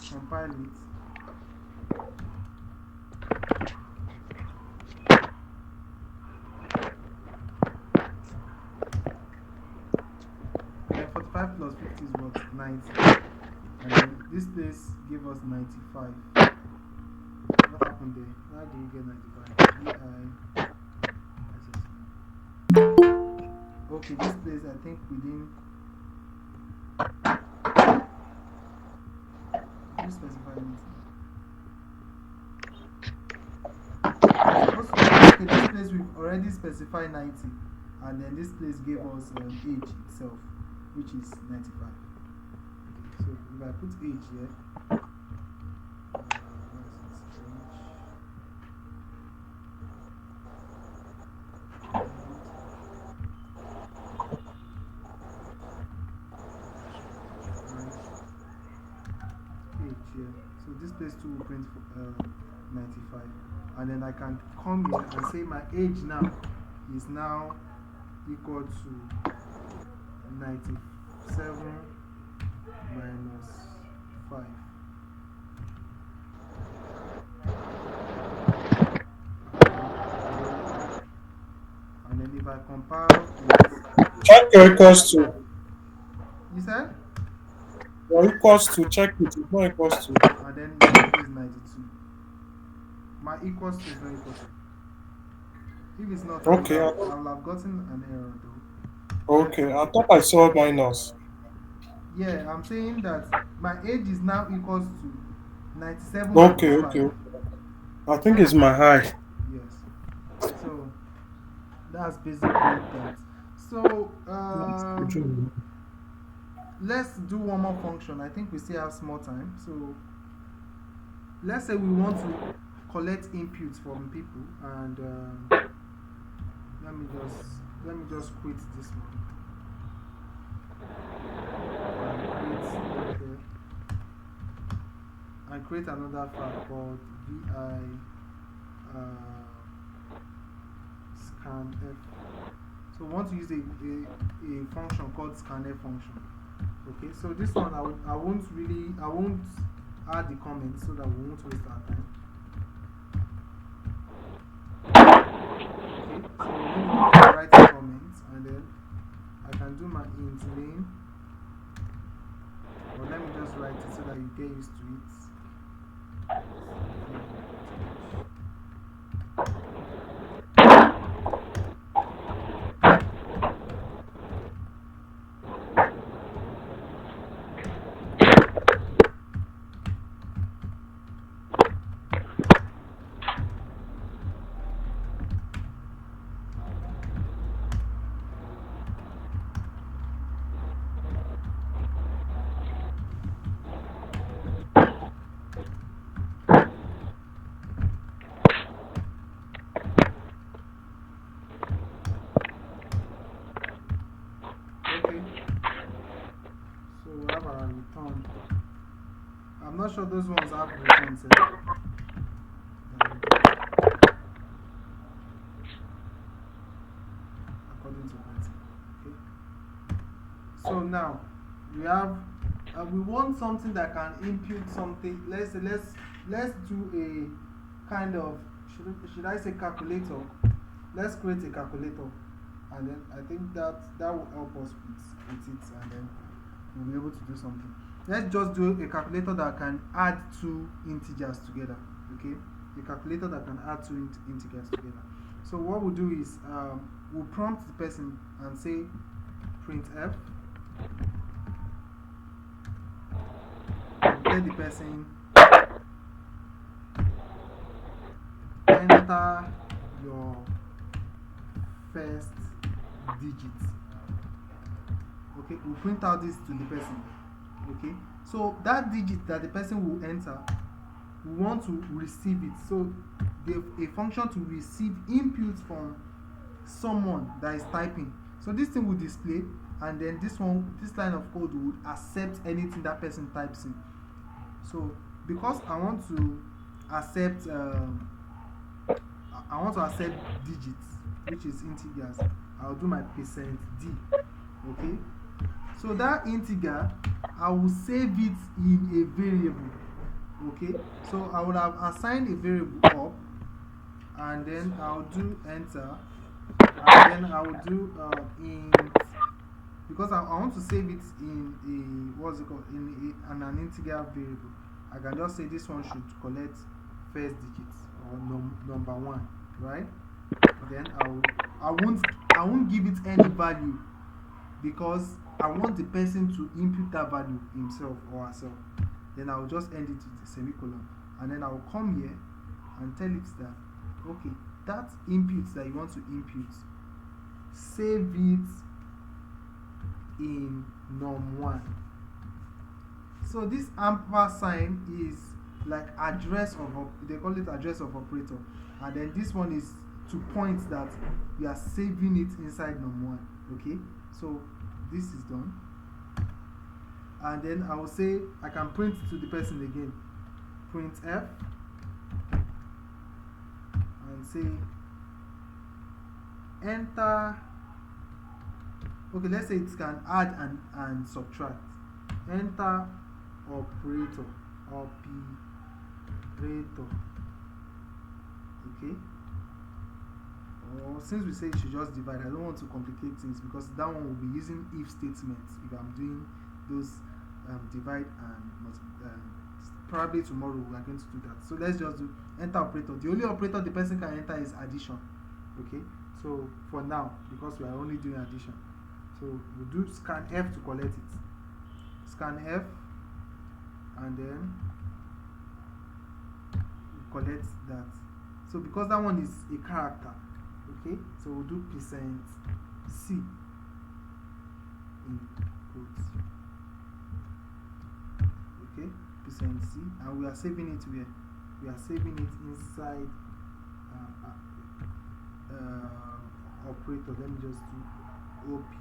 Compile it. And 45 plus 50 is what? 90. And then this place gave us 95. What happened there? How do you get 95? Okay, this place I think we didn't specify anything. Okay, this place we've already specified 90, and then this place gave us age itself, which is 95. So if I put age here, age here. So this place too will print 95, and then I can come here and say my age now is now equal to 97 minus 5. And then if I compile it, check your equals to. You said? Your equals to, check it, it's not equals to. And then it is 92. My equals to is not equal to. If it's not, okay, I'll have gotten an error though. Okay, I thought I saw minus. Yeah, I'm saying that my age is now equals to 97. Okay. I think it's my high. Yes. So that's basically that. So let's do one more function. I think we still have small time. So let's say we want to collect inputs from people, and let me just quit this one and create another file called vi scanf. So we want to use a function called scanf function. Okay, so this one I won't add the comments so that we won't waste our time. Okay, so we need to write the comments, and then I can do my int name, or let me just write it so that you get used to it. Okay, so we have our return. I'm not sure those ones have return set. According to that. Okay. So now we have we want something that can input something. Let's do a kind of, should I say calculator? Let's create a calculator, and then I think that will help us with it, and then we'll be able to do something. Let's just do a calculator that can add two integers together. Okay, a calculator that can add two integers together. So what we'll do is we'll prompt the person and say printf, and tell the person enter your first digit. Okay, we'll print out this to the person. Okay, so that digit that the person will enter, we want to receive it. So a function to receive inputs from someone that is typing. So this thing will display, and then this line of code would accept anything that person types in. So because I want to accept digits, which is integers, I'll do my %d. Okay, so that integer, I will save it in a variable. Okay, so I would have assigned a variable up, and then I'll do enter, and then I will do int, because I want to save it in a, what's it called, in an integer variable. I can just say this one should collect first digits, or number 1, right? Then I won't give it any value, because I want the person to input that value himself or herself. Then I will just end it with a semicolon, and then I will come here and tell it that, okay, that input that you want to input, save it in num1. So this ampersand is like address of, they call it address of operator, and then this one is to point that we are saving it inside num1. Okay, so this is done, and then I will say I can print to the person again, printf, and say enter. Okay, let's say it can add and subtract. Enter operator. Okay, or since we say it should just divide, I don't want to complicate things, because that one will be using if statements if I'm doing those divide and multiply. Probably tomorrow we are going to do that. So let's just do enter operator. The only operator the person can enter is addition. Okay, so for now, because we are only doing addition, so we'll do scanf to collect it. Scanf, and then we collect that. So because that one is a character, okay, so we'll do %c in quotes. Okay, %c, and we are saving it where we are saving it inside operator. Let me just do OPP,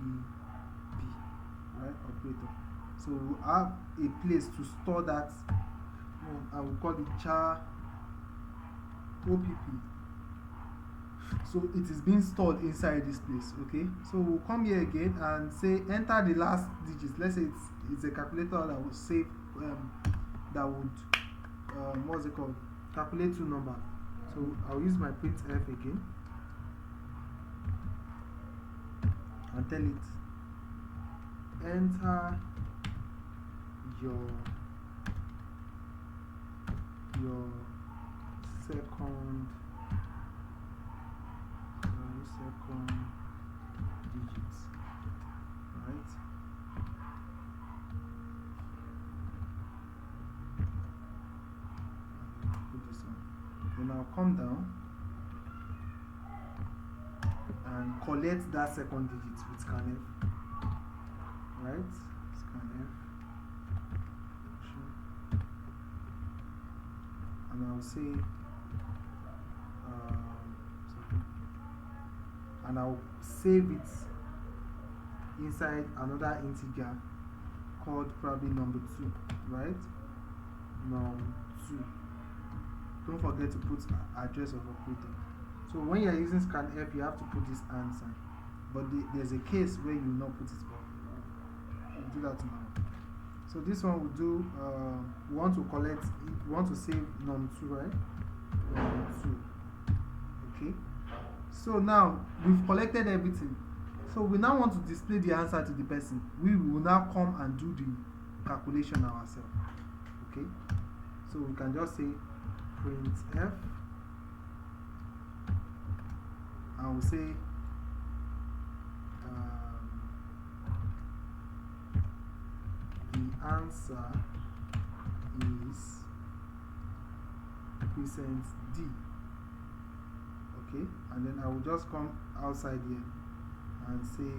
right? Operator. So we'll have a place to store that. I will call it char OPP. So it is being stored inside this place. Okay, so we'll come here again and say enter the last digits. Let's say it's a calculator that will save that would what's it called, calculate two numbers. So I'll use my printf again and tell it enter your second digits, right? Put this on. Then I'll come down and collect that second digit with scanf, right? Scanf, and I'll say and I'll save it inside another integer called probably number 2, right? Num2. Don't forget to put address of operator. So when you are using scanf, you have to put this answer, but there's a case where you will not put it up. We'll do that now. So this one will do, we want to save num2, right? Num2. Okay. So now we've collected everything. So we now want to display the answer to the person. We will now come and do the calculation ourselves. Okay. So we can just say printf, and we'll say the answer is percent %d. Okay, and then I will just come outside here and say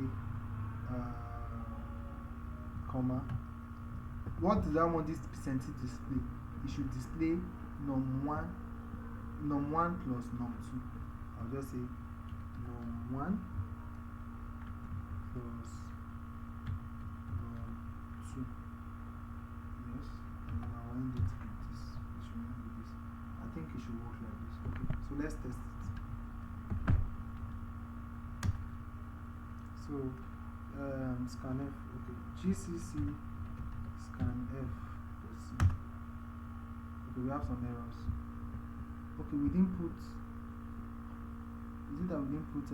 comma. What do I want this percentage to display? It should display num1 plus num2. I'll just say num1 plus num2. Yes, and then I'll end it with this. It should end with this. I think it should work like this. Okay, so let's test it. So scanf, okay, gcc scanf. Let's see. Okay, we have some errors. Okay, we didn't put. Is it that we didn't put